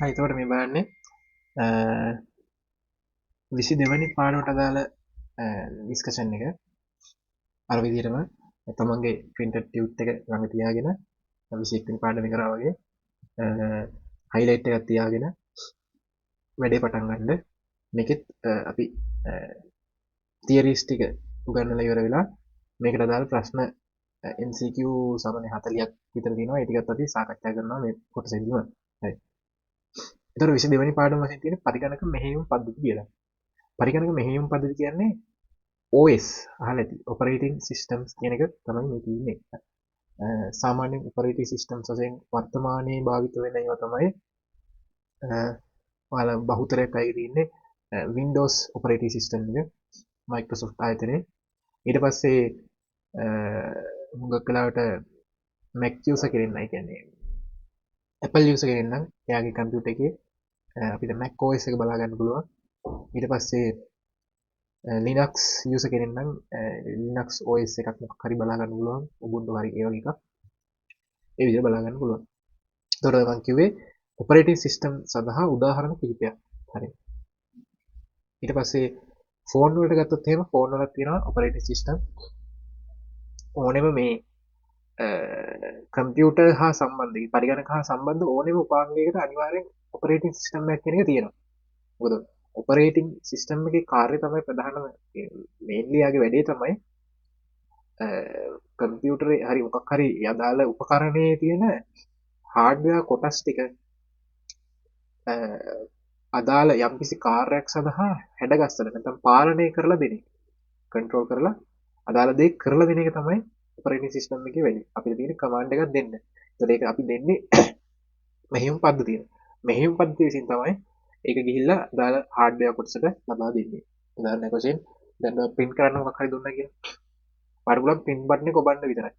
එතකොට මේ බලන්නේ 22 වෙනි පාඩමට අදාළ ඩිස්කෂන් එක අර විදිහටම තමන්ගේ printed tute එක ළඟ තියාගෙන 21 වෙනි පාඩම කරා වගේ highlight එකක් තියාගෙන වැඩේ පටන් ගන්න. මේකෙත් අපි theories ටික උගන්වලා ඉවර වෙලා මේකට අදාළ ප්‍රශ්න MCQ සාමාන්‍ය 40ක් විතර තියෙනවා. ඒ ටිකත් අපි සාකච්ඡා කරනවා මේ කොටසෙදිම. හරි. එතකොට 22 වෙනි පාඩම වශයෙන් තියෙන පරිගණක මෙහෙයුම් පද්ධති කියලා. පරිගණක මෙහෙයුම් පද්ධති කියන්නේ OS අහලා ඇති operating systems කියන එක තමයි මේ තියෙන්නේ. සාමාන්‍ය operating systems වශයෙන් වර්තමානයේ භාවිත වෙන ඒවා තමයි ඔයාලා බහුතරයක් අය තියෙන්නේ Windows operating system එක Microsoft ආයතනයේ. ඊට පස්සේ මුගක් වෙලාවට Mac user කෙනෙක් නැහැ කියන්නේ Apple user කෙනෙක් නම් එයාගේ කම්පියුටර් එකේ අපිට Mac OS එක බලා ගන්න පුළුවන්. ඊට පස්සේ Linux user කෙනෙක් නම් Linux OS එකක් මොකක් හරි බලා ගන්න පුළුවන්. Ubuntu හරි ඒ වගේ එකක්. ඒ විදිහට බලා ගන්න පුළුවන්. එතකොට මම කිව්වේ operating system සඳහා උදාහරණ කිහිපයක්. හරි. ඊට පස්සේ ෆෝන් වලට ගත්තොත් එහෙම ෆෝන් වල තියෙනවා operating system. ඕනෙම මේ කම්පියුටර් හා සම්බන්ධ පරිගණක හා සම්බන්ධ ඕනෙම උපාංගයකට අනිවාර්යෙන් operating system එකක් කියන එක තියෙනවා. මොකද operating system එකේ කාර්යය තමයි ප්‍රධානම mainly යාගේ වැඩේ තමයි කම්පියුටරේ හරි මොකක් හරි අදාළ උපකරණයේ තියෙන හાર્ඩ්වෙයාර් කොටස් ටික අදාළ යම්කිසි කාර්යයක් සඳහා හැඩගස්සලා නැත්නම් පාලනය කරලා දෙන එක. කන්ට්‍රෝල් කරලා අදාළ දේ කරලා දෙන එක තමයි operating system එකේ වැඩේ. අපිට තියෙන command එකක් දෙන්න. ඒතකොට ඒක අපි දෙන්නේ මෙහෙයුම් පද්ධතිය. මෙහෙයුම් පද්ධතිය විසින් තමයි ඒක ගිහිල්ලා අදාළ hardware කොටසට ලබා දෙන්නේ. උදාහරණයක් වශයෙන් දැන් print කරන්න මොකක් හරි දුන්නා කියලා. පාරගුලම් print button එක ඔබන්න විතරයි.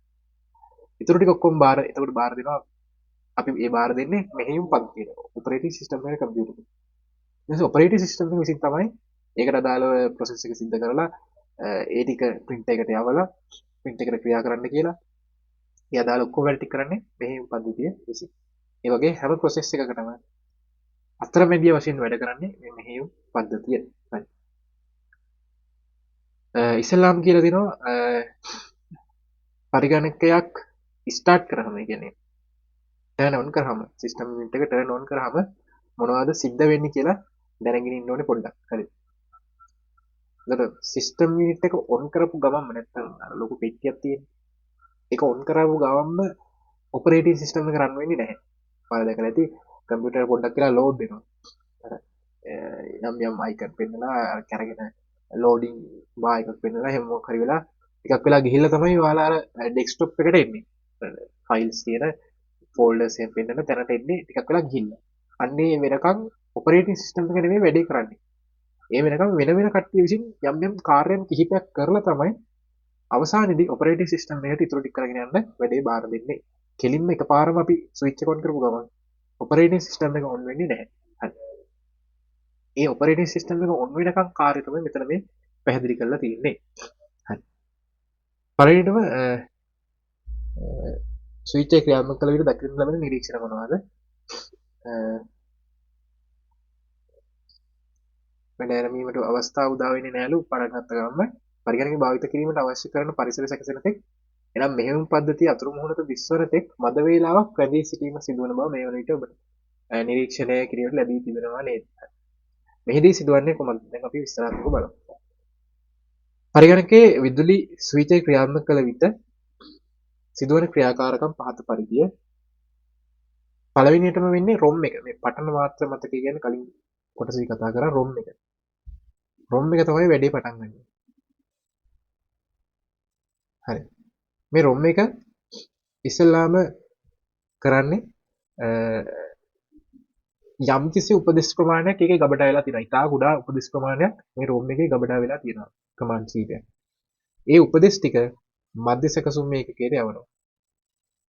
ඊටු ටික ඔක්කොම බාර එතකොට බාර දෙනවා අපි ඒ බාර දෙන්නේ මෙහෙයුම් පද්ධතියට. operating system එකේ computer එක. ඊට operating system එක විසින් තමයි ඒකට අදාළව process එක සිද්ධ කරලා ඒ ටික print එකට යවලා print එකට ක්‍රියා කරන්න කියලා ඒ අදාළ ඔක්කොම වැඩ ටික කරන්නේ මෙහෙයුම් පද්ධතිය විසින්. ඒ වගේ හැම process එකකටම අතරමැදිය වශයෙන් වැඩ කරන්නේ මේ මෙහෙයුම් පද්ධතිය. හරි. ඉස්ලාම් කියලා දෙනවා පරිගණකයක් ස්ටාර්ට් කරාම කියන්නේ ටර්න් ඔන් කරාම සිස්ටම් යුනිට් එක ටර්න් ඔන් කරාම මොනවද සිද්ධ වෙන්නේ කියලා දැනගෙන ඉන්න ඕනේ පොඩ්ඩක්. හරි. එතකොට සිස්ටම් යුනිට් එක ඔන් කරපු ගමන්ම නැත්තම් අර ලොකු පෙට්ටියක් තියෙන. ඒක ඔන් කරපු ගමන්ම ඔපරේටින් සිස්ටම් එක රන් වෙන්නේ නැහැ. ඔයාලා දැකලා ඇති කම්පියුටර් පොඩ්ඩක් කියලා ලෝඩ් වෙනවා. අර යම් අයිකන් පෙන්නලා කරගෙන ලෝඩින් බා එකක් පෙන්නලා එහෙම මොකක් හරි වෙලා ටිකක් වෙලා ගිහිල්ලා තමයි ඔයාලා අර ඩෙස්ක්ටොප් එකට එන්නේ. ෆයිල්ස් තියෙන ෆෝල්ඩර්ස් එකෙන් පෙන්නන තැනට එන්නේ ටිකක් වෙලා ගිහිල්ලා. අන්නේ වෙනකන් ඔපරේටින් සිස්ටම් එක නෙමෙයි වැඩේ කරන්නේ. ඒ වෙනකම් වෙන වෙන කට්ටිය විසින් යම් කාර්යයන් කිහිපයක් කරලා තමයි අවසානයේදී ඔපරේටින් සිස්ටම් එකට ඉතුරු ටික කරගෙන යන්න වැඩේ බාර දෙන්නේ. කෙලින්ම එකපාරම අපි ස්විච් එක ඔන් කරපු ගමන් ඔපරේටින් සිස්ටම් එක ඔන් වෙන්නේ නැහැ. හරි. ඒ ඔපරේටින් සිස්ටම් එක ඔන් වෙනකන් කාර්යය තමයි මෙතන මේ පැහැදිලි කරලා තියෙන්නේ. හරි. පළවෙනිටම ස්විච් එක ක්‍රියාත්මක කළ විට දකින්න ලැබෙන නිරීක්ෂණ මොනවාද? වැඩ ආරම්භීමට අවස්ථාව උදා වෙන්නේ නැලු පටන් ගත්ත ගමන් පරිගණක භාවිත කිරීමට අවශ්‍ය කරන පරිසර සැකසෙන තෙක් එනම් මෙහෙයුම් පද්ධතිය අතුරු මුහුණට දිස්වන තෙක් මද වේලාවක් රැඳී සිටීම සිදුවන බව මේ වන විට ඔබට නිරීක්ෂණය කිරීමට ලැබී තිබෙනවා නේද? මෙහිදී සිදුවන්නේ කොහොමද? දැන් අපි විස්තරාත්මකව බලමු. පරිගණකයේ විදුලි ස්විච් එක ක්‍රියාත්මක කළ විට සිදුවන ක්‍රියාකාරකම් පහත පරිදිය. පළවෙනියටම වෙන්නේ ROM එක. මේ පටන මාත්‍ර මතකය කියන්නේ කලින් කොටසදී කතා කරා ROM එක. ROM එක තමයි වැඩේ පටන් ගන්න. හරි. මේ ROM එක ඉස්සෙල්ලාම කරන්නේ යම්කිසි උපදෙස් ප්‍රමාණයක් ඒකේ ගබඩා වෙලා තියෙනවා. ඉතා කුඩා උපදෙස් ප්‍රමාණයක් මේ ROM එකේ ගබඩා වෙලා තියෙනවා. කමාන්ඩ් කීපයක්. ඒ උපදෙස් ටික මධ්‍ය සැකසුම් මේකකයට යවනවා.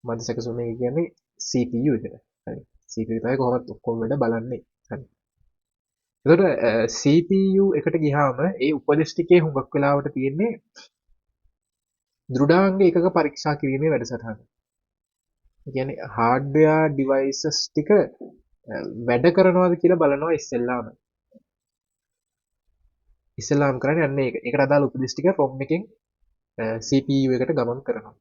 මධ්‍ය සැකසුම් මේක කියන්නේ CPU එකට. හරි. CPU තමයි කොහොමද ඔක්කොම වැඩ බලන්නේ. හරි. එතකොට CPU එකට ගියාම ඒ උපදෙස් ටිකේ හුඟක් වෙලාවට තියෙන්නේ දෘඩාංග එකක පරීක්ෂා කිරීමේ වැඩසටහන. ඒ කියන්නේ hardware devices ටික වැඩ කරනවාද කියලා බලනවා ඉස්සෙල්ලාම කරන්නේ අන්න ඒක. ඒකට අදාළ උපදෙස් ටික ROM එකෙන් CPU එකට ගමන් කරනවා.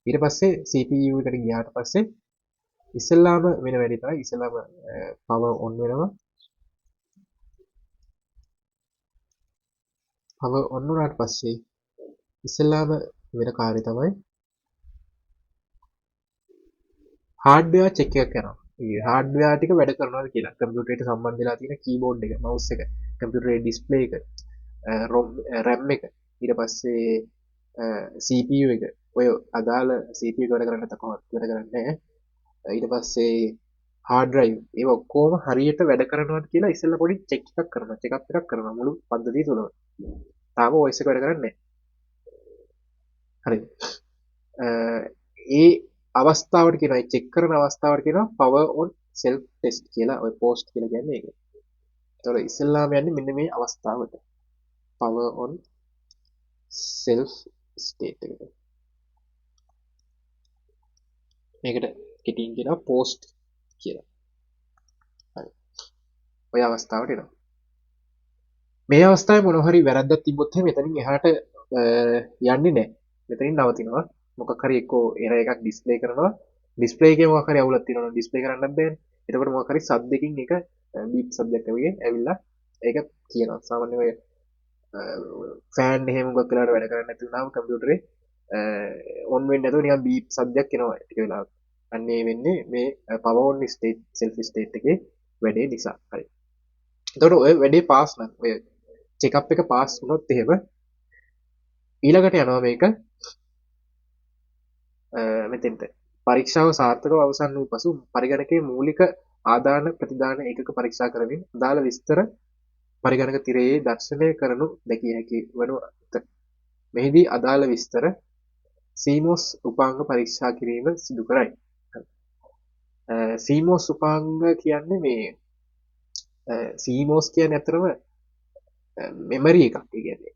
ඊට පස්සේ CPU එකට ගියාට පස්සේ ඉස්සෙල්ලාම වෙන වැඩි තමයි ඉස්සෙල්ලාම power on වෙනවා. power on වුණාට පස්සේ ඉස්සෙල්ලාම වෙන කාර්යය තමයි හાર્ඩ්වෙයාර් චෙක් එකක් කරනවා. ඒ හાર્ඩ්වෙයාර් ටික වැඩ කරනවාද කියලා. කම්පියුටරේට සම්බන්ධ වෙලා තියෙන කීබෝඩ් එක, මවුස් එක, කම්පියුටරේ ඩිස්ප්ලේ එක, ROM RAM එක, ඊට පස්සේ CPU එක. ඔය අදාළ CPU එක වැඩ කරන්නේ නැත්නම් කොහොමද වැඩ කරන්නේ නැහැ. ඊට පස්සේ hard drive ඒව ඔක්කොම හරියට වැඩ කරනවද කියලා ඉස්සෙල්ලා පොඩි චෙක් එකක් කරනවා. චෙක් අප් එකක් කරනවා මුළු පද්ධතිය තුලම. තාම OS එක වැඩ කරන්නේ නැහැ. හරිද? ඒ අවස්ථාවට කියනවා ඒ චෙක් කරන අවස්ථාවට කියනවා power on self test කියලා. ඔය post කියලා කියන්නේ ඒක. ඒතකොට ඉස්සෙල්ලාම යන්නේ මෙන්න මේ අවස්ථාවට. power on self state එකට. මේකට කෙටියෙන් කියනවා post කියලා. හරි. ඔය අවස්ථාවට එනවා. මේ අවස්ථාවේ මොනවා හරි වැරද්දක් තිබ්බොත් එහෙනම් මෙතනින් එහාට යන්නේ නැහැ. මෙතනින් නවතිනවා. මොකක් හරි එක්කෝ එරර් එකක් ඩිස්ප්ලේ කරනවා. ඩිස්ප්ලේ එකේ මොකක් හරි අවුලක් තියෙනවා නම් ඩිස්ප්ලේ කරන්නත් බෑනේ. එතකොට මොකක් හරි සද්දකින් එක බීප් සද්දයක් වගේ ඇවිල්ලා ඒක කියනවා. සාමාන්‍යයෙන් ඔය ෆෑන් එහෙම මොකක් වෙලාවට වැඩ කරන්නේ නැති වුණාම කම්පියුටරේ ඔන් වෙන්නේ නැතුව නිකන් බීප් සද්දයක් එනවා ටික වෙලාවක්. අන්න ඒ වෙන්නේ මේ power on state self state එකේ වැඩේ නිසා. හරි. එතකොට ඔය වැඩේ පාස් නම් ඔය චෙක් අප් එක පාස් වුණොත් එහෙම ඊළඟට යනවා මේක මෙතෙන්ට පරීක්ෂාව සාර්ථකව අවසන් වූ පසු පරිගණකයේ මූලික ආදාන ප්‍රතිදාන ඒකක පරීක්ෂා කරමින් අදාළ විස්තර පරිගණක තිරයේ දර්ශනය කරනු දැකිය හැකි වනු ඇත. මෙහිදී අදාළ විස්තර CMOS උපාංග පරීක්ෂා කිරීම සිදු කරයි. CMOS උපාංග කියන්නේ මේ CMOS කියන්නේ අතරම මෙමරි එකක්. ඒ කියන්නේ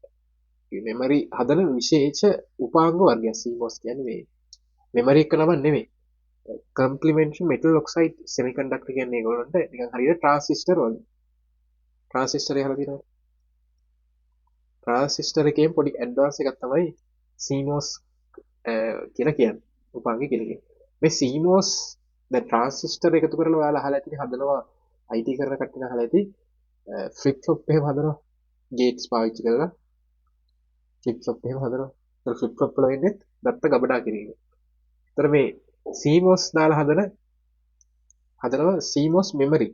මෙමරි හදන විශේෂ උපාංග වර්ගයක් CMOS කියන්නේ මේ මෙමරි එක නම නෙමෙයි. කම්ප්ලිමෙන්ටරි මෙටල් ඔක්සයිඩ් සෙමිකන්ඩක්ටර් කියන්නේ ඒගොල්ලන්ට නිකන් හරියට ට්‍රාන්සිස්ටර් වගේ. ට්‍රාන්සිස්ටර් එක හදලා තියෙනවා. ට්‍රාන්සිස්ටර් එකේ පොඩි ඇඩ්වාන්ස් එකක් තමයි CMOS කියලා කියන්නේ. උපාංගය කියලා කියන්නේ. මේ CMOS දැන් ට්‍රාන්සිස්ටර් එකතු කරලා ඔයාලා අහලා ඇති හදනවා IT කරන කට්ටිය අහලා ඇති ෆ්ලිප් ෆ්ලොප් එහෙම හදනවා. ගේට්ස් පාවිච්චි කරලා ෆ්ලිප් ෆ්ලොප් එහෙම හදනවා. ඒතර ෆ්ලිප් ෆ්ලොප් වල වෙන්නේ දත්ත ගබඩා කිරීම. ඒතර මේ CMOS දාලා හදනවා CMOS memory.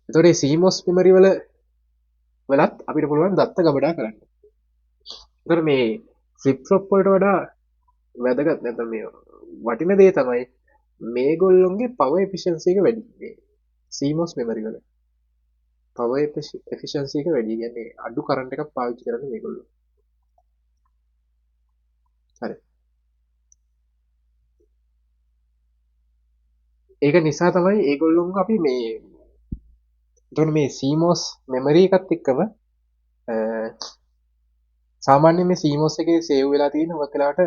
එතකොට මේ CMOS memory වලත් අපිට පුළුවන් දත්ත ගබඩා කරන්න. එතකොට මේ flip flop වලට වඩා වැදගත් නැත්නම් මේ වටින දේ තමයි මේගොල්ලොන්ගේ power efficiency එක වැඩි. මේ CMOS memory වල power efficiency එක වැඩි. කියන්නේ අඩු කරන්ට් එකක් පාවිච්චි කරන්නේ මේගොල්ලෝ. හරි. ඒක නිසා තමයි ඒගොල්ලොන් අපි මේ එතකොට මේ CMOS memory එකත් එක්කම සාමාන්‍යයෙන් මේ CMOS එකේ සේව් වෙලා තියෙන ඔය වෙලාවට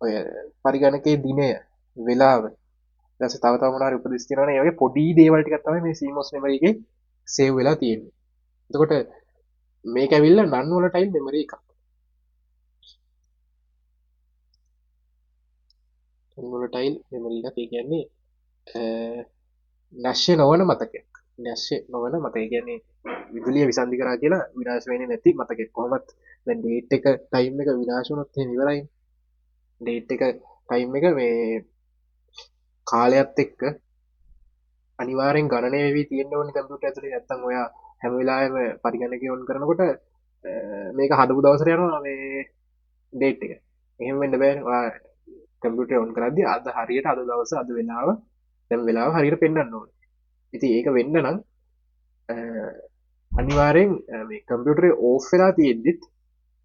ඔය පරිගණකයේ දිනය වෙලාව ඊට තව මොනවා හරි උපදෙස් තියෙනවනේ ඒ වගේ පොඩි දේවල් ටිකක් තමයි මේ CMOS memory එකේ සේව් වෙලා තියෙන්නේ. එතකොට මේක ඇවිල්ලා non volatile memory එකක්. non volatile memory එකක් කියන්නේ නැෂ්‍ය නොවන මතකයක්. නැෂ්‍ය නොවන මතකය කියන්නේ විදුලිය විසන්ධි කරා කියලා විනාශ වෙන්නේ නැති මතකයක්. කොහොමත් දැන් ඩේට් එක ටයිම් එක විනාශ වුණොත් එහෙම ඉවරයි. ඩේට් එක ටයිම් එක මේ කාලයත් එක්ක අනිවාර්යෙන් ගණනය වෙවි තියෙන්න ඕනේ කම්පියුටර් ඇතුලේ. නැත්තම් ඔයා හැම වෙලාවෙම පරිගණකය ඔන් කරනකොට මේක හදපු දවසට යනවා මේ ඩේට් එක. එහෙම වෙන්න බෑනේ. ඔයා කම්පියුටර් ඔන් කරද්දී අද හරියට අද දවස අද වෙලාව දැන් වෙලාව හරියට පෙන්වන්න ඕනේ. ඉතින් ඒක වෙන්න නම් අනිවාර්යෙන් මේ කම්පියුටරේ ඕෆ් වෙලා තියෙද්දිත්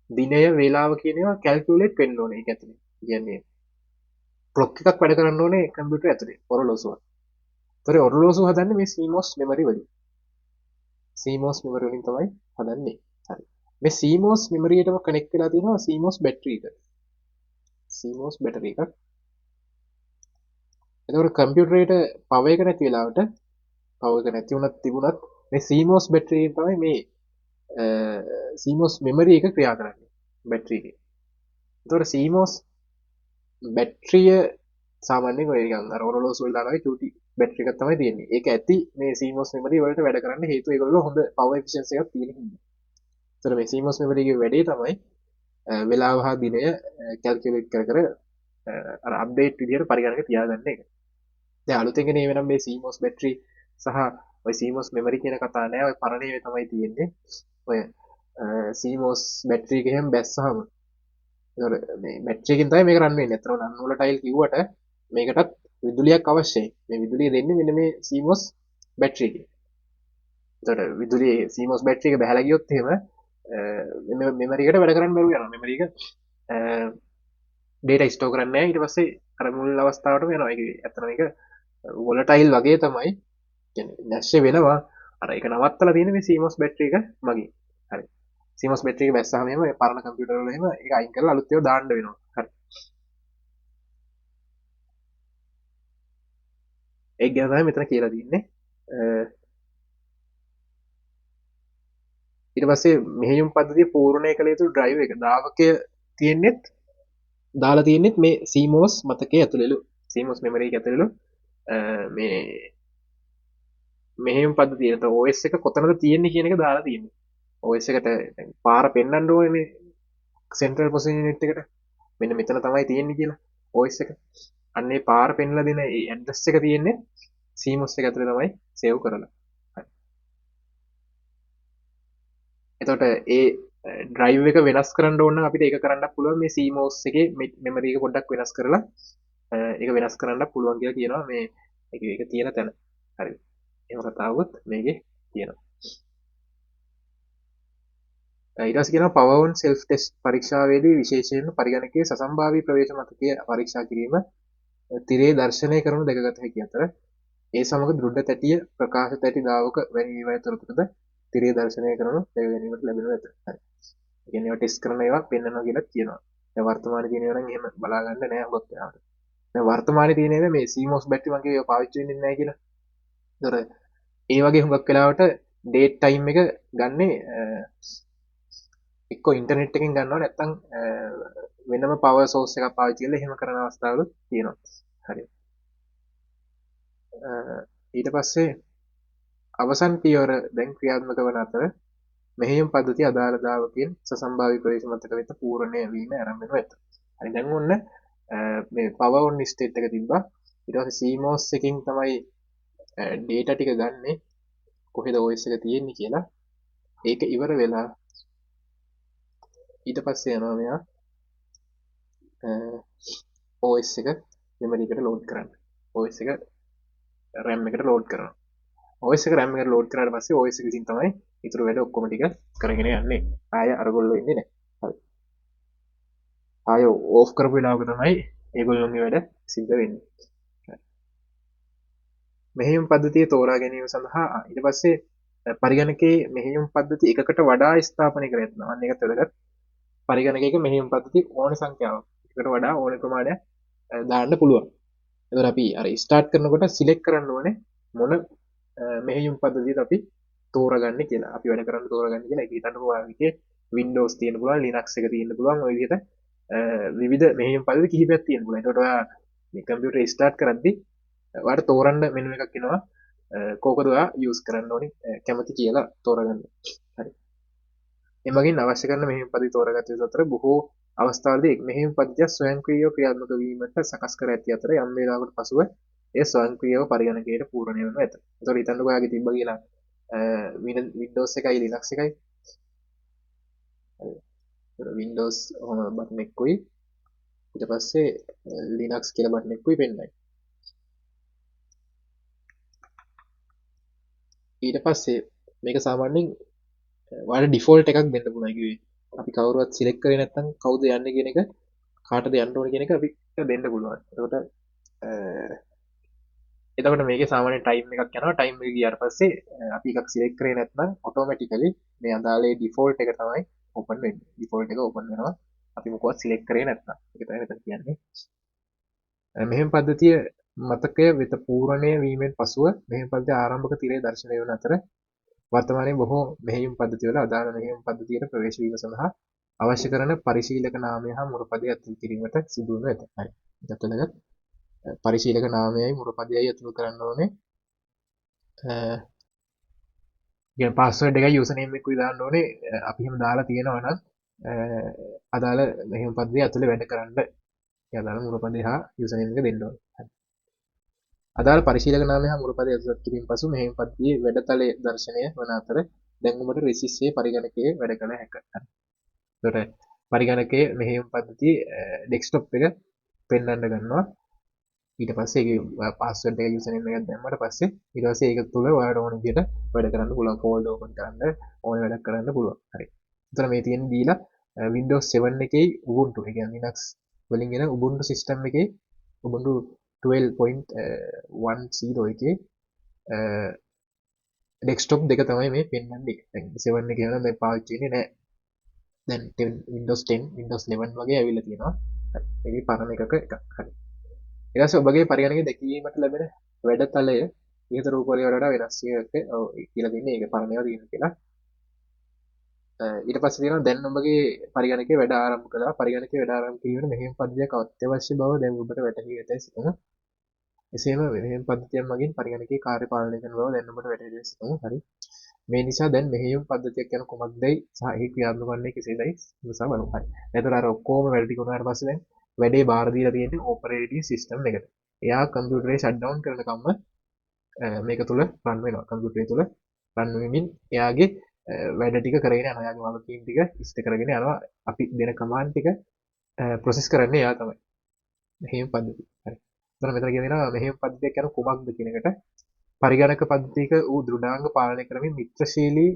දිනය වේලාව කියන ඒවා කැල්කියුලේට් වෙන්න ඕනේ ඒක ඇතුලේ. කියන්නේ ක්ලොක් එකක් වැඩ කරන්න ඕනේ කම්පියුටර් ඇතුලේ ඔරලෝසුව. ඒතර ඔරලෝසුව හදන්නේ මේ CMOS memory වලින්. CMOS memory වලින් තමයි හදන්නේ. හරි. මේ CMOS memory එකටම කනෙක්ට් වෙලා තියෙනවා CMOS battery එක. CMOS battery එකක්. එතකොට කම්පියුටරේට පව එක නැති වෙලාවට පව එක නැති වුණත් තිබුණත් මේ CMOS බැටරියෙන් තමයි මේ CMOS මෙමරි එක ක්‍රියා කරන්නේ බැටරි එකේ. එතකොට CMOS බැටරිය සාමාන්‍යයෙන් ඔය නිකන් අර ඔරලෝසු වල දානවා චූටි බැටරි එකක් තමයි තියෙන්නේ. ඒක ඇති මේ CMOS මෙමරි වලට වැඩ කරන්න හේතුව ඒගොල්ලෝ හොඳ පවර් එෆිෂියන්සි එකක් තියෙන හින්දා. ඒතර මේ CMOS මෙමරි එකේ වැඩේ තමයි වෙලාව හා දිනය කැල්කියුලේට් කර කර අර අප්ඩේට් විදියට පරිගණක තියාගන්න එක. දැන් අලුතෙන් ගෙන වෙනම් මේ CMOS බැටරි සහ ඔය CMOS මෙමරි කියන කතා නෑ. ඔය පරණ ඒවා තමයි තියෙන්නේ. ඔය CMOS බැටරි එක එහෙම බැස්සහම ඒතකොට මේ බැටරි එකෙන් තමයි මේක රන් වෙන්නේ. අතන නන් වොලටයිල් කිව්වට මේකටත් විදුලියක් අවශ්‍යයි. මේ විදුලිය දෙන්නේ මෙන්න මේ CMOS බැටරි එකේ. එතකොට විදුලිය CMOS බැටරි එක බහලා ගියොත් එහෙම මෙමරි එකට වැඩ කරන්න බැරුව යනවා. මෙමරි එක ඩේටා ස්ටෝර් කරන්නේ නැහැ. ඊට පස්සේ අර මුල් අවස්ථාවටම යනවා. ඒක ඇත්තටම මේක වොලටයිල් වගේ තමයි. කියන්නේ නැෂ්‍ය වෙනවා. අර ඒක නවත්තලා තියෙන මේ CMOS බැටරි එක මගින්. හරි. CMOS බැටරි එක බැස්සහම එහෙම පරණ කම්පියුටර් වල එහෙම ඒක අයින් කරලා අලුත් ඒවා දාන්න වෙනවා. හරි. ඒක ගැන තමයි මෙතන කියලා තියෙන්නේ. ඊට පස්සේ මෙහෙයුම් පද්ධතිය පූර්ණය කළ යුතු ඩ්‍රයිව් එක දාවකය තියෙන්නෙත් දාලා තියෙන්නෙත් මේ CMOS මතකයේ ඇතුළේලු. CMOS මෙමරි එක ඇතුළේලු මේ මෙහෙයුම් පද්ධතිය. එතකොට OS එක කොතනද තියෙන්නේ කියන එක දාලා තියෙන්නේ. OS එකට දැන් පාර පෙන්වන්න ඕනේ සෙන්ට්‍රල් පොසිෂන් යුනිට් එකට. මෙන්න මෙතන තමයි තියෙන්නේ කියලා OS එක. අන්නේ පාර පෙන්ලා දෙන ඒ ඇඩ්‍රස් එක තියෙන්නේ CMOS එක ඇතුලේ තමයි සේව් කරලා. හරි. එතකොට ඒ ඩ්‍රයිව් එක වෙනස් කරන්න ඕන නම් අපිට ඒක කරන්න පුළුවන් මේ CMOS එකේ මෙමරි එක පොඩ්ඩක් වෙනස් කරලා ඒක වෙනස් කරන්න පුළුවන් කියලා කියනවා මේ ඒක තියෙන තැන. හරි. එහෙම කතාවකුත් මේකේ තියෙනවා. ඊට පස්සේ කියනවා power on self test පරීක්ෂාවේදී විශේෂයෙන්ම පරිගණකයේ සසම්භාවී ප්‍රවේශ මතකය පරීක්ෂා කිරීම තිරේ දර්ශනය කරනු දැකගත හැකි අතර ඒ සමග දෘඩ තැටිය ප්‍රකාශ තැටි දාවක වැනි ඒවායේ තොරතුරුද තිරේ දර්ශනය කරනු දැක ගැනීමට ලැබෙනු ඇත. හරි. ඒ කියන්නේ ඒවා ටෙස්ට් කරන ඒවා පෙන්වනවා කියලා කියනවා. දැන් වර්තමානයේ තියෙන ඒවා නම් එහෙම බලා ගන්න නෑ හුඟක් වෙලාවට. දැන් වර්තමානයේ තියෙන ඒවා මේ CMOS බැටරි මගේ ඒවා පාවිච්චි වෙන්නේ නැහැ කියලා. ඒතර ඒ වගේ හුඟක් වෙලාවට ඩේට් ටයිම් එක ගන්නේ එක්ක ඉන්ටර්නෙට් එකෙන් ගන්නවා නැත්නම් වෙනම පවර් සෝස් එකක් පාවිච්චි කරලා එහෙම කරන අවස්ථාවලුත් තියෙනවා. හරි. ඊට පස්සේ අවසන් පියවර දැන් ක්‍රියාත්මක වන අතර මෙහෙයුම් පද්ධතිය අදාළතාවකින් සසම්භාවී ප්‍රවේශ මතක වෙත පූර්ණය වීම ආරම්භ වෙනවා ඇත. හරි දැන් ඔන්න මේ power on state එක තිබ්බා. ඊට පස්සේ CMOS එකකින් තමයි data ටික ගන්නෙ කොහෙද OS එක තියෙන්නේ කියලා. ඒක ඉවර වෙලා ඊට පස්සේ යනවා මෙයා OS එක මෙමරි එකට ලෝඩ් කරන්න. OS එක RAM එකට ලෝඩ් කරනවා. OS එක RAM එකට ලෝඩ් කරාට පස්සේ OS එක විසින් තමයි ඊටු වැඩ ඔක්කොම ටික කරගෙන යන්නේ. ආය අරගොල්ලෝ ඉන්නේ නැහැ. හරි. ආය ඕෆ් කරපු වෙලාවක තමයි ඒගොල්ලෝගේ වැඩ සිද්ධ වෙන්නේ. මෙහෙයුම් පද්ධතිය තෝරා ගැනීම සඳහා ඊට පස්සේ පරිගණකයේ මෙහෙයුම් පද්ධති එකකට වඩා ස්ථාපනය කර ඇතනවා. අන්න ඒකත් වැදගත්. පරිගණකයක මෙහෙයුම් පද්ධති ඕන සංඛ්‍යාවක් එකට වඩා ඕන ප්‍රමාණයක් දාන්න පුළුවන්. එතකොට අපි අර ස්ටාර්ට් කරනකොට සිලෙක්ට් කරන්න ඕනේ මොන මෙහෙයුම් පද්ධතියද අපි තෝරගන්නේ කියලා. අපි වැඩ කරන්න තෝරගන්නේ කියලා. ඒක හිතන්නකෝ ඔයාලගේ Windows තියෙන්න පුළුවන්, Linux එක තියෙන්න පුළුවන්. ඔය විදිහට විවිධ මෙහෙයුම් පද්ධති කිහිපයක් තියෙන්න පුළුවන්. එතකොට ඔයා මේ කම්පියුටර් ස්ටාර්ට් කරද්දී ඔයාලට තෝරන්න මෙනු එකක් එනවා. කෝකද ඔයා යූස් කරන්න ඕනේ කැමති කියලා තෝරගන්න. හරි. එමගින් අවශ්‍ය කරන මෙහෙයුම් පද්ධති තෝරාගත යුතු අතර බොහෝ අවස්ථාවලදී මෙහෙයුම් පද්ධතිය ස්වයංක්‍රීයව ක්‍රියාත්මක වීමට සකස් කර ඇති අතර යම් වේලාවකට පසුව එය ස්වයංක්‍රීයව පරිගණකයට පූර්ණය වනු ඇත. ඒතකොට හිතන්නකෝ ඔයාගේ තිබ්බ කියලා Windows එකයි Linux එකයි. Windows ඔහම බටන් එකකුයි ඊට පස්සේ Linux කියලා බටන් එකකුයි පෙන්නයි. ඊට පස්සේ මේක සාමාන්‍යයෙන් ඔයාලට ඩිෆෝල්ට් එකක් දෙන්න පුළුවන් කිව්වේ. අපි කවුරුවත් සිලෙක්ට් කරේ නැත්නම් කවුද යන්නේ කියන එක කාටද යන්න ඕනේ කියන එක අපිට දෙන්න පුළුවන්. එතකොට මේකේ සාමාන්‍ය ටයිම් එකක් යනවා. ටයිම් එක ගියාට පස්සේ අපි එකක් සිලෙක්ට් කරේ නැත්නම් ඔටෝමැටිකලි මේ අදාළේ ඩිෆෝල්ට් එක තමයි ඕපන් වෙන්නේ. ඩිෆෝල්ට් එක ඕපන් වෙනවා. අපි මොකවත් සිලෙක්ට් කරේ නැත්නම්. ඒක තමයි මෙතන කියන්නේ. මෙහෙම පද්ධතිය මතකය වෙත පූර්ණය වීමෙන් පසුව මෙහෙයුම් පද්ධතිය ආරම්භක තිරේ දර්ශනය වන අතර වර්තමානයේ බොහෝ මෙහෙයුම් පද්ධතිවල අදාළ මෙහෙයුම් පද්ධතියට ප්‍රවේශ වීම සඳහා අවශ්‍ය කරන පරිශීලක නාමය හා මුරපදය ඇතුළු කිරීමට සිදු වනු ඇත. හරි. එතකොට පරිශීලක නාමයයි මුරපදයයි ඇතුළු කරන්න ඕනේ. කියන පාස්වර්ඩ් එකයි යූසර් නේම් එකකුයි දාන්න ඕනේ. අපි එහෙම දාලා තියෙනවා නම් අදාළ මෙහෙයුම් පද්ධතිය ඇතුළේ වැඩ කරන්න අදාළ මුරපදය හා යූසර් නේම් එක දෙන්න ඕනේ. හරි. අදාළ පරිශීලක නාමය හා මුරපදය ඇතුළත් කිරීම පසු මෙහෙයුම් පද්ධතියේ වැඩතලයේ දර්ශනය වන අතර දැන් ඔබට රෙසිස්ට් පරිගණකයේ වැඩ කළ හැකියි. එතකොට පරිගණකයේ මෙහෙයුම් පද්ධතිය ඩෙස්ක්ටොප් එක පෙන්වන්න ගන්නවා. ඊට පස්සේ ඒකේ පාස්වර්ඩ් එක යූසර් නේම් එකක් දැම්මට පස්සේ ඊට පස්සේ ඒක තුල ඔයාලට ඕන විදිහට වැඩ කරන්න පුළුවන්. ෆෝල්ඩර් ඕපන් කරන්න ඕන වැඩක් කරන්න පුළුවන්. හරි. එතන මේ තියෙන දීලා Windows 7 එකේ Ubuntu, ඒ කියන්නේ Linux වලින් එන Ubuntu system එකේ Ubuntu 12.10 එකේ ඩෙස්ක්ටොප් දෙක තමයි මේ පෙන්වන්නේ. දැන් 7 එක යනවා දැන් පාවිච්චි වෙන්නේ නැහැ. දැන් Windows 10, Windows 11 වගේ ඇවිල්ලා තියෙනවා. හරි. මේකේ පරණ එකක එකක්. හරි. ඊට පස්සේ ඔබගේ පරිගණකයේ දැකීමට ලැබෙන වැඩතලය ඉහත රූපවලින් වඩා වෙනස් එක කියලා දෙන්නේ ඒක පරණ ඒවා තියෙන කියලා. ඊට පස්සේ තියෙනවා දැන් ඔබගේ පරිගණකයේ වැඩ ආරම්භ කළා. පරිගණකයේ වැඩ ආරම්භ කිරීමට මෙහෙයුම් පද්ධතියක් අත්‍යවශ්‍ය බව දැන් ඔබට වැටහි ඇතැයි සිතමු. එසේම මෙහෙයුම් පද්ධතියක් මගින් පරිගණකයේ කාර්ය පාලනය කරන බව දැන් ඔබට වැටහි ඇතැයි සිතමු. හරි. මේ නිසා දැන් මෙහෙයුම් පද්ධතියක් යන කුමක්දයි සහ එහි ක්‍රියාත්මක වන්නේ කෙසේදයි විමසා බලමු. හරි. එතකොට අර ඔක්කොම වැඩ ටික උනාට පස්සේ දැන් වැඩේ බාර දීලා තියෙන්නේ ඔපරේටිං සිස්ටම් එකට. එයා කම්පියුටරේ ෂට් ඩවුන් කරනකම්ම මේක තුල රන් වෙනවා. කම්පියුටරේ තුල රන් වෙමින් එයාගේ වැඩ ටික කරගෙන යනවා. එයාගේ වගකීම් ටික ඉෂ්ට කරගෙන යනවා. අපි දෙන කමාන්ඩ් ටික ප්‍රොසෙස් කරන්නේ එයා තමයි. මෙහෙයුම් පද්ධතිය. හරි. එතන මෙතන කියනවා මෙහෙයුම් පද්ධතියක් කියන කුමක්ද කියන එකට පරිගණක පද්ධතියක ඌ දෘඩාංග පාලනය කරමින් මිත්‍රශීලී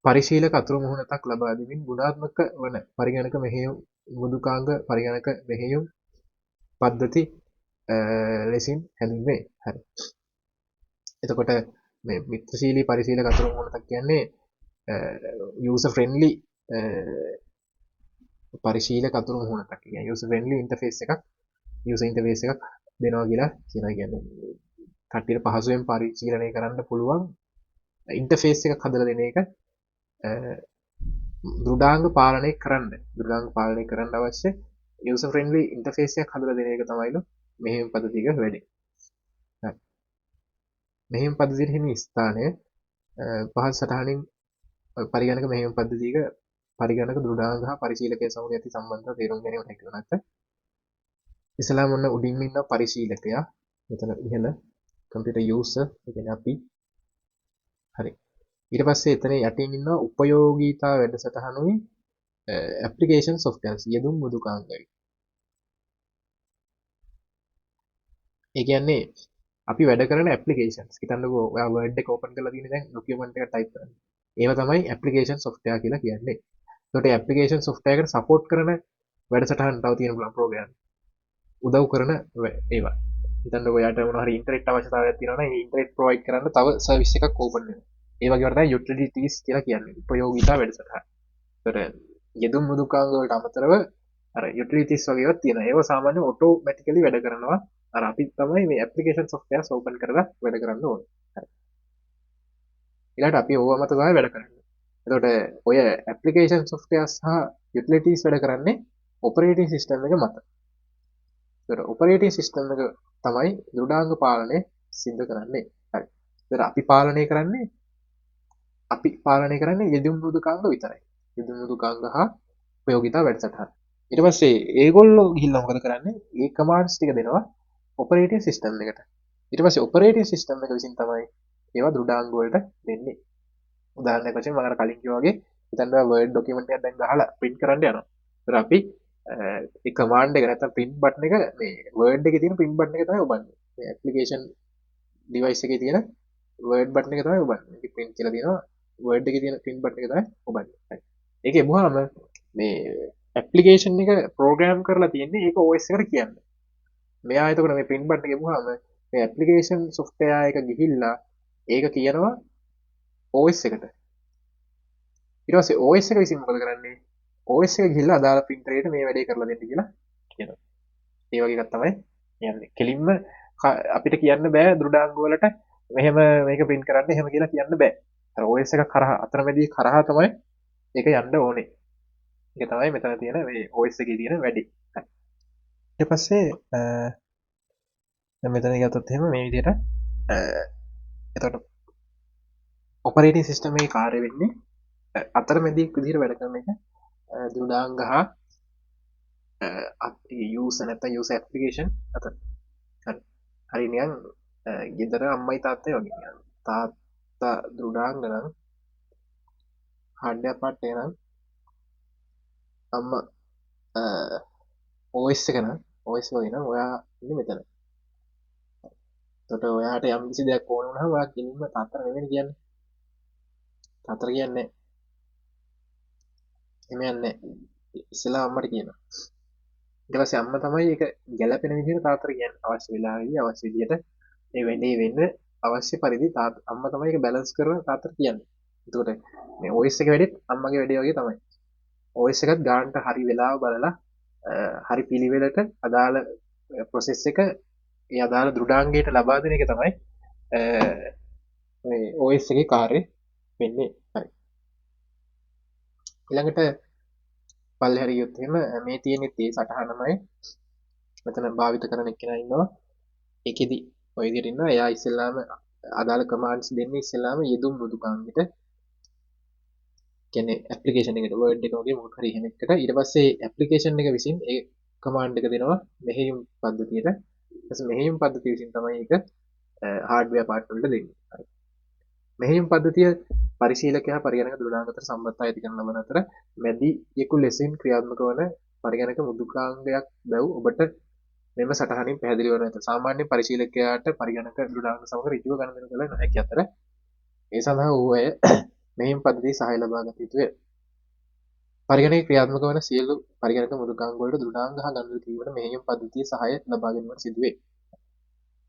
පරිශීලක අතුරු මුහුණතක් ලබා දෙමින් ගුණාත්මක වන පරිගණක මෙහෙයුම් මෘදුකාංග පරිගණක මෙහෙයුම් පද්ධති ලෙසින් හැඳින්වේ. හරි. එතකොට මේ මිත්‍රශීලී පරිශීලක අතුරු මුහුණතක් කියන්නේ user friendly පරිශීලක අතුරු මුහුණතක්. කියන්නේ user friendly interface එකක් user interface එකක් දෙනවා කියලා කියන්නේ කට්ටියට පහසුවෙන් පරිශීලනය කරන්න පුළුවන් ඉන්ටර්ෆේස් එකක් හදලා දෙන එක දෘඩාංග පාලනය කරන්න අවශ්‍ය user friendly interface එකක් හදලා දෙන එක තමයිලු මෙහෙයුම් පද්ධතියක වැඩේ. හරි. මෙහෙයුම් පද්ධතියේ හිමි ස්ථානය පහත් සටහනින් පරිගණක මෙහෙයුම් පද්ධතියක පරිගණක දෘඩාංග හා පරිශීලකයේ සමග ඇති සම්බන්ධතාව තේරුම් ගැනීමට හැකි වන අතර ඉස්ලාම් වන්න උඩින් ඉන්න පරිශීලකයා මෙතන ඉහළ computer user ඒ කියන්නේ අපි. හරි. ඊට පස්සේ එතන යටින් ඉන්න උපයෝගීතා වැඩසටහනුයි application softwares යෙදුම් මෘදුකාංගයි. ඒ කියන්නේ අපි වැඩ කරන applications. හිතන්නකෝ ඔයා Word එක open කරලා තියෙන දැන් document එක type කරන්න. ඒව තමයි application software කියලා කියන්නේ. ඒකට application software එකට support කරන වැඩසටහන් තව තියෙන පුළුවන් program. උදව් කරන ඒවා. හිතන්නකෝ යාට මොනවා හරි ඉන්ටර්නෙට් අවශ්‍යතාවයක් තියෙනවා නම් ඒ ඉන්ටර්නෙට් ප්‍රොවයිඩ් කරන්න තව සර්විස් එකක් ඕපන් වෙනවා. ඒ වගේ වලට යුටිලිටිස් කියලා කියන්නේ. උපයෝගීතා වැඩසටහන්. ඒතර යෙදුම් මෘදුකාංග වලට අමතරව අර යුටිලිටිස් වගේ ඒවා තියෙනවා. ඒවා සාමාන්‍යයෙන් ඔටෝමැටිකලි වැඩ කරනවා. අර අපි තමයි මේ ඇප්ලිකේෂන් සොෆ්ට්වෙයාර්ස් ඕපන් කරලා වැඩ කරන්න ඕනේ. හරි. ඊළඟට අපි ඕවා මත තමයි වැඩ කරන්නේ. එතකොට ඔය ඇප්ලිකේෂන් සොෆ්ට්වෙයාර්ස් සහ යුටිලිටිස් වැඩ කරන්නේ ඔපරේටිං සිස්ටම් එක මත. ඒතර ඔපරේටිං සිස්ටම් එක තමයි දෘඩාංග පාලනය සිද්ධ කරන්නේ. හරි. ඒතර අපි පාලනය කරන්නේ යෙදුම් මෘදුකාංග විතරයි. යෙදුම් මෘදුකාංග හා උපයෝගීතා වැඩසටහන්. ඊට පස්සේ ඒගොල්ලෝ ගිහිල්ලා මොකද කරන්නේ? ඒ කමාන්ඩ්ස් ටික දෙනවා ඔපරේටිං සිස්ටම් එකට. ඊට පස්සේ ඔපරේටිං සිස්ටම් එක විසින් තමයි ඒවා දෘඩාංග වලට දෙන්නේ. උදාහරණයක් වශයෙන් මම අර කලින් කිව්වා වගේ හිතන්න Word document එකක් දැන් ගහලා print කරන්න යනවා. ඒතර අපි ඒ command එක නැත්නම් print button එක මේ Word එකේ තියෙන print button එක තමයි ඔබන්නේ. මේ application device එකේ තියෙන Word button එක තමයි ඔබන්නේ. මේක print කියලා තියෙනවා. Word එකේ තියෙන print button එක තමයි ඔබන්නේ. හරි. ඒකේ වුණාම මේ application එක program කරලා තියෙන්නේ ඒක OS එකට කියන්නේ. මෙයා එතකොට මේ print button එක ගිහුවාම මේ application software එක ගිහිල්ලා ඒක කියනවා OS එකට. ඊට පස්සේ OS එක විසින් මොකද කරන්නේ? OS එක ගිහිල්ලා අදාළ printer එකට මේ වැඩේ කරලා දෙන්න කියලා කියනවා. ඒ වගේ එකක් තමයි යන්නේ. කෙලින්ම අපිට කියන්න බෑ දෘඩාංග වලට මෙහෙම මේක print කරන්න එහෙම කියලා කියන්න බෑ. අර OS එක කරහා අතරමැදි කරහා තමයි ඒක යන්න ඕනේ. ඒක තමයි මෙතන තියෙන මේ OS එකේ තියෙන වැඩි. හරි. ඊට පස්සේ දැන් මෙතන ගත්තොත් එහෙම මේ විදිහට එතකොට ඔපරේටින් සිස්ටම් එකේ කාර්ය වෙන්නේ අතරමැදි විදිහට වැඩ කරන එක දෘඩාංග හා යූසර් නැත්නම් යූසර් ඇප්ලිකේෂන් අතර. හරි. හරි නිකන් ගෙදර අම්මයි තාත්තයි වගේ නිකන් තාත්තා දෘඩාංග නම් හાર્ඩ්වෙයාර් පාර්ට් එක නම් අම්මා OS එක නම් OS වගේ නම් ඔයා ඉන්නේ මෙතන. එතකොට ඔයාට යම් කිසි දෙයක් ඕන වුණාම ඔයා කිලින්ම තාත්තට නෙවෙයි කියන්නේ. තාත්තට කියන්නේ එහෙම යන්නේ ඉස්සෙල්ලා අම්මට කියනවා. ඊට පස්සේ අම්මා තමයි ඒක ගැළපෙන විදිහට තාත්තට කියන්නේ. අවශ්‍ය වෙලාවෙදී අවශ්‍ය විදිහට ඒ වෙන්නේ වෙන්න අවශ්‍ය පරිදි අම්මා තමයි ඒක බැලන්ස් කරලා තාත්තට කියන්නේ. එතකොට මේ OS එක වැඩිත් අම්මගේ වැඩේ වගේ තමයි. OS එකත් ගානට හරි වෙලාව බලලා හරි පිළිවෙලට අදාළ ප්‍රොසෙස් එක ඒ අදාළ දෘඩාංගයට ලබා දෙන එක තමයි මේ OS එකේ කාර්යය වෙන්නේ. හරි. ඊළඟට පල්ලෙහාට ගියොත් එහෙම මේ තියෙන තේ සටහනමයි මෙතන භාවිත කරන එක්කෙනා ඉන්නවා. ඒකෙදි ඔය විදිහට ඉන්නවා. එයා ඉස්සෙල්ලාම අදාළ කමාන්ඩ්ස් දෙන්නේ ඉස්සෙල්ලාම යෙදුම් මෘදුකාංගයට කියන්නේ ඇප්ලිකේෂන් එකට වර්ඩ් එක වගේ මොකක් හරි එහෙම එකට ඊට පස්සේ ඇප්ලිකේෂන් එක විසින් ඒ කමාන්ඩ් එක දෙනවා මෙහෙයුම් පද්ධතියට. ඊට මෙහෙයුම් පද්ධතිය විසින් තමයි ඒක හાર્ඩ්වෙයාර් පාර්ට් වලට දෙන්නේ. හරි. මෙහෙයුම් පද්ධතිය පරිශීලකයා පරිගණක දෘඩාංග අතර සම්බන්ධතා ඇති කරන ලබන අතර මැදියෙකු ලෙසින් ක්‍රියාත්මක වන පරිගණක මෘදුකාංගයක් බැව් ඔබට මෙම සටහනින් පැහැදිලි වන ඇත. සාමාන්‍ය පරිශීලකයාට පරිගණක දෘඩාංග සමග ඍජුව ගණනය කළ නොහැකි අතර ඒ සඳහා ඌ අය මෙහෙයුම් පද්ධතිය සහාය ලබා ගත යුතුය. පරිගණකයේ ක්‍රියාත්මක වන සියලු පරිගණක මෘදුකාංග වලට දෘඩාංග හා ගණන කිරීමට මෙහෙයුම් පද්ධතිය සහාය ලබා ගැනීමට සිදුවේ.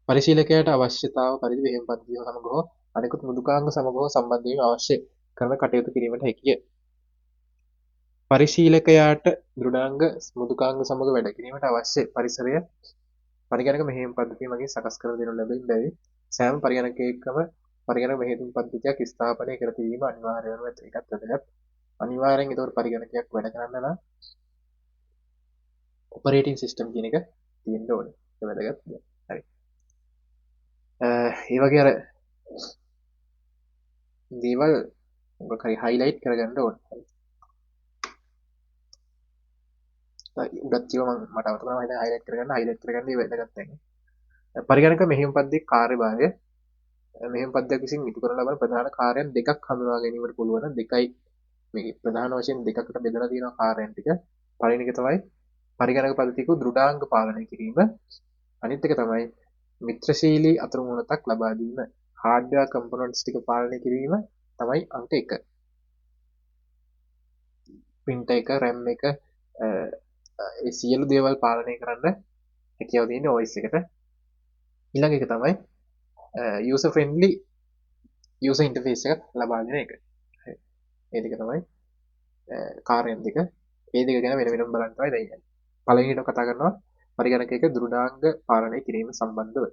පරිශීලකයාට අවශ්‍යතාව පරිදි මෙහෙයුම් පද්ධතිය සමග හෝ අනෙකුත් මෘදුකාංග සමග හෝ සම්බන්ධ වීම අවශ්‍ය කරන කටයුතු කිරීමට හැකිය. පරිශීලකයාට දෘඩාංග මෘදුකාංග සමග වැඩ කිරීමට අවශ්‍ය පරිසරය පරිගණක මෙහෙයුම් පද්ධතිය මගින් සකස් කර දෙනු ලැබෙන බැවින් සෑම පරිගණකයකම පරිගණක මෙහෙයුම් පද්ධතියක් ස්ථාපනය කර තිබීම අනිවාර්ය වනු ඇත. ඒකත් වැදගත්. අනිවාර්යෙන් ඒතකොට පරිගණකයක් වැඩ කරන්න නම් ඔපරේටින් සිස්ටම් කියන එක තියෙන්න ඕනේ. ඒක වැදගත්. හරි. ඒ වගේ අර දේවල් මොකක් හරි හයිලයිට් කරගන්න ඕනේ. උඩත් කියව මට අවතම හයිලයිට් කරගන්න වැදගත් තැන්. පරිගණක මෙහෙයුම් පද්ධතියේ කාර්යභාරය මෙහෙයුම් පද්ධතියක් විසින් ඉටු කරන ලබන ප්‍රධාන කාර්යයන් දෙකක් හඳුනා ගැනීමට පුළුවන්. දෙකයි මේ ප්‍රධාන වශයෙන් දෙකකට බෙදලා තියෙන කාර්යයන් ටික. පළවෙනි එක තමයි පරිගණක පද්ධතියක දෘඩාංග පාලනය කිරීම. අනිත් එක තමයි මිත්‍රශීලී අතුරුමුණතක් ලබා දීම. හાર્ඩ්වෙයාර් කම්පොනන්ට්ස් ටික පාලනය කිරීම තමයි අංක 1. print එක, RAM එක ඒ සියලු දේවල් පාලනය කරන්න හැකියාව තියෙන OS එකට. ඊළඟ එක තමයි user friendly user interface එකක් ලබා දෙන එක. ඒ දෙක තමයි කාර්යයන් දෙක. ඒ දෙක ගැන වෙන වෙනම බලන්න තමයි දැන් යන්නේ. පළවෙනිට කතා කරනවා පරිගණකයක දෘඩාංග පාලනය කිරීම සම්බන්ධව.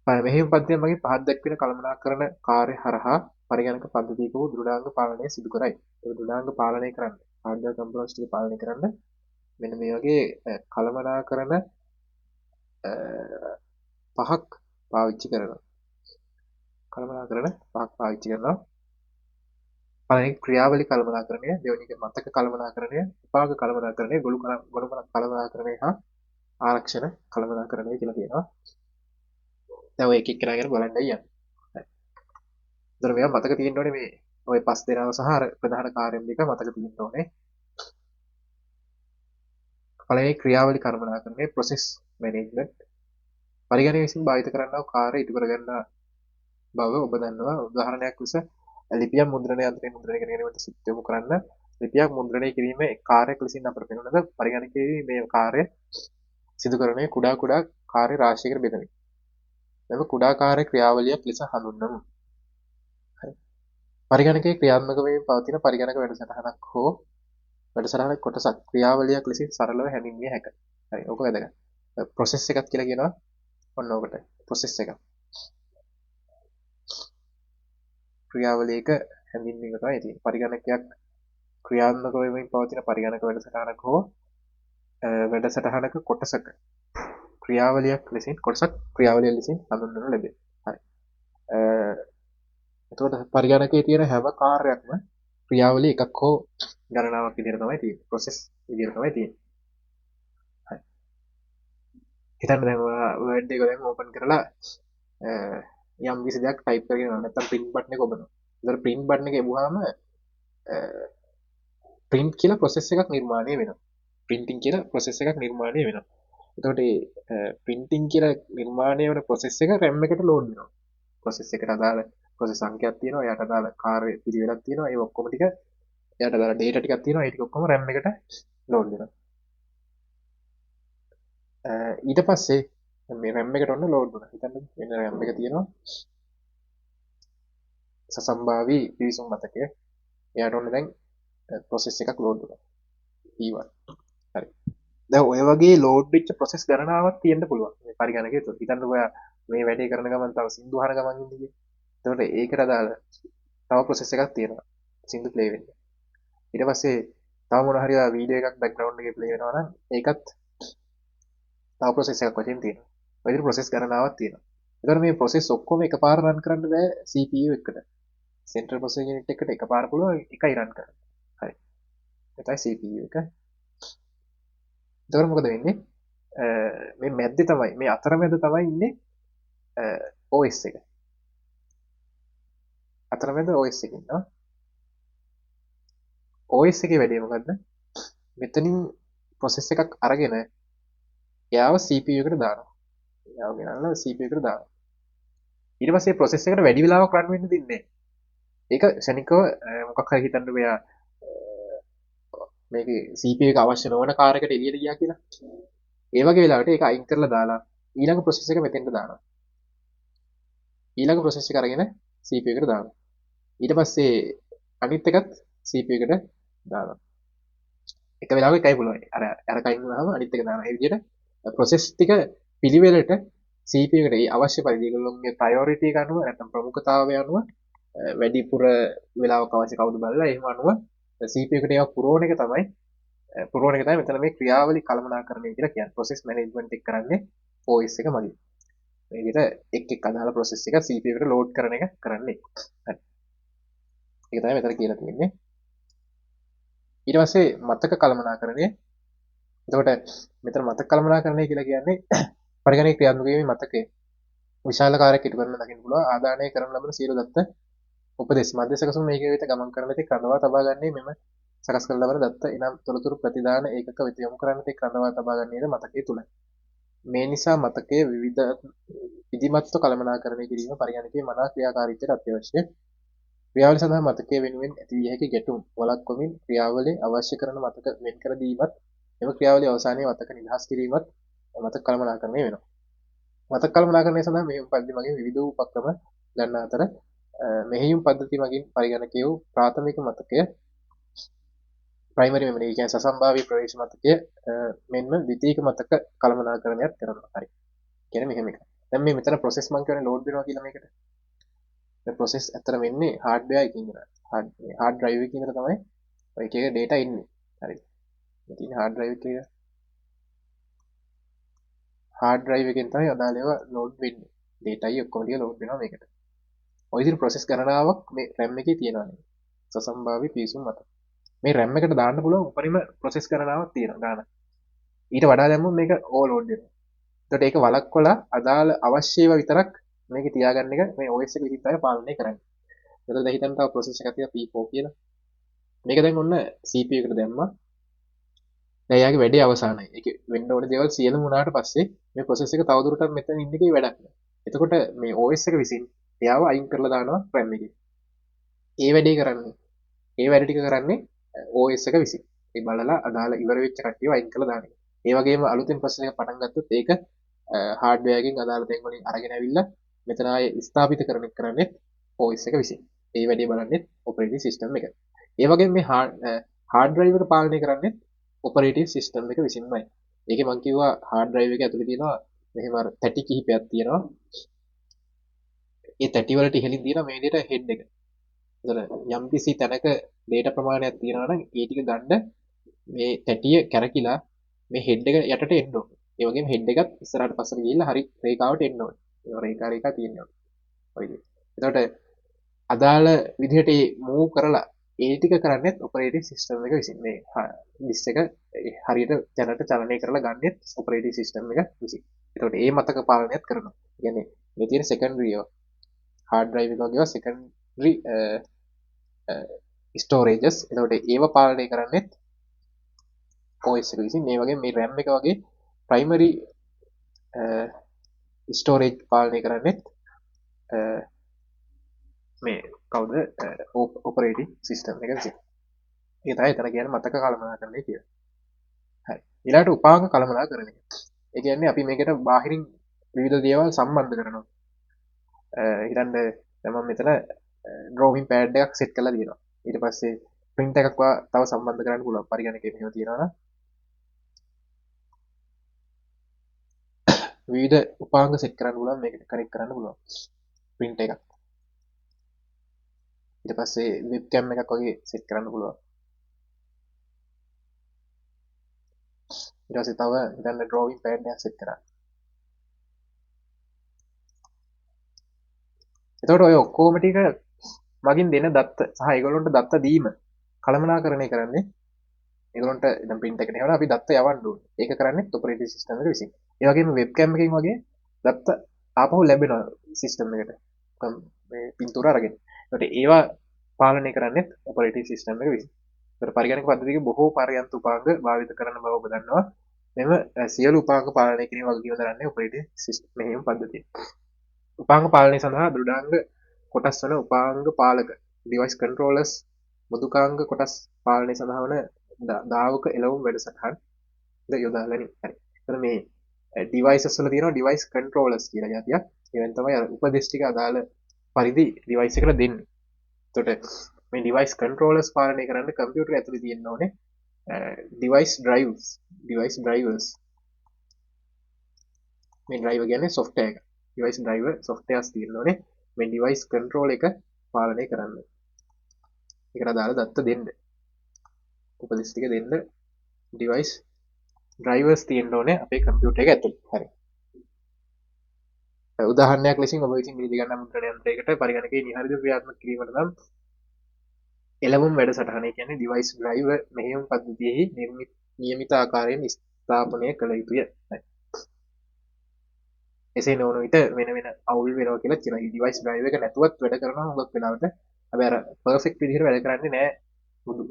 මෙහෙයුම් පද්ධතිය මගින් පහත් දැක්වෙන කළමනාකරන කාර්ය හරහා පරිගණක පද්ධතියක වූ දෘඩාංග පාලනය සිදු කරයි. ඒ දෘඩාංග පාලනය කරන්න හાર્ඩ්වෙයාර් කම්පොනන්ට්ස් ටික පාලනය කරන්න මෙන්න මේ වගේ කළමනාකරන පහක් පාවිච්චි කරනවා. කළමනාකරන පහක් පාවිච්චි කරනවා. පළවෙනි ක්‍රියාවලි කළමනාකරණය, දෙවෙනි එක මතක කළමනාකරණය, විපාක කළමනාකරණය, ගොනු කළමනාකරණය හා ආරක්ෂණ කළමනාකරණය කියලා කියනවා. දැන් ඔය එක එක කරගෙන බලන්න යන්න. හරි. ඒතර මේවා මතක තියෙන්න ඕනේ මේ ඔය පස් දෙනාව සහ අර ප්‍රධාන කාර්යම් දෙක මතක තියෙන්න ඕනේ. පළවෙනි ක්‍රියාවලි කළමනාකරණය process management. පරිගණක විසින් භාවිත කරන්නා වූ කාර්ය ඉටු කර ගන්නා බව ඔබ දන්නවා. උදාහරණයක් ලෙස ලිපියක් මුද්‍රණය යන්ත්‍රයෙන් මුද්‍රණය කර ගැනීමට සිත් යොමු කරන්න. ලිපියක් මුද්‍රණය කිරීම එක් කාර්යයක් ලෙසින් අපට පෙනුනද පරිගණකයේ මේ කාර්ය සිදු කරන්නේ කුඩා කාර්ය රාශියකට බෙදමින්. මෙම කුඩා කාර්ය ක්‍රියාවලියක් ලෙස හඳුන්වමු. හරි. පරිගණකයේ ක්‍රියාත්මක වීම පවතින පරිගණක වැඩසටහනක් හෝ වැඩසටහනක කොටසක් ක්‍රියාවලියක් ලෙසින් සරලව හැඳින්විය හැකියි. හරි. ඕක වැදගත්. process එකක් කියලා කියනවා ඔන්න ඔකට ප්‍රොසෙස් එක ක්‍රියාවලියක හැඳින්වීම තමයි තියෙන්නේ. පරිගණකයක් ක්‍රියාත්මක වෙමින් පවතින පරිගණක වැඩසටහනක හෝ වැඩසටහනක කොටසක ක්‍රියාවලියක් ලෙසින් කොටසක් ක්‍රියාවලිය ලෙසින් හඳුන්වනු ලැබේ. හරි. එතකොට පරිගණකයේ තියෙන හැම කාර්යයක්ම ක්‍රියාවලිය එකක් හෝ ගණනාවක් විදිහට තමයි තියෙන්නේ. ප්‍රොසෙස් විදිහට තමයි තියෙන්නේ. හරි. හිතන්න දැන් ඔයා වර්ඩ් එක දැන් ඕපන් කරලා යම් කිසි දෙයක් ටයිප් කරගෙන යනවා. නැත්නම් print button එක ඔබනවා. ඒතර print button එක එබුවාම print කියලා process එකක් නිර්මාණය වෙනවා. printing කියලා process එකක් නිර්මාණය වෙනවා. එතකොට printing කියලා නිර්මාණය වෙන process එක RAM එකට load වෙනවා. process එකට අදාළ process සංඛ්‍යාවක් තියෙනවා. එයාට අදාළ කාර්ය පිළිවෙලක් තියෙනවා. ඒ ඔක්කොම ටික එයාට අදාළ data ටිකක් තියෙනවා. ඒ ටික ඔක්කොම RAM එකට load වෙනවා. ඊට පස්සේ මේ RAM එකට ඔන්න load වුණා. හිතන්න මෙන්න RAM එක තියෙනවා. සසම්භාවී පිවිසුම් මතකය. එයාට ඔන්න දැන් process එකක් load වුණා. P1. හරි. දැන් ඔය වගේ load වෙච්ච process ගණනාවක් තියෙන්න පුළුවන්. මේ පරිගණකයේ තුල. හිතන්න ඔයා මේ වැඩේ කරන ගමන් තව සින්දු අහන ගමන් ඉන්නේ කියලා. එතකොට ඒකට අදාළ තව process එකක් තියෙනවා. සින්දු play වෙන්න. ඊට පස්සේ තව මොන හරි වීඩියෝ එකක් background එකේ play වෙනවා නම් ඒකත් තව process එකක් වශයෙන් තියෙනවා. ඔය විදිහට process ගණනාවක් තියෙනවා. එතකොට මේ process ඔක්කොම එකපාර run කරන්න බෑ CPU එකට. central processing unit එකට එකපාර පුළුවන් එකයි run කරන්න. හරි. ඒකයි CPU එක. එතකොට මොකද වෙන්නේ? මේ මැද්දේ තමයි මේ අතරමැද තමයි ඉන්නේ OS එක. අතරමැද OS එක ඉන්නවා. OS එකේ වැඩේ මොකද්ද? මෙතනින් process එකක් අරගෙන එයාව CPU එකට දානවා. එයාව ගෙනල්ලා CPU එකට දානවා. ඊට පස්සේ process එකට වැඩි වෙලාවක් run වෙන්න දෙන්නේ නැහැ. ඒක ශනිකව මොකක් හරි හිතන්න මෙයා මේක CPU එක අවශ්‍ය නොවන කාර්යයකට එළියට ගියා කියලා. ඒ වගේ වෙලාවට ඒක අයින් කරලා දාලා ඊළඟ process එක මෙතෙන්ට දානවා. ඊළඟ process එක අරගෙන CPU එකට දානවා. ඊට පස්සේ අනිත් එකත් CPU එකට දානවා. එක වෙලාවක එකයි පුළුවන්. අර කයින් වුණාම අනිත් එක දානවා. ඒ විදිහට process ටික පිළිවෙලට CPU එකට ඒ අවශ්‍ය පරිදි ඒගොල්ලෝගේ priority එක අනුව නැත්නම් ප්‍රමුඛතාවය අනුව වැඩිපුර වෙලාවක් අවශ්‍ය කවුද බලලා එහෙම අනුව CPU එකට ඒවා පුරවන එක තමයි මෙතන මේ ක්‍රියාවලි කළමනාකරණය කියලා කියන්නේ. process management එක කරන්නේ OS එක මගින්. මේ විදිහට එක් අදාළ process එක CPU එකට load කරන එක කරන්නේ. හරි. ඒක තමයි මෙතන කියලා තියෙන්නේ. ඊට පස්සේ මතක කළමනාකරණය. එතකොට මෙතන මතක කළමනාකරණය කියලා කියන්නේ පරිගණක ක්‍රියාත්මක වීමේ මතකය. විශාල කාර්යයක් ඉටු කරන දකින්න පුළුවන් ආදානය කරන ලබන සියලු දත්ත උපදෙස් මධ්‍යසකසුන් මේක වෙත ගමන් කරන තෙක් රඳවා තබා ගන්නේ මෙම සකස් කළ ලබන දත්ත එනම් තොරතුරු ප්‍රතිදාන ඒකක වෙත යොමු කරන තෙක් රඳවා තබා ගන්නේද මතකයේ තුලයි. මේ නිසා මතකයේ විධිමත්ව කළමනාකරණය කිරීම පරිගණකයේ මනා ක්‍රියාකාරීත්වයට අත්‍යවශ්‍යයි. ක්‍රියාවලිය සඳහා මතකයේ වෙනුවෙන් ඇති විය හැකි ගැටුම් වළක්වමින් ක්‍රියාවලිය අවශ්‍ය කරන මතක වෙන් කර දීමත් එම ක්‍රියාවලිය අවසානයේ මතක නිදහස් කිරීමත් මතක කළමනාකරණය වෙනවා. මතක කළමනාකරණය සඳහා මෙහෙයුම් පද්ධති මගින් විවිධ උපක්‍රම ගන්න අතර මෙහෙයුම් පද්ධති මගින් පරිගණකයේ වූ ප්‍රාථමික මතකය primary memory කියන්නේ සසම්භාවී ප්‍රවේශ මතකය මෙන්ම ද්විතීයික මතක කළමනාකරණයක් කරනවා. හරි. කියන්නේ මෙහෙම එකක්. දැන් මේ මෙතන process මං කියන්නේ load වෙනවා කියලා මේකට. මේ process ඇත්තට වෙන්නේ hardware එකකින් ඉඳලා. hard drive එකකින් ඉඳලා තමයි ඔය එකේ data ඉන්නේ. හරි. මේ තියෙන hard drive එකේ hard drive එකෙන් තමයි අදාළ ඒවා load වෙන්නේ. data අය ඔක්කොම ටික load වෙනවා මේකට. ඔය විදිහට process ගණනාවක් මේ RAM එකේ තියෙනවා නේ. සසම්භාවී පිවිසුම් මත. මේ RAM එකට දාන්න පුළුවන් උපරිම process ගණනාවක් තියෙනවා ගාන. ඊට වඩා දැම්මොත් මේක overload වෙනවා. එතකොට ඒක වළක්වලා අදාළ අවශ්‍ය ඒවා විතරක් මේකේ තියාගන්න එක මේ OS එක විදිහට තමයි පාලනය කරන්නේ. එතකොට දැන් හිතන්න තව process එකක් තියෙනවා P4 කියලා. මේක දැන් ඔන්න CPU එකට දැම්මා. දැන් යාගේ වැඩේ අවසానයි. ඒක වෙන්න ඕනේ දේවල් සියලුම වුණාට පස්සේ මේ process එක තවදුරටත් මෙතන ඉන්න එකේ වැඩක් නෑ. එතකොට මේ OS එක විසින් එයාව අයින් කරලා දානවා RAM එකේ. ඒ වැඩේ කරන්නේ. ඒ වැඩ ටික කරන්නේ OS එක විසින්. ඒ බලලා අදාළ ඉවර වෙච්ච කට්ටියව අයින් කරලා දාන එක. ඒ වගේම අලුතෙන් process එක පටන් ගත්තොත් ඒක hardware එකකින් අදාළ තැන් වලින් අරගෙන ඇවිල්ලා මෙතන ආයේ ස්ථාපිත කරන්නේ OS එක විසින්. ඒ වැඩේ බලන්නේ operating system එක. ඒ වගේම මේ hard drive එක පාලනය කරන්නේ operating system එක විසින්මයි. ඒකේ මම කිව්වා hard drive එක ඇතුලේ තියෙනවා මෙහෙම අර තැටි කිහිපයක් තියෙනවා. ඒ තැටි වලට ඉහළින් තියෙනවා මේ විදිහට හෙඩ් එක. එතන යම්කිසි තැනක data ප්‍රමාණයක් තියෙනවා නම් ඒ ටික ගන්න මේ තැටිය කැරකිලා මේ හෙඩ් එක යටට එන්න ඕනේ. ඒ වගේම හෙඩ් එකත් ඉස්සරහට පස්සට ගිහිල්ලා හරි රේඛාවට එන්න ඕනේ. ඒ රේඛා තියෙනවා. ඔය විදිහට. එතකොට අදාළ විදිහට ඒ මූව් කරලා ඒ ටික කරන්නේත් ඔපරේටිං සිස්ටම් එක විසින්. මේ ඩිස් එක හරියට දැනට චලනය කරලා ගන්නෙත් ඔපරේටිං සිස්ටම් එක විසින්. එතකොට ඒ මතක පාලනයත් කරනවා. කියන්නේ මේ තියෙන සෙකන්ඩරි හાર્ඩ් ඩ්‍රයිව් එක වගේ සෙකන්ඩරි ස්ටෝරේජස්. එතකොට ඒව පාලනය කරන්නේත් OS එක විසින්. මේ වගේ මේ RAM එක වගේ ප්‍රයිමරි ස්ටෝරේජ් පාලනය කරන්නේත් මේ කවුද ඔපරේටිං සිස්ටම් එක විසින්. ඒක තමයි එතන කියන්නේ මතක කළමනාකරණය කියලා. හරි. ඊළඟට උපාංග කළමනාකරණය. ඒ කියන්නේ අපි මේකට බාහිරින් විවිධ දේවල් සම්බන්ධ කරනවා. හිතන්න දැන් මම මෙතන ඩ්‍රෝවින් පෑඩ් එකක් සෙට් කරලා තියෙනවා. ඊට පස්සේ print එකක් තව සම්බන්ධ කරන්න පුළුවන්. පරිගණකයේ මෙහෙම තියෙනවා නම් විවිධ උපාංග සෙට් කරන්න පුළුවන් මේකට කනෙක්ට් කරන්න පුළුවන්. print එකක්. ඊට පස්සේ වෙබ්කෑම් එකක් වගේ සෙට් කරන්න පුළුවන්. ඊට පස්සේ තව හිතන්න ඩ්‍රෝවින් පෑඩ් එකක් සෙට් කරා. එතකොට ඔය ඔක්කොම ටික මගින් දෙන දත්ත සහ ඒගොල්ලොන්ට දත්ත දීම කළමනාකරණය කරන්නේ ඒගොල්ලොන්ට දැන් print එකට එනවා අපි දත්ත යවන්න ඕනේ. ඒක කරන්නේ ඔපරේටිං සිස්ටම් එක විසින්. ඒ වගේම වෙබ්කෑම් එකකින් වගේ දත්ත ආපහු ලැබෙනවා සිස්ටම් එකට. මේ පින්තූර අරගෙන. ඒකට ඒවා පාලනය කරන්නේ ඔපරේටිං සිස්ටම් එක විසින්. ඒතර පරිගණක පද්ධතියේ බොහෝ පරයන්ත උපාංග භාවිත කරන බව ඔබ දන්නවා. මෙම සියලු උපාංග පාලනය කිරීම වගකීම දරන්නේ ඔපරේටිං සිස්ටම් මෙහෙයුම් පද්ධතිය. උපාංග පාලනය සඳහා දෘඩාංග කොටස් වන උපාංග පාලක ඩිවයිස් කන්ට්‍රෝලර්ස් මෘදුකාංග කොටස් පාලනය සඳහා වන දාවක එළවුම් වැඩසටහන් ද යොදා ගනී. හරි. එතන මේ ඩිවයිසස් වල තියෙනවා ඩිවයිස් කන්ට්‍රෝලර්ස් කියලා જાතියක්. ඒවෙන් තමයි උපදෙස් ටික අදාළ පරිදි ඩිවයිස් එකට දෙන්නේ. එතකොට මේ ඩිවයිස් කන්ට්‍රෝලර්ස් පාලනය කරන්න කම්පියුටර් ඇතුලේ තියෙන්න ඕනේ ඩිවයිස් ඩ්‍රයිවර්ස්. මේ ඩ්‍රයිවර් කියන්නේ software එක. ඩිවයිස් ඩ්‍රයිවර් softwares තියෙන්න ඕනේ මේ ඩිවයිස් කන්ට්‍රෝල් එක පාලනය කරන්න. ඒකට අදාළ දත්ත දෙන්න. උපදෙස් ටික දෙන්න ඩිවයිස් ඩ්‍රයිවර්ස් තියෙන්න ඕනේ අපේ කම්පියුටර් එක ඇතුලේ. හරි. උදාහරණයක් ලෙසින් ඔබ විසින් මිලදී ගන්න මුද්‍රණ යන්ත්‍රයකට පරිගණකයේ නිහඬව ක්‍රියාත්මක කිරීමට නම් එළවුම් වැඩසටහන කියන්නේ ඩිවයිස් ඩ්‍රයිවර් මෙහෙයුම් පද්ධතියෙහි නියමිත ආකාරයෙන් ස්ථාපනය කළ යුතුය. එසේ නොවන විට වෙන වෙන අවුල් වෙනවා කියලා කියනවා. මේ ඩිවයිස් ඩ්‍රයිවර් එක නැතුවත් වැඩ කරනවා හුඟක් වෙලාවට. හැබැයි අර පර්ෆෙක්ට් විදිහට වැඩ කරන්නේ නැහැ.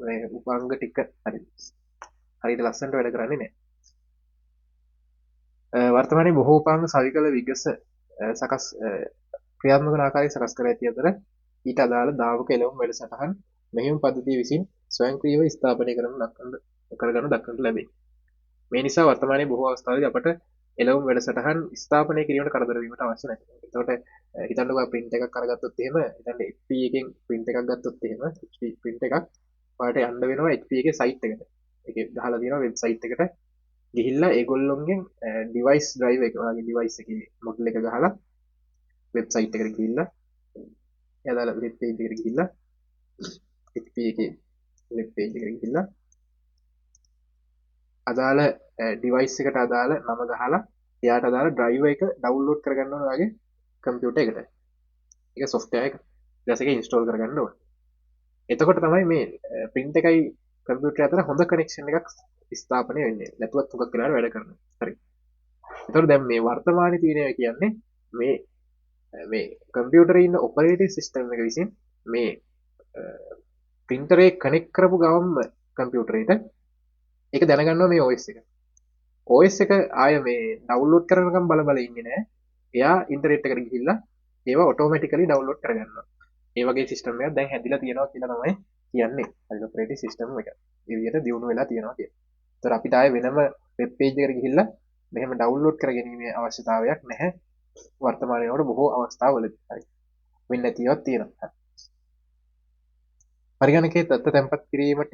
මේ උපාංග ටික හරියට ලස්සනට වැඩ කරන්නේ නැහැ. වර්තමානයේ බොහෝ උපාංග සවිකල විගස සකස් ක්‍රියාත්මක වන ආකාරය සකස් කර ඇති අතර ඊට අදාළ දාවක එළවුම් වැඩසටහන් මෙහෙයුම් පද්ධතිය විසින් ස්වයංක්‍රීයව ස්ථාපනය කරගනු දක්නට ලැබේ. මේ නිසා වර්තමානයේ බොහෝ අවස්ථාවලදී අපට එළවුම් වැඩසටහන් ස්ථාපනය කිරීමට කරදර වීමට අවශ්‍ය නැහැ. එතකොට හිතන්නකෝ print එකක් අරගත්තොත් එහෙම හිතන්න HP එකෙන් print එකක් ගත්තොත් එහෙම HP print එකක් ඔයාලට යන්න වෙනවා HP එකේ site එකට. ඒකේ ගහලා තියෙනවා website එකට ගිහිල්ලා ඒගොල්ලොන්ගෙන් device drive එක වගේ device එකේ model එක ගහලා website එකට ගිහිල්ලා එයාලා web page එකට ගිහිල්ලා HP එකේ web page එකට ගිහිල්ලා අදාළ ඩිවයිස් එකට අදාළ නම ගහලා එයාට අදාළ ඩ්‍රයිවර් එක ඩවුන්ලෝඩ් කරගන්න ඕන ඔයාගේ කම්පියුටර් එකට. ඒක software එක. ඊට පස්සේ ඒක install කරගන්න ඕන. එතකොට තමයි මේ print එකයි කම්පියුටර් අතර හොඳ connection එකක් ස්ථාපනය වෙන්නේ. නැතුවත් හුඟක් වෙලාවට වැඩ කරනවා. හරි. එතකොට දැන් මේ වර්තමානයේ තියෙනවා කියන්නේ මේ කම්පියුටරේ ඉන්න ඔපරේටිං සිස්ටම් එක විසින් මේ printer එක කනෙක්ට් කරපු ගමන්ම කම්පියුටරේට ඒක දැනගන්නවා මේ OS එක. OS එක ආය මේ ඩවුන්ලෝඩ් කරනකම් බල ඉන්නේ නැහැ. එයා ඉන්ටර්නෙට් එකට ගිහිල්ලා ඒවා ඔටෝමැටිකලි ඩවුන්ලෝඩ් කරගන්නවා. ඒ වගේ සිස්ටම් එකක් දැන් හැදිලා තියෙනවා කියලා තමයි කියන්නේ. හරි ඔපරේටිං සිස්ටම් එක. ඒ විදිහට දියුණු වෙලා තියෙනවා කියන්නේ. ඒතර අපිට ආයේ වෙනම වෙබ් පේජ් එකකට ගිහිල්ලා මෙහෙම ඩවුන්ලෝඩ් කරගැනීමේ අවශ්‍යතාවයක් නැහැ. වර්තමානයේ වල බොහෝ අවස්ථාවලදී. හරි. වෙන්නේ නැතිවක් තියෙනවා. පරිගණකයේ දත්ත තැන්පත් කිරීමට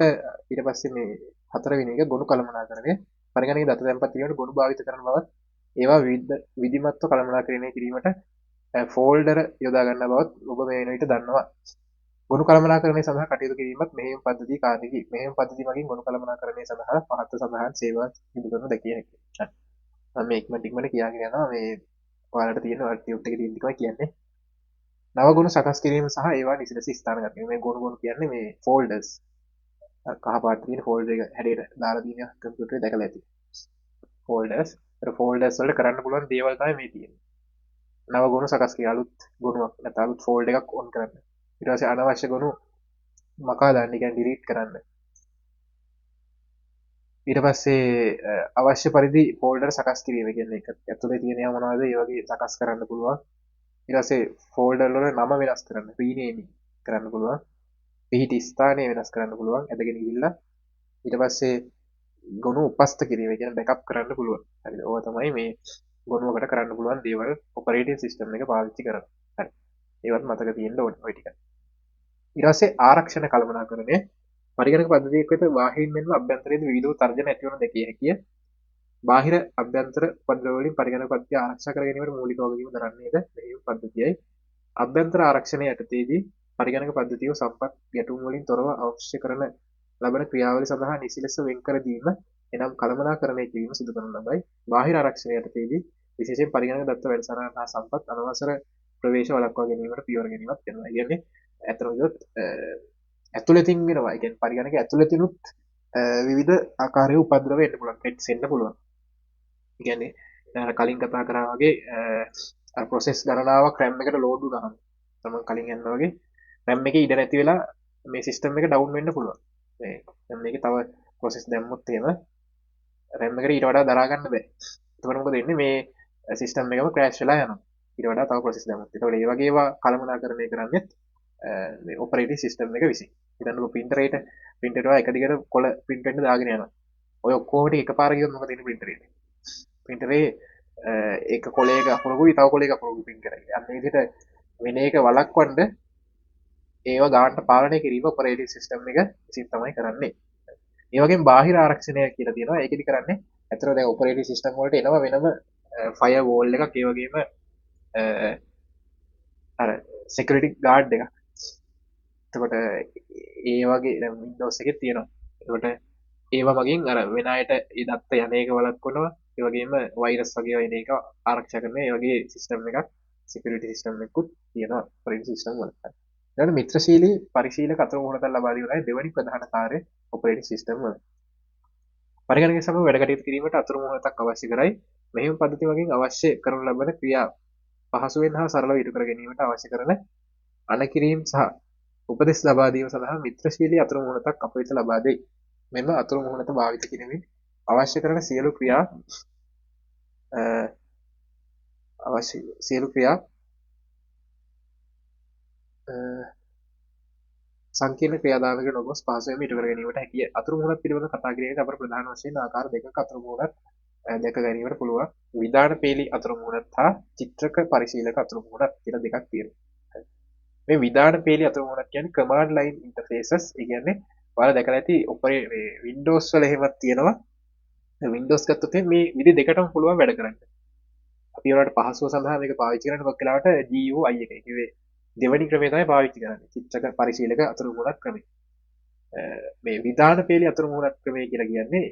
ඊට පස්සේ මේ හතරවෙනි එක ගොනු කළමනාකරණය. පරිගණකයේ දත්ත තැන්පත් කිරීමට ගොනු භාවිත කරන බව ඒවා විධිමත්ව කළමනාකරණය කිරීමට ෆෝල්ඩර යොදා ගන්න බවත් ඔබ මේ වෙන විට දන්නවා. ගොනු කළමනාකරණය සඳහා කටයුතු කිරීමත් මෙහෙයුම් පද්ධතිය කාර්යකි. මෙහෙයුම් පද්ධතිය මගින් ගොනු කළමනාකරණය සඳහා පහත සඳහන් සේවා සිදු කරනු දැකිය හැකියි. මම මේ ඉක්මනට කියාගෙන යනවා මේ ඔයාලට තියෙන වර්ක්ෂොප් එකේ තියෙන ටිකමයි කියන්නේ. නව ගොනු සකස් කිරීම සහ ඒවා නිසිලෙස ස්ථානගත කිරීම. මේ ගොනු කියන්නේ මේ ෆෝල්ඩර්ස්. කහ පාට තියෙන ෆෝල්ඩර් එක හැඩයට දාලා තියෙන කම්පියුටරේ දැකලා ඇති. ෆෝල්ඩර්ස්. ඒතර ෆෝල්ඩර්ස් වලට කරන්න පුළුවන් දේවල් තමයි මේ තියෙන්නේ. නව ගොනු සකස් කිරීම අලුත් ගොනුවක් නැත්නම් අලුත් ෆෝල්ඩර් එකක් ඔන් කරන්න. ඊට පස්සේ අනවශ්‍ය ගොනු මකා දාන්න, කියන්නේ ඩිලීට් කරන්න. ඊට පස්සේ අවශ්‍ය පරිදි ෆෝල්ඩර් සකස් කිරීම කියන්නේ එක ඇතුලේ තියෙන ඒවා මොනවද ඒ වගේ සකස් කරන්න පුළුවන්. ඊට පස්සේ ෆෝල්ඩර් වල නම වෙනස් කරන්න, රීනේමින් කරන්න පුළුවන්. පිහිටි ස්ථානය වෙනස් කරන්න පුළුවන් ඇදගෙන ගිහිල්ලා. ඊට පස්සේ ගොනු උපස්ත කිරීම කියන්නේ බෑකප් කරන්න පුළුවන්. හරිද? ඕවා තමයි මේ ගොනුවකට කරන්න පුළුවන් දේවල් ඔපරේටින් සිස්ටම් එක පාවිච්චි කරලා. හරි. ඒවත් මතක තියෙන්න ඕනේ ඔය ටික. ඊට පස්සේ ආරක්ෂණ කළමනාකරණය පරිගණක පද්ධතියක් වෙත බාහිරින් මෙන්ම අභ්‍යන්තරයේදී විවිධ තර්ජන ඇතිවන දැකිය හැකිය. බාහිර අභ්‍යන්තර උපද්‍රව වලින් පරිගණක පද්ධතිය ආරක්ෂා කර ගැනීමට මූලික වගකීම දරන්නේද මේ පද්ධතියයි. අභ්‍යන්තර ආරක්ෂණය යටතේදී පරිගණක පද්ධතිය සම්පත් ගැටුම් වලින් තොරව අවශ්‍ය කරන ලබන ක්‍රියාවලිය සඳහා නිසි ලෙස වෙන් කර දීම එනම් කළමනාකරණය කිරීම සිදු කරන ලබයි. බාහිර ආරක්ෂණය යටතේදී විශේෂයෙන් පරිගණක දත්ත වැඩසටහන හා සම්පත් අනවසර ප්‍රවේශ වළක්වා ගැනීමට පියවර ගැනීමක් වෙනවා. ඒ කියන්නේ ඇත්තටම ඇතුළතින් වෙනවා. ඒ කියන්නේ පරිගණක ඇතුළතිනුත් විවිධ ආකාරයේ උපද්‍රව එන්න පුළුවන්. ට්‍රෙඩ්ස් එන්න පුළුවන්. ඒ කියන්නේ කලින් කතා කරා වගේ ප්‍රොසෙස් ගණනාවක් RAM එකට ලෝඩ් වුණාම තමයි කලින් යනවා වගේ RAM එකේ ඉඩ නැති වෙලා මේ සිස්ටම් එක ඩවුන් වෙන්න පුළුවන්. මේ RAM එකේ තව ප්‍රොසෙස් දැම්මොත් එහෙම RAM එකට ඊට වඩා දරා ගන්න බෑ. එතකොට මොකද වෙන්නේ මේ සිස්ටම් එකම ක්‍රෑෂ් වෙලා යනවා. ඊට වඩා තව ප්‍රොසෙස් දැම්මොත්. එතකොට මේ වගේ ඒවා කළමනාකරණය කරන්නේ මේ ඔපරේටින් සිස්ටම් එක විසින්. හිතන්නකෝ printer එක එක දිගට කොළ print වෙන්න දාගෙන යනවා. ඔය ඔක්කොම ටික එකපාර ගියොත් මොකද වෙන්නේ printer එකේ? printer එක කොලයක අකුරුකුයි තව කොලයක අකුරුකුයි print කරන්නේ. අන්න ඒ විදිහට වෙන එක වළක්වන්න ඒව ගානට පාලනය කිරීම ඔපරේටින් සිස්ටම් එක විසින් තමයි කරන්නේ. ඒ වගේම බාහිර ආරක්ෂණය කියලා තියෙනවා. ඒකෙදි කරන්නේ ඇත්තට දැන් ඔපරේටින් සිස්ටම් වලට එනවා වෙනම ෆයර් වෝල් එකක්, ඒ වගේම අර සිකියුරිටි ගාඩ් එකක්. එතකොට ඒ වගේ දැන් Windows එකේ තියෙනවා. එතකොට ඒවා මගින් අර වෙන අයට ඒ දත්ත යන එක වළක්වනවා. ඒ වගේම වෛරස් වගේ වෙන එක ආරක්ෂා කරන ඒ වගේ සිස්ටම් එකක්, සිකියුරිටි සිස්ටම් එකකුත් තියෙනවා ඔපරේටින් සිස්ටම් වල. ඊළඟ මිත්‍රශීලී පරිශීලක අතර මුහුණතල් ලබා දීමයි දෙවැනි ප්‍රධාන කාර්යය ඔපරේටින් සිස්ටම් වල. පරිගණක සමග වැඩ කටයුතු කිරීමට අතුරු මුහුණතක් අවශ්‍ය කරයි. මෙහිම පද්ධති මගින් අවශ්‍ය කරනු ලබන ක්‍රියා පහසුවෙන් හා සරලව ඉටු කර ගැනීමට අවශ්‍ය කරන අනකිරීම් සහ උපදෙස් ලබා දීම සඳහා මිත්‍රශීලී අතුරු මුහුණතක් අප වෙත ලබා දෙයි. මෙම අතුරු මුහුණත භාවිත කිරීමෙන් අවශ්‍ය කරන සියලු ක්‍රියා සංකීර්ණ ක්‍රියාදාමයකට නොගොස් පහසුවෙන්ම ඉටු කර ගැනීමට හැකිය. අතුරු මුහුණත් පිළිබඳ කතා කිරීමේදී අපට ප්‍රධාන වශයෙන් ආකාර දෙකක අතුරු මුහුණත් දැක ගැනීමට පුළුවන්. විධාන පේලි අතුරු මුහුණත් හා චිත්‍රක පරිශීලක අතුරු මුහුණත් කියලා දෙකක් තියෙනවා. මේ විධාන පේලි අතුරු මුහුණත් කියන්නේ command line interfaces. ඒ කියන්නේ ඔයාලා දැකලා ඇති Windows වල එහෙමත් තියෙනවා. Windows ගත්තොත් මේ විදි දෙකටම පුළුවන් වැඩ කරන්න. අපි ඔයාලට පහසුව සඳහා මේක පාවිච්චි කරන්න මොකක් වෙලාවට GUI එක. ඒ කිව්වේ දෙවැනි ක්‍රමය තමයි පාවිච්චි කරන්නේ. චිත්‍රක පරිශීලක අතුරු මුහුණත් ක්‍රමය. මේ විධාන පේලි අතුරු මුහුණත් ක්‍රමය කියලා කියන්නේ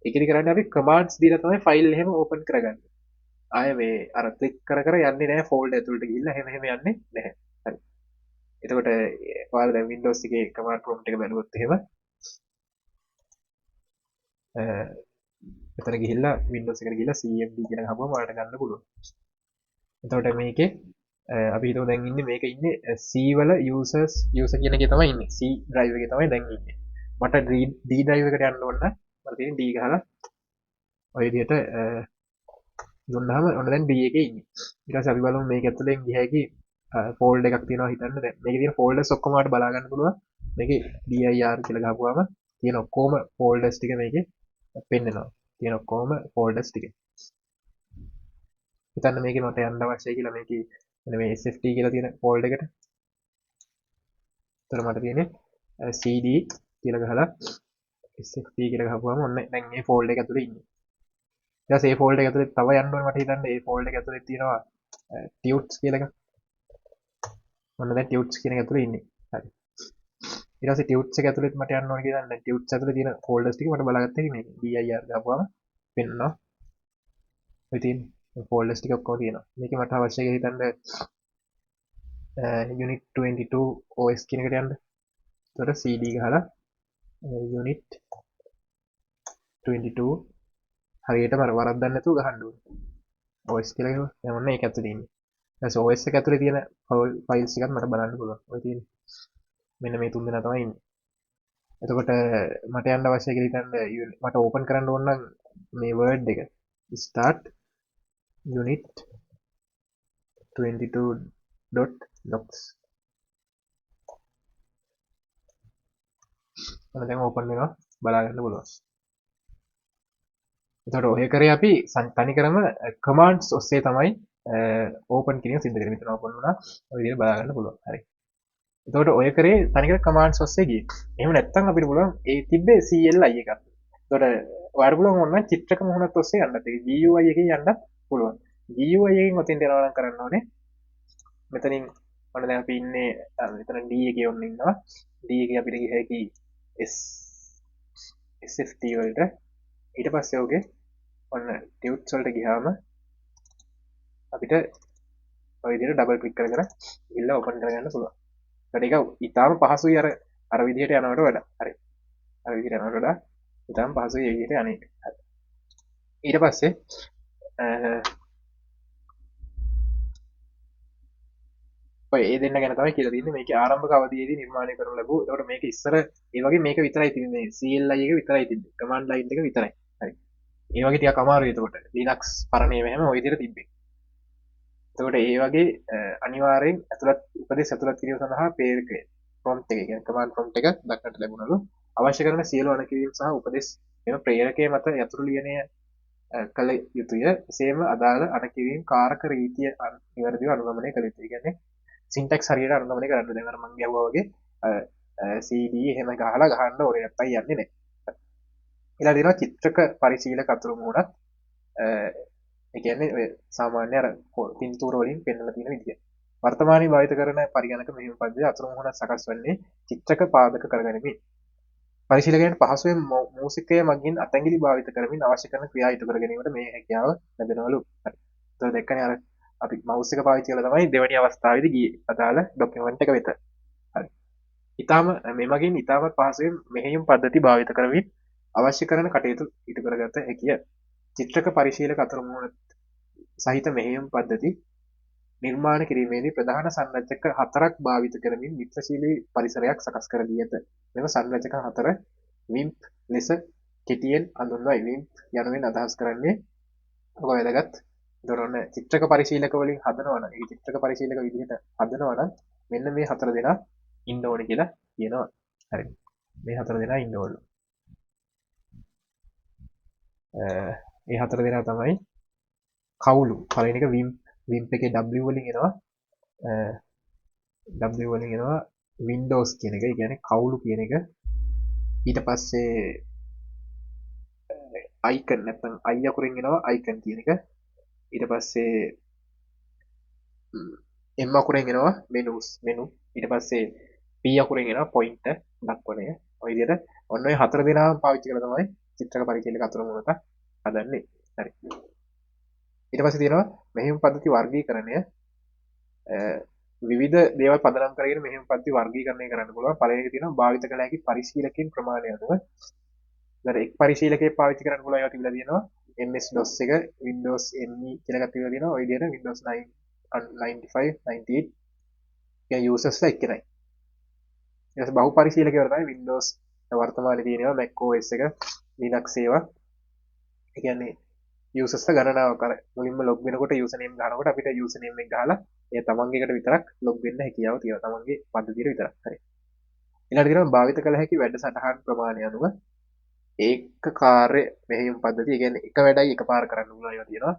ඒකෙදි කරන්නේ අපි කමාන්ඩ්ස් දීලා තමයි ෆයිල් එහෙම ඕපන් කරගන්නේ. ආය මේ අර ක්ලික් කර කර යන්නේ නැහැ ෆෝල්ඩර් ඇතුළට ගිහිල්ලා එහෙම යන්නේ නැහැ. හරි. එතකොට ඔයාලා දැන් Windows එකේ කමාන්ඩ් ප්‍රොම්ප්ට් එක බැලුවොත් එහෙම එතන ගිහිල්ලා Windows එකට ගිහිල්ලා cmd කියලා ගහපුවම ඔයාලට ගන්න පුළුවන්. එතකොට මේකේ අපි හිතමු දැන් ඉන්නේ මේක ඉන්නේ C වල user කියන එකේ තමයි ඉන්නේ. C drive එකේ තමයි දැන් ඉන්නේ. මට D drive එකට යන්න ඕන නම් මට තියෙන D ගහලා ඔය විදිහට දුන්නාම ඔන්න දැන් D එකේ ඉන්නේ. ඊට පස්සේ අපි බලමු මේක ඇතුලෙන් ගිය හැකි ෆෝල්ඩර් එකක් තියෙනවා හිතන්න. දැන් මේකේ තියෙන ෆෝල්ඩර්ස් ඔක්කොම ආට බලා ගන්න පුළුවන්. මේකේ dir කියලා ගහපුවාම තියෙන ඔක්කොම ෆෝල්ඩර්ස් ටික මේකේ පෙන්නනවා. තියෙන ඔක්කොම ෆෝල්ඩර්ස් ටික. හිතන්න මේකේ මට යන්න අවශ්‍යයි කියලා මේකේ මේ sft කියලා තියෙන ෆෝල්ඩර් එකට. එතන මට තියෙන්නේ cd කියලා ගහලා sft කියලා ගහපුවාම ඔන්න දැන් මේ ෆෝල්ඩර් එක ඇතුලේ ඉන්නේ. ඊට පස්සේ ඒ ෆෝල්ඩර් එක ඇතුලේ තව යන්න ඕනේ මට හිතන්නේ ඒ ෆෝල්ඩර් එක ඇතුලේ තියෙනවා ටියුට්ස් කියලා එකක්. ඔන්න දැන් ටියුට්ස් කියන එක ඇතුලේ ඉන්නේ. හරි. ඊට පස්සේ ටියුට්ස් එක ඇතුලේ මට යන්න ඕනේ කියලා දැන් ටියුට්ස් ඇතුලේ තියෙන ෆෝල්ඩර්ස් ටික මට බලාගත්ත හැකි මේක dir ගාපුවම පෙන්නවා. ඔය තියෙන ෆෝල්ඩර්ස් ටික ඔක්කොම තියෙනවා. මේකේ මට අවශ්‍ය කියලා හිතන්නේ unit 22 OS කියන එකට යන්න. එතකොට cd ගහලා unit 22 හරියටම වරද්දන්න නැතුව ගහන්න ඕනේ. OS කියලා ගහුවා. දැන් ඔන්න ඒක ඇතුලේ ඉන්නේ. ඊට OS එක ඇතුලේ තියෙන ෆයිල්ස් ටිකත් මට බලන්න පුළුවන්. ඔය තියෙන මෙන්න මේ තුන් දෙනා තමයි ඉන්නේ. එතකොට මට යන්න අවශ්‍ය කියලා හිතන්න මට ඕපන් කරන්න ඕන නම් මේ word එක start unit 22.docs ඔන්න දැන් ඕපන් වෙනවා බලා ගන්න පුළුවන්. එතකොට ඔය කරේ අපි තනි කරම කමාන්ඩ්ස් ඔස්සේ තමයි ඕපන් කිරීම සිද්ධ කරන්නේ. මෙතන ඕපන් වුණා. ඔය විදිහට බලා ගන්න පුළුවන්. හරි. එතකොට ඔය කරේ තනිකර කමාන්ඩ්ස් ඔස්සේ ගියේ. එහෙම නැත්නම් අපිට පුළුවන් ඒ තිබ්බේ CLI එකක්. එතකොට ඔයාලට පුළුවන් ඕන නම් චිත්‍රක මුහුණත් ඔස්සේ යන්නත්. ඒක GUI එකෙන් යන්නත් පුළුවන්. GUI එකෙන් ඔතෙන්ට යනවා නම් කරන්න ඕනේ. මෙතනින් ඔන්න දැන් අපි ඉන්නේ මෙතන D එකේ ඔන්න ඉන්නවා. D එකේ අපිට ගිය හැකි SFT වලට ඊට පස්සේ ඔගේ ඔන්න ටියුට්ස් වලට ගියාම අපිට ඔය විදිහට ඩබල් ක්ලික් කරගෙන ගිහලා ඕපන් කරගන්න පුළුවන්. ඒක ඉතාලම පහසුයි අර විදිහට යනවට වඩා. හරි. අර විදිහට යනවට වඩා ඉතාලම පහසුයි මේ විදිහට යන්නේ. හරි. ඊට පස්සේ ඔය ඒ දෙන්න ගැන තමයි කියලා තියෙන්නේ. මේකේ ආරම්භක අවධියේදී නිර්මාණය කරනු ලැබුව. ඒකට මේක ඉස්සර ඒ වගේ මේක විතරයි තිබුණේ. CLI එක විතරයි තිබ්බේ. command line එක විතරයි. හරි. ඒ වගේ ටිකක් අමාරුයි එතකොට. Linux පරණේ මෙහෙම ওই විදිහට තිබ්බේ. එතකොට ඒ වගේ අනිවාර්යෙන් උපදෙස් ඇතුළත් කිරීම සඳහා ප්‍රේරක prompt එක කියන්නේ command prompt එක දක්නට ලැබුණලු. අවශ්‍ය කරන සියලු අනුකිරීම් සහ උපදෙස් මෙම ප්‍රේරකයේ මත යතුරු ලියනය කළ යුතුය. එසේම අදාළ අනුකිරීම් කාරක රීතිය නිවැරදිව අනුගමනය කළ යුතුයි. කියන්නේ සින්ටැක්ස් හරියට අනුගමනය කරන්න. දැන් අර මම කියවුවා වගේ CD එහෙම ගහලා ගහන්න ඕනේ නැත්තම් යන්නේ නැහැ. ඊළඟ දිනවා චිත්‍රක පරිශීලක අතුරු මුණත් ඒ කියන්නේ ඔය සාමාන්‍ය අර පින්තූර වලින් පෙන්වලා තියෙන විදිය. වර්තමානයේ භාවිත කරන පරිගණක මෙහෙයුම් පද්ධතිය අතුරු මුහුණ සකස් වන්නේ චිත්‍රක පාදක කරගනිමින්. පරිශීලකයන් පහසුවෙන් මූසිකය මගින් අතැඟිලි භාවිත කරමින් අවශ්‍ය කරන ක්‍රියා ඉටු කර ගැනීමට මේ හැකියාව ලැබෙනවලු. හරි. ඒතකොට දැක්කනේ අර අපි මවුස් එක පාවිච්චි කරලා තමයි දෙවැනි අවස්ථාවේදී ගියේ. අදාළ ડોකියුමන්ට් එක වෙත. හරි. ඊටාම මේ මගින් ඊටාමත් පහසුවෙන් මෙහෙයුම් පද්ධති භාවිත කරමින් අවශ්‍ය කරන කටයුතු ඉටු කරගත හැකිය. චිත්‍රක පරිශීලක අතුරු මුහුණ සහිත මෙහෙයුම් පද්ධති නිර්මාණ කිරීමේදී ප්‍රධාන සංරචක හතරක් භාවිත කරමින් මිත්‍රශීලී පරිසරයක් සකස් කර දී ඇත. මෙම සංරචක හතර WIMP ලෙස කෙටියෙන් හඳුන්වයි. WIMP යනුවෙන් අදහස් කරන්නේ ඔක වැදගත්. දොරන චිත්‍රක පරිශීලක වලින් හදනවා නම් ඒ චිත්‍රක පරිශීලක විදිහට හදනවා නම් මෙන්න මේ හතර දෙනා ඉන්න ඕනේ කියලා කියනවා. හරි. මේ හතර දෙනා ඉන්න ඕනේ. ඒ හතර දෙනා තමයි කවුළු. පළවෙනි එක WIMP එකේ W වලින් එනවා W වලින් එනවා Windows කියන එක. ඒ කියන්නේ කවුළු කියන එක. ඊට පස්සේ icon නැත්නම් I අකුරෙන් එනවා icon කියන එක. ඊට පස්සේ M අකුරෙන් එනවා menus menu. ඊට පස්සේ P අකුරෙන් එනවා pointer දක්වනය. ඔය විදිහට ඔන්න ඔය හතර දෙනාම පාවිච්චි කරලා තමයි චිත්‍රක පරිශීලක අතුරු මුහුණට හදන්නේ. හරි. ඊට පස්සේ තියෙනවා මෙහෙයුම් පද්ධති වර්ගීකරණය. විවිධ දේවල් පදනම් කරගෙන මෙහෙයුම් පද්ධති වර්ගීකරණය කරන්න පුළුවන්. පළවෙනි එක තියෙනවා භාවිත කළ හැකි පරිශීලකයන් ප්‍රමාණය අනුව. දැන් එක් පරිශීලකයෙක් පාවිච්චි කරන්න පුළුවන් ඒවා තිබිලා තියෙනවා. MS DOS එක, Windows ME කියලා එකක් තිබිලා තියෙනවා. ඔය විදිහට Windows 9 95 98 කියන users එක්කෙනයි. ඊට පස්සේ බහු පරිශීලකයෝ තමයි Windows වර්තමානයේ තියෙනවා Mac OS එක, Linux ඒවා. ඒ කියන්නේ users ගණනාවක් අර මුලින්ම log වෙනකොට username ගන්නකොට අපිට username එක ගහලා ඒ තමන්ගේ එකට විතරක් log වෙන්න හැකියාව තියෙනවා. තමන්ගේ පද්ධතියට විතරක්. හරි. ඊළඟට තියෙනවා භාවිත කළ හැකි වැඩසටහන් ප්‍රමාණය අනුව ඒක කාර්ය මෙහෙයුම් පද්ධතිය. ඒ කියන්නේ එක වැඩයි එකපාර කරන්න පුළුවන් ඒවා තියෙනවා.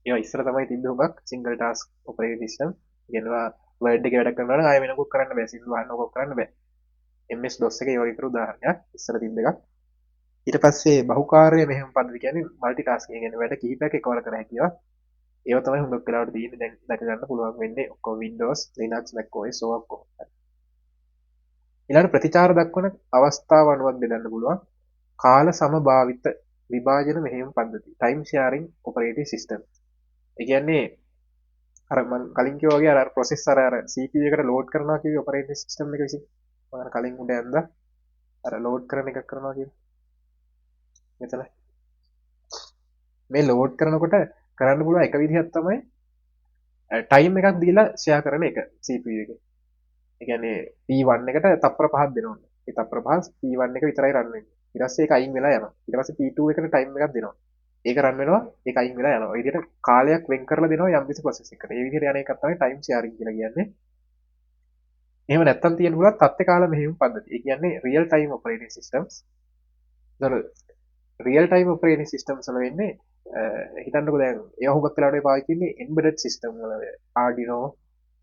ඒවා ඉස්සර තමයි තිබ්බේ හුඟක් single task operating system. කියනවා word එකේ වැඩ කරනවා නම් ආයෙ වෙනකුත් කරන්න බෑ. සිල් වහන්න ඕක කරන්න බෑ. MS DOS එකේ ඒ වගේ කරු උදාහරණයක් ඉස්සර තිබ්බ එකක්. ඊට පස්සේ බහුකාර්ය මෙහෙයුම් පද්ධතිය කියන්නේ මල්ටි ටාස්කින් කියන්නේ වැඩ කිහිපයක් එකවර කර හැකියි. ඒවා තමයි හුඟක් වෙලාවට තියෙන්නේ දැන් දැක ගන්න පුළුවන් වෙන්නේ ඔක්කොම Windows, Linux, Mac OS ඔක්කොම. ඊළඟ ප්‍රතිචාර දක්වන අවස්ථාව අනුවක් බෙදන්න පුළුවන්. කාල සමභාවිත විභාජන මෙහෙයුම් පද්ධති. time sharing operating system. ඒ කියන්නේ අර මම කලින් කිව්වා වගේ අර ප්‍රොසෙසර් අර CPU එකට ලෝඩ් කරනවා කියුවේ ඔපරේටින් සිස්ටම් එක විසින්. මම කලින් උඩ ඇඳලා අර ලෝඩ් කරන එකක් කරනවා කියන්නේ. මෙතන මේ ලෝඩ් කරනකොට කරන්න පුළුවන් එක විදිහක් තමයි ටයිම් එකක් දීලා ෂෙයා කරන එක CPU එකේ. ඒ කියන්නේ P1 එකට තප්පර 5ක් දෙන්න ඕනේ. ඒ තප්පර 5 P1 එක විතරයි රන් වෙන්නේ. ඊට පස්සේ ඒක අයින් වෙලා යනවා. ඊට පස්සේ P2 එකට ටයිම් එකක් දෙනවා. ඒක රන් වෙනවා ඒක අයින් වෙලා යනවා. ඒ විදිහට කාලයක් වෙන් කරලා දෙනවා යම් කිසි ප්‍රොසෙස් එකකට. ඒ විදිහට යන එකක් තමයි ටයිම් ෂෙයාරින් කියලා කියන්නේ. එහෙම නැත්තම් තියෙන පුළුවන් තත්ත්ව කාල මෙහෙයුම් පද්ධතිය. ඒ කියන්නේ රියල් ටයිම් ඔපරේටින් සිස්ටම්ස්. ඒතර රියල් ටයිම් ඔපරේටින් සිස්ටම්ස් වල වෙන්නේ හිතන්නකෝ දැන් ඒවා හුඟක් වෙලාවට පාවිච්චි වෙන්නේ එම්බෙඩඩ් සිස්ටම් වල Arduino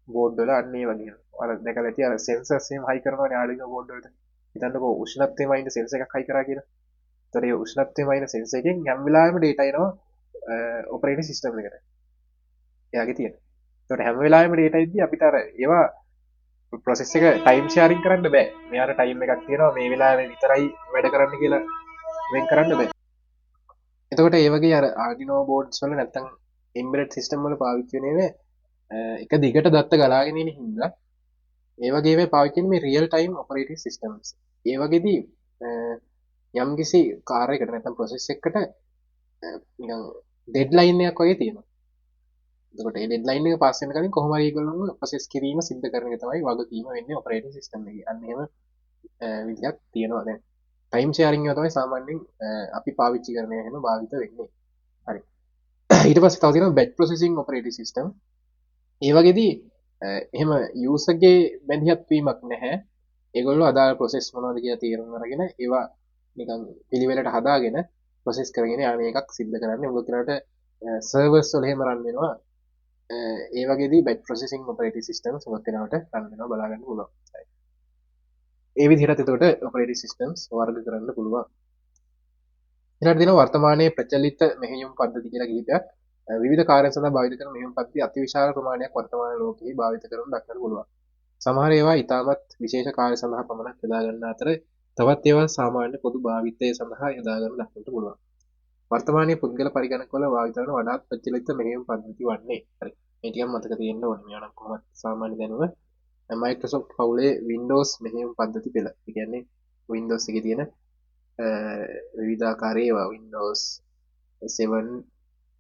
බෝඩ් වල අන්න ඒ වගේ. අර දැකලා ඇති අර සෙන්සර්ස් එහෙම හයි කරනවානේ Arduino බෝඩ් වලට. හිතන්නකෝ උෂ්ණත්වයේ වයින් සෙන්සර් එකක් හයි කරා කියලා. ඒතර ඒ උෂ්ණත්වයේ වයින් සෙන්සර් එකෙන් හැම වෙලාවෙම data එනවා ඔපරේටින් සිස්ටම් එකට. එයාගේ තියෙන. ඒකට හැම වෙලාවෙම data එද්දි අපිට අර ඒවා ප්‍රොසෙස් එක ටයිම් ෂෙයාරින් කරන්න බෑ. මෙයාට ටයිම් එකක් තියෙනවා මේ වෙලාවේ විතරයි වැඩ කරන්න කියලා වෙන් කරන්න බෑ. එතකොට ඒ වගේ අර Arduino boards වල නැත්තම් embedded system වල පාවිච්චි වෙන්නේ එක දිගට දත්ත ගලාගෙන ඉන්න හින්දා ඒ වගේ මේ පාවිච්චි වෙන්නේ මේ real time operating systems. ඒ වගේදී යම්කිසි කාර්යයකට නැත්තම් process එකකට නිකන් ඩෙඩ්ලයින් එකක් වගේ තියෙනවා. එතකොට ඒ ඩෙඩ්ලයින් එක පාස් වෙන කලින් කොහොම හරි ඒගොල්ලන්ව ප්‍රොසෙස් කිරීම සිද්ධ කරන එක තමයි වගකීම වෙන්නේ ඔපරේටින් සිස්ටම් එකේ. අන්න එහෙම විදිහක් තියෙනවා දැන්. ටයිම් ෂෙයාරින් එක තමයි සාමාන්‍යයෙන් අපි පාවිච්චි කරන එහෙම භාවිත වෙන්නේ. හරි. ඊට පස්සේ තව තියෙනවා batch processing operating system. ඒ වගේදී එහෙම යූසර්ගේ බැඳියත් වීමක් නැහැ. ඒගොල්ලෝ අදාළ process මොනවද කියලා තීරණ අරගෙන ඒවා නිකන් පිළිවෙලට හදාගෙන process කරගෙන යන එකක් සිද්ධ කරන්නේ. මොකද කියලාට servers වල එහෙම run වෙනවා. ඒ වගේදී batch processing operating system සමත් වෙනවට run වෙනවා බලා ගන්න පුළුවන්. ඒ විදිහට එතකොට operating systems වර්ග කරන්න පුළුවන්. ඊළඟට දෙනවා වර්තමානයේ ප්‍රචලිත මෙහෙයුම් පද්ධති කියලා කිහිපයක්. විවිධ කාර්ය සඳහා භාවිත කරන මෙහෙයුම් පද්ධති අතිවිශාල ප්‍රමාණයක් වර්තමාන ලෝකයේ භාවිත කරනු දක්නට පුළුවන්. සමහර ඒවා ඉතාමත් විශේෂ කාර්ය සඳහා පමණක් යොදා ගන්න අතර තවත් ඒවා සාමාන්‍ය පොදු භාවිතය සඳහා යොදා ගන්න දක්නට පුළුවන්. වර්තමානයේ පුද්ගල පරිගණකවල භාවිත කරන වඩාත් ප්‍රචලිත මෙහෙයුම් පද්ධති වන්නේ. හරි. මේ ටිකක් මතක තියෙන්න ඕනේ. මේවා නම් කොහොමද සාමාන්‍ය දැනුම Microsoft පවුලේ Windows මෙහෙයුම් පද්ධති පෙළ. ඒ කියන්නේ Windows එකේ තියෙන විවිධාකාරයේ ඒවා Windows 7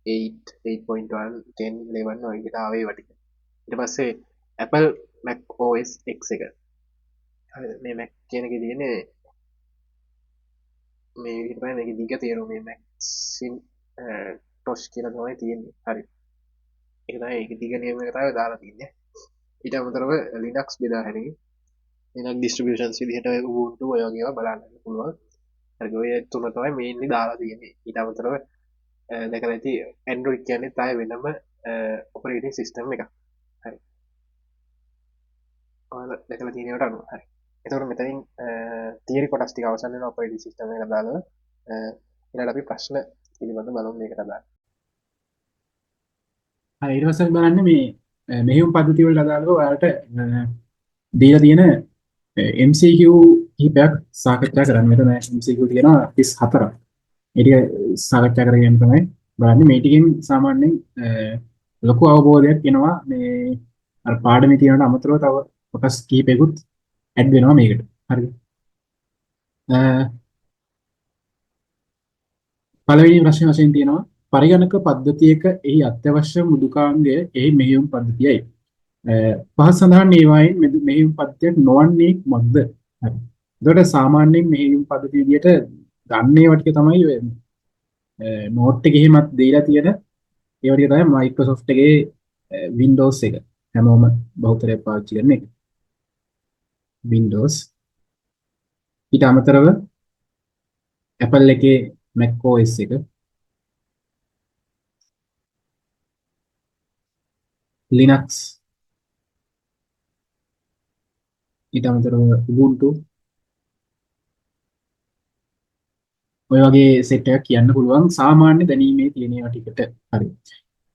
8 8.1 10 11 වගේ විදිහට ආවේ ඒවා ටික. ඊට පස්සේ Apple Mac OS X එක. හරිද? මේ Mac කියන එකේ තියෙන්නේ මේ විදිහට තමයි මේකේ දිග තේරුම මේ Macintosh කියලා තමයි තියෙන්නේ. හරි. ඒක තමයි ඒකේ දිග නියම එක තමයි දාලා තියෙන්නේ. ඊට අමතරව Linux බෙදා හැරීම Linux distributions විදිහට Ubuntu ඔය වගේ ඒවා බලන්න පුළුවන්. හරි ඔය තුන තමයි මේන්ලි දාලා තියෙන්නේ. ඊට අමතරව දැකලා ඇති Android කියන්නේ තාය වෙනම operating system එකක්. හරි. ඔයාලා දැකලා තියෙනවට අනුව හරි. එතකොට මෙතනින් තියරි කොටස් ටික අවසන් වෙනවා operating system එකට දාලා ඊළඟට අපි ප්‍රශ්න පිළිබඳව බලමු මේකට දාලා. හරි ඊට පස්සේ බලන්න මේ මෙහෙයුම් පද්ධති වලට අදාළව ඔයාලට දීලා තියෙන MCQ කිහිපයක් සාකච්ඡා කරන්න. මෙතන MCQ තියෙනවා 34ක්. ඒ ටික සාකච්ඡා කරගෙන තමයි බලන්නේ. මේ ටිකෙන් සාමාන්‍යයෙන් ලොකු අවබෝධයක් එනවා මේ අර පාඩමේ තියෙනට අමතරව තව කොටස් කිහිපයකුත් ඇඩ් වෙනවා මේකට. හරිද? පළවෙනි ප්‍රශ්නේ වශයෙන් තියෙනවා පරිගණක පද්ධතියක එහි අත්‍යවශ්‍ය මෘදුකාංගය එහි මෙහෙයුම් පද්ධතියයි. පහත සඳහන් ඒවායින් මෙහෙයුම් පද්ධතියක් නොවන්නේ මොකක්ද? හරි. එතකොට සාමාන්‍යයෙන් මෙහෙයුම් පද්ධතිය විදියට ගන්නේ වට තමයි නෝට් එකේ එහෙමත් දීලා තියෙන ඒ වගේ තමයි Microsoft එකේ Windows එක. හැමෝම බහුතරයක් පාවිච්චි කරන එක. Windows ඊට අමතරව Apple එකේ Mac OS එක Linux ඊට අමතරව Ubuntu ඔය වගේ සෙට් එකක් කියන්න පුළුවන් සාමාන්‍ය දැනීමේ තියෙන ඒවා ටිකට. හරි.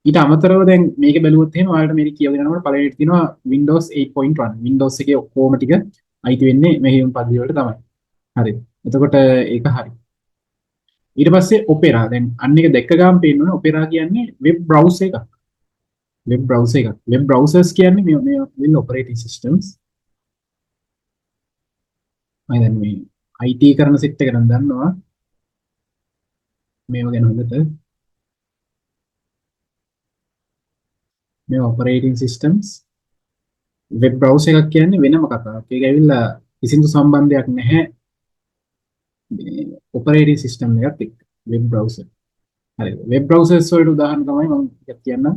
ඊට අමතරව දැන් මේක බැලුවොත් එහෙම ඔයාලට මේක කියවගෙන යනකොට පළවෙනිට තියෙනවා Windows 8.1. Windows එකේ ඔක්කොම ටික අයිති වෙන්නේ මෙහෙයුම් පද්ධතිය වලට තමයි. හරි. එතකොට ඒක හරි. ඊට පස්සේ Opera. දැන් අන්න එක දැක්ක ගාම පේනවනේ Opera කියන්නේ වෙබ් බ්‍රවුසර් එකක්. වෙබ් බ්‍රවුසර් එකක්. වෙබ් බ්‍රවුසර්ස් කියන්නේ මේ ඔපරේටිං සිස්ටම්ස්. මම දැන් මේ IT කරන සෙට් එක නම් දන්නවා. මේව ගැන හොඳට මේ ඔපරේටිං සිස්ටම්ස් වෙබ් බ්‍රවුසර් එකක් කියන්නේ වෙනම කතාවක්. ඒක ඇවිල්ලා කිසිදු සම්බන්ධයක් නැහැ මේ ඔපරේටිං සිස්ටම් එකත් එක්ක. Web browser. හරි. වෙබ් බ්‍රවුසර්ස් වලට උදාහරණ තමයි මම කියන්නම්.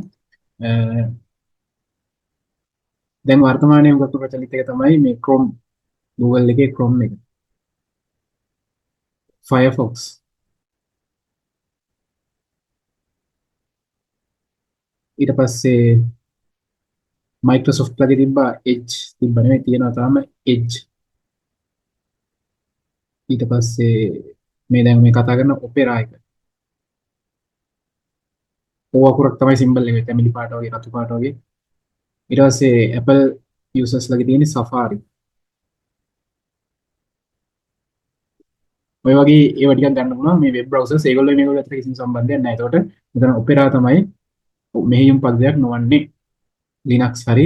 දැන් වර්තමානයේ මොකක්ද ප්‍රචලිත එක තමයි මේ Chrome Google එකේ Chrome එක. Firefox. ඊට පස්සේ Microsoft ලගේ තිබ්බා Edge තිබ්බ නෙවෙයි තියෙනවා තාම Edge. ඊට පස්සේ මේ දැන් මේ කතා කරන Opera එක. ඕ අකුරක් තමයි සිම්බල් එක කැමිලි පාට වගේ රතු පාට වගේ. ඊට පස්සේ Apple users ලගේ තියෙන Safari. ඔය වගේ ඒවා ටිකක් ගන්න පුළුවන් මේ වෙබ් බ්‍රවුසර්ස් ඒගොල්ලෝ මේගොල්ලෝ අතර කිසිම සම්බන්ධයක් නැහැ. ඒකට මෙතන Opera තමයි මෙහෙයුම් පද්ධතියක් නොවන්නේ. Linux හරි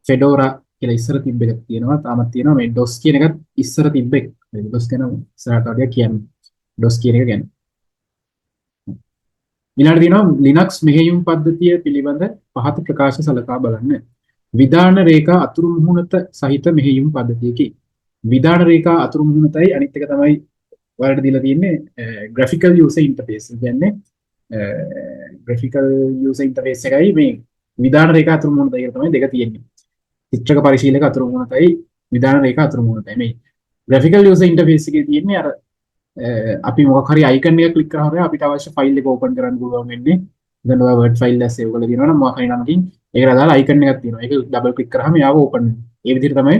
Fedora කියලා ඉස්සර තිබ්බ එකක් තියෙනවා. තාමත් තියෙනවා මේ DOS කියන එකත් ඉස්සර තිබ්බ එක. DOS කියන ඉස්සරහට වඩා කියන්නේ DOS කියන එක ගැන. ඊළඟට තියෙනවා Linux මෙහෙයුම් පද්ධතිය පිළිබඳ පහත ප්‍රකාශ සලකා බලන්න. විධාන රේඛා අතුරු මුහුණත සහිත මෙහෙයුම් පද්ධතියකි. විධාන රේඛා අතුරු මුහුණතයි අනිත් එක තමයි ඔයාලට දීලා තියෙන්නේ graphical user interface. කියන්නේ graphical user interface එකයි මේ විධාන රේඛා අතුරු මුහුණතයි කියලා තමයි දෙක තියෙන්නේ. චිත්‍රක පරිශීලක අතුරු මුහුණතයි විධාන රේඛා අතුරු මුහුණතයි. මේ graphical user interface එකේ තියෙන්නේ අර අපි මොකක් හරි අයිකන් එක ක්ලික් කරාම අපිට අවශ්‍ය ෆයිල් එක ඕපන් කරන්න පුළුවන් වෙන්නේ. දැන් ඔය word file එක සේව් කරලා තියෙනවා නම් මොකක් හරි නමකින් ඒකට අදාළ අයිකන් එකක් තියෙනවා. ඒක ඩබල් ක්ලික් කරාම යාව ඕපන් වෙනවා. ඒ විදිහට තමයි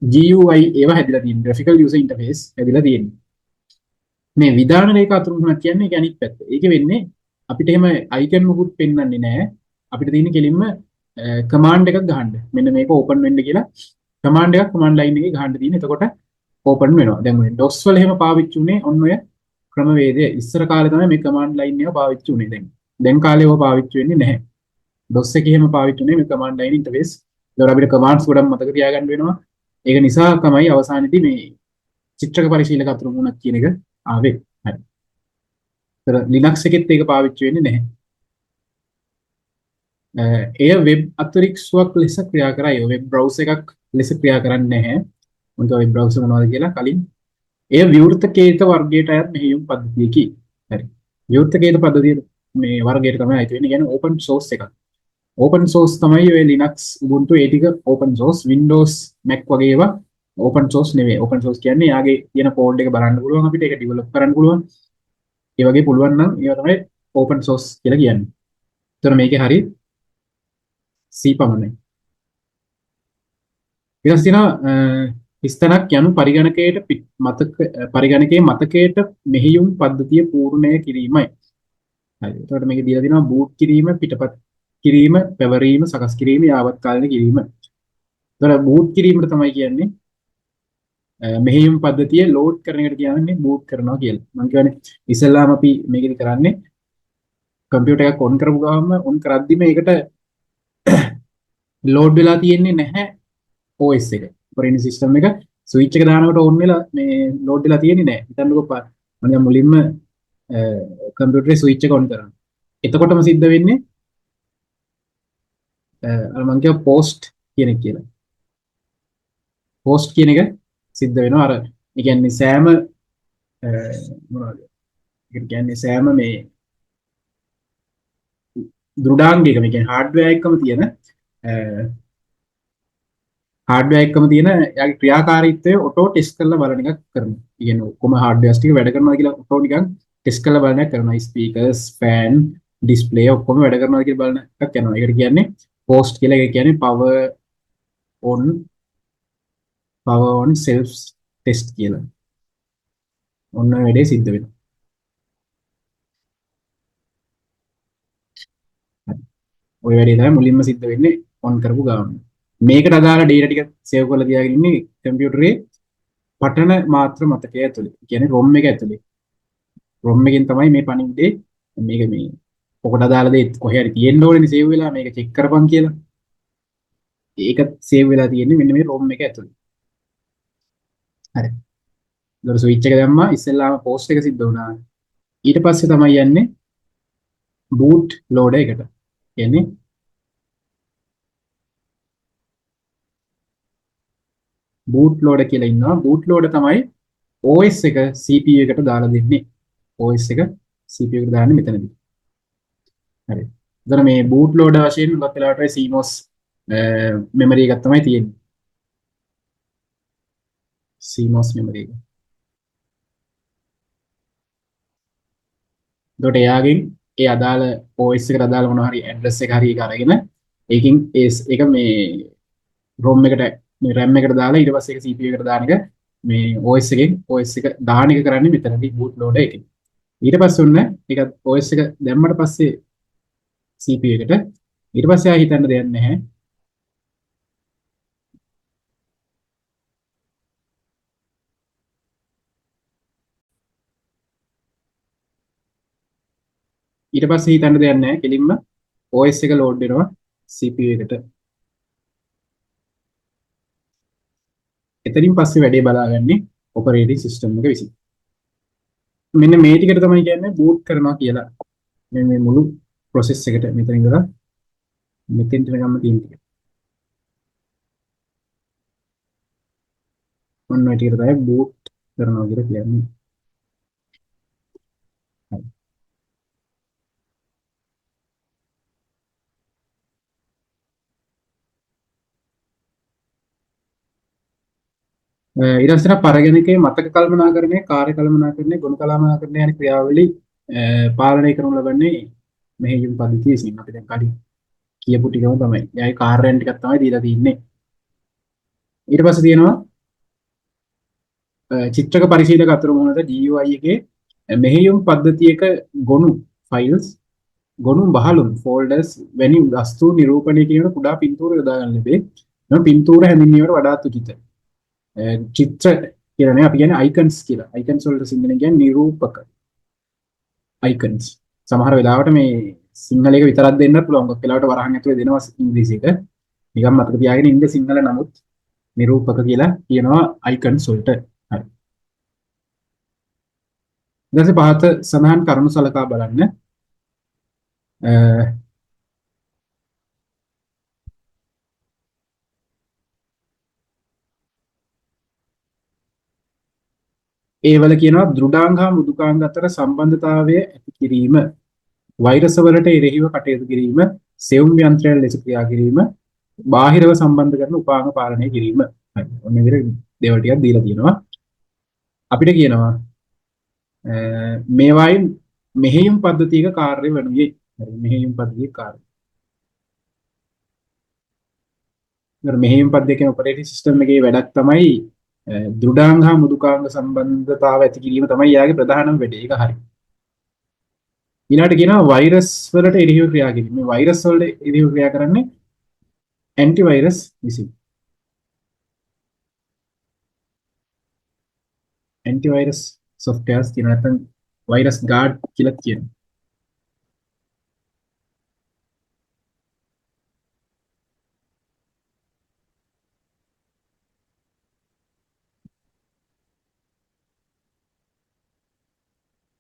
GUI ඒවා හැදිලා තියෙන්නේ. graphical user interface හැදිලා තියෙන්නේ. මේ විධාන රේඛා අතුරු මුහුණක් කියන්නේ ඒක අනිත් පැත්ත. ඒක වෙන්නේ අපිට එහෙම අයිකන් මොකුත් පෙන්වන්නේ නැහැ. අපිට තියෙන කෙලින්ම කමාන්ඩ් එකක් ගහන්න. මෙන්න මේක ඕපන් වෙන්න කියලා කමාන්ඩ් එකක් කමාන්ඩ් ලයින් එකේ ගහන්න තියෙන. එතකොට ඕපන් වෙනවා. දැන් මේ DOS වල එහෙම පාවිච්චි උනේ ඔන්න ඔය ක්‍රමවේදය. ඉස්සර කාලේ තමයි මේ කමාන්ඩ් ලයින් එක පාවිච්චි උනේ. දැන් කාලේ ඒව පාවිච්චි වෙන්නේ නැහැ. DOS එකේ එහෙම පාවිච්චි උනේ මේ කමාන්ඩ් ලයින් ඉන්ටර්ෆේස්. ඒතකොට අපිට කමාන්ඩ්ස් ගොඩක් මතක තියාගන්න වෙනවා. ඒක නිසා තමයි අවසානයේදී මේ චිත්‍රක පරිශීලක අතුරු මුහුණක් කියන එක ආවේ. හරි. ඒතර Linux එකෙත් ඒක පාවිච්චි වෙන්නේ නැහැ. එය වෙබ් අතිරික්ෂයක් ලෙස ක්‍රියා කරයි. වෙබ් බ්‍රවුසර් එකක් ලෙස ක්‍රියා කරන්නේ නැහැ. මොකද වෙබ් බ්‍රවුසර් මොනවද කියලා කලින් එය විවෘත කේත වර්ගයට අයත් මෙහෙයුම් පද්ධතියකි. හරි. විවෘත කේත පද්ධතිය මේ වර්ගයට තමයි අයිති වෙන්නේ. කියන්නේ open source එකක්. open source තමයි ඔය Linux Ubuntu ඒ ටික open source. Windows Mac වගේ ඒවා open source නෙවෙයි. open source කියන්නේ යාගේ තියෙන කෝඩ් එක බලන්න පුළුවන් අපිට ඒක ඩෙවලොප් කරන්න පුළුවන්. ඒ වගේ පුළුවන් නම් ඒවා තමයි open source කියලා කියන්නේ. ඒතර මේකේ හරි C පමණයි. ඊට පස්සේ ස්තනක් යනු පරිගණකයේ මතකයට මෙහෙයුම් පද්ධතිය පූර්ණය කිරීමයි. හරි. එතකොට මේක දීලා තියෙනවා බූට් කිරීම, පිටපත් කිරීම, පැවරීම, සකස් කිරීම, යාවත් කාලීන කිරීම. එතකොට බූට් කිරීමට තමයි කියන්නේ මෙහෙයුම් පද්ධතිය ලෝඩ් කරන එකට කියන්නේ බූට් කරනවා කියලා. මම කියන්නේ ඉස්සෙල්ලාම අපි මේකෙදි කරන්නේ කම්පියුටර් එකක් ඔන් කරපු ගමන් ඔන් කරද්දිම ඒකට ලෝඩ් වෙලා තියෙන්නේ නැහැ OS එක. ඔපරේටින් සිස්ටම් එක ස්විච් එක දානකොට ඕන් වෙලා මේ ලෝඩ් වෙලා තියෙන්නේ නැහැ. හිතන්නකෝ මම මුලින්ම කම්පියුටරේ ස්විච් එක ඔන් කරනවා. එතකොටම සිද්ධ වෙන්නේ අර මම කියව පෝස්ට් කියන එක කියලා. පෝස්ට් කියන එක සිද්ධ වෙනවා. අර ඒ කියන්නේ සෑම මොනවද? ඒ කියන්නේ සෑම මේ දෘඩාංගයක මේ කියන්නේ හાર્ඩ්වෙයාර් එකම තියෙන හાર્ඩ්වෙයාර් එකම තියෙන යාගේ ක්‍රියාකාරීත්වය ඔටෝ ටෙස්ට් කරලා බලන එකක් කරනවා. ඒ කියන්නේ ඔක්කොම හાર્ඩ්වෙයාර්ස් ටික වැඩ කරනවා කියලා ඔටෝ නිකන් ටෙස්ට් කරලා බලන එකක් කරනවා. ස්පීකර්ස්, ෆෑන්, ඩිස්ප්ලේ ඔක්කොම වැඩ කරනවා කියලා බලන එකක් කරනවා. ඒකට කියන්නේ පෝස්ට් කියලා. ඒ කියන්නේ power on self test කියලා. ඔන්න ඔය වැඩේ සිද්ධ වෙනවා. හරි. ඔය වැඩේ තමයි මුලින්ම සිද්ධ වෙන්නේ ඔන් කරපු ගමන්. මේකට අදාළ data ටික save කරලා තියාගෙන ඉන්නේ කම්පියුටරේ පටන මාත්‍ර මතකය ඇතුලේ. කියන්නේ ROM එක ඇතුලේ. ROM එකෙන් තමයි මේ පණිවිඩේ මේක මේ ඔකට අදාළ දේ කොහේ හරි තියෙන්න ඕනේ save වෙලා මේක check කරපන් කියලා. ඒක save වෙලා තියෙන්නේ මෙන්න මේ ROM එක ඇතුලේ. හරි. ඒතර ස්විච් එක දැම්මා ඉස්සෙල්ලාම post එක සිද්ධ වුණා. ඊට පස්සේ තමයි යන්නේ boot loader එකට. කියන්නේ boot loader කියලා ඉන්නවා. boot loader තමයි OS එක CPU එකට දාලා දෙන්නේ. OS එක CPU එකට දාන්නේ මෙතනදී. හරි. එතන මේ boot loader වශයෙන් උගත් වෙලාවට CMOS memory එකක් තමයි තියෙන්නේ. CMOS memory එක. එතකොට එයාගෙන් ඒ අදාළ OS එකට අදාළ මොනවා හරි address එක හරි ඒක අරගෙන ඒකෙන් ඒක මේ ROM එකට මේ RAM එකට දාලා ඊට පස්සේ ඒක CPU එකට දාන එක මේ OS එකෙන් OS එක දාන එක කරන්නේ මෙතනදී boot loader එකෙන්. ඊට පස්සේ ඔන්න ඒක OS එක දැම්මට පස්සේ CPU එකට ඊට පස්සේ ආයෙ හිතන්න දෙයක් නැහැ. ඊට පස්සේ හිතන්න දෙයක් නැහැ. කෙලින්ම OS එක load වෙනවා CPU එකට. එතනින් පස්සේ වැඩේ බලාගන්නේ operating system එක විසින්. මෙන්න මේ ටිකට තමයි කියන්නේ boot කරනවා කියලා. මේ මුළු process එකට මෙතන ඉඳලා මෙතෙන්ට ගන්න තියෙන ටික. ඔන්න ඔය ටිකට තමයි boot කරනවා කියලා කියන්නේ. හරි. ඊට පස්සේ පරගණකයේ මතක කල්පනාකරණය, කාර්ය කල්පනාකරණය, ගුණ කල්පනාකරණය යන ක්‍රියාවලි පාලනය කරනු ලබන්නේ මෙහෙයුම් පද්ධතිය විසින්. අපි දැන් කලින් කියපු ටිකම තමයි. එයාගේ කාර්යයන් ටිකක් තමයි දීලා තින්නේ. ඊට පස්සේ තියෙනවා චිත්‍රක පරිශීලක අතුරු මොනද GUI එකේ මෙහෙයුම් පද්ධතියක ගොනු ෆයිල්ස් ගොනු බහලුන් ෆෝල්ඩර්ස් වැනි වස්තු නිරූපණය කියන කුඩා පින්තූර යොදා ගන්න ලැබේ. මේ පින්තූර හැඳින්වීමට වඩාත් උචිතයි. චිත්‍ර කියන්නේ අපි කියන්නේ අයිකන්ස් කියලා. අයිකන්ස් වලට සිංහලෙන් කියන්නේ නිරූපක. අයිකන්ස්. සමහර වෙලාවට මේ සිංහල එක විතරක් දෙන්නත් පුළුවන්. ගොඩක් වෙලාවට වරහන් ඇතුලේ දෙනවා ඉංග්‍රීසි එක. නිකන් මතක තියාගෙන ඉන්න සිංහල නමුත් නිරූපක කියලා කියනවා අයිකන්ස් වලට. හරි. ඊට පස්සේ පහත සඳහන් කරුණු සලකා බලන්න. ඒවල කියනවා දෘඩාංග හා මෘදුකාංග අතර සම්බන්ධතාවය ඇති කිරීම, වෛරස් වලට එරෙහිව කටයුතු කිරීම, සෙවුම් යන්ත්‍රයන් ලෙස ක්‍රියා කිරීම, බාහිරව සම්බන්ධ කරන උපාංග පාලනය කිරීම. හරි. ඔන්න විදිහට දේවල් ටිකක් දීලා තියෙනවා. අපිට කියනවා මේවායින් මෙහෙයුම් පද්ධතියක කාර්ය වනුයේ. හරි. මෙහෙයුම් පද්ධතියක කාර්ය. ඉතින් මෙහෙයුම් පද්ධතියක ඔපරේටිං සිස්ටම් එකේ වැඩක් තමයි දෘඩාංග හා මෘදුකාංග සම්බන්ධතාව ඇති කිරීම තමයි යාගේ ප්‍රධානම වැඩේ. ඒක හරි. ඊළඟට කියනවා වෛරස් වලට එරෙහිව ක්‍රියා කිරීම. මේ වෛරස් වලට එරෙහිව ක්‍රියා කරන්නේ ඇන්ටි වෛරස් විසින්. ඇන්ටි වෛරස් softwares කියන නැත්නම් වෛරස් ගාඩ් කියලා කියනවා.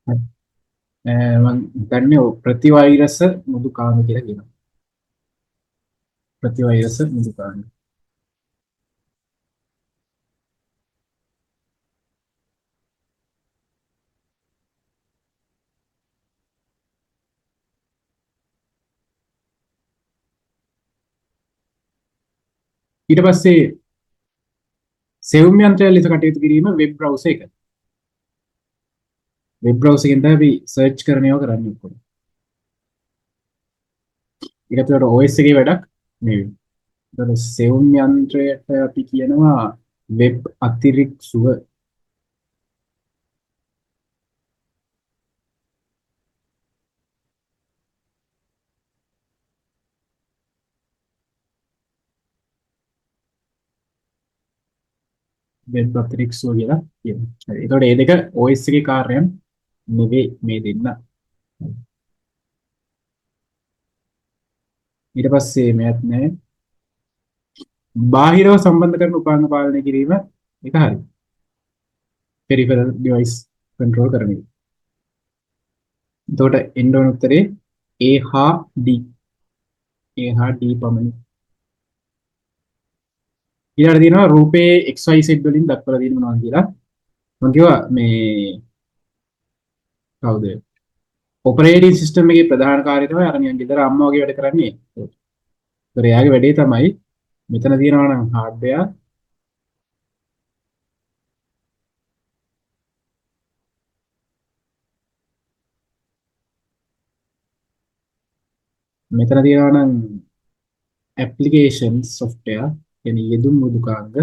හරි. මම හිතන්නේ ප්‍රතිවෛරස මෘදුකාංග කියලා කියනවා. ප්‍රතිවෛරස මෘදුකාංග. ඊට පස්සේ සෙවුම් යන්ත්‍රය ලෙස කටයුතු කිරීම වෙබ් බ්‍රවුසර් එක. වෙබ් බ්‍රවුසර් එකෙන් තමයි අපි සර්ච් කරන ඒවා කරන්නේ ඔක්කොම. ඒකට OS එකේ වැඩක් නෙවෙයි. ඒතර සෙවුම් යන්ත්‍රයට අපි කියනවා වෙබ් අතිරික්සුව. වෙබ් අතිරික්සෝ කියලා කියනවා. හරි. එතකොට මේ දෙක OS එකේ කාර්යයන් නෙවෙයි මේ දෙන්න. ඊට පස්සේ මෙයක් නෑ. බාහිරව සම්බන්ධ කරන උපකරණ පාලනය කිරීම ඒක හරි. peripheral device control කරන එක. එතකොට එන්න ඕන උත්තරේ A හා D. A හා D පමණයි. ඊළඟට තියෙනවා රූපේ XYZ වලින් දක්වලා තියෙන මොනවද කියලා. මම කිව්වා මේ කවුද? ඔපරේටිං සිස්ටම් එකේ ප්‍රධාන කාර්යය තමයි අර නිකන් ගෙදර අම්මා වගේ වැඩ කරන්නේ. ඒතර එයාගේ වැඩේ තමයි මෙතන තියෙනවා නම් හાર્ඩ්වෙයාර් මෙතන තියෙනවා නම් application software يعني යෙදුම් මෘදුකාංග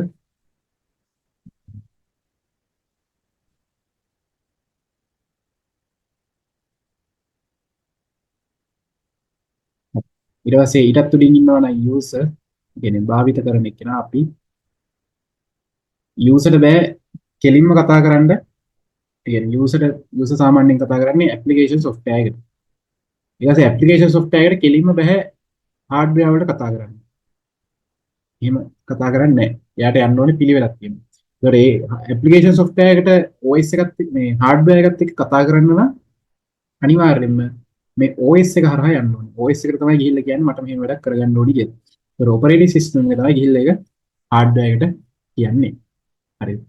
ඊට පස්සේ ඊටත් උඩින් ඉන්නවා නම් user يعني භාවිත කරන එක්කෙනා අපි user බෑ කෙලින්ම කතා කරන්න يعني user සාමාන්‍යයෙන් කතා කරන්නේ application software එකට ඊට පස්සේ application software එකට කෙලින්ම බෑ hardware වලට කතා කරන්න එහෙම කතා කරන්නේ නැහැ එයාට යන්න ඕනේ පිළිවෙලක් තියෙනවා ඒතකොට ඒ application software එකට OS එකත් මේ hardware එකත් එක්ක කතා කරන්න නම් අනිවාර්යයෙන්ම මේ OS එක හරහා යන්න ඕනේ. OS එකට තමයි ගිහිල්ලා කියන්නේ මට මෙහෙම වැඩක් කරගන්න ඕනි කියලා. ඒතර ඔපරේටිං සිස්ටම් එක තමයි ගිහිල්ලා ඒක හાર્ඩ්වෙයාර් එකට කියන්නේ. හරිද?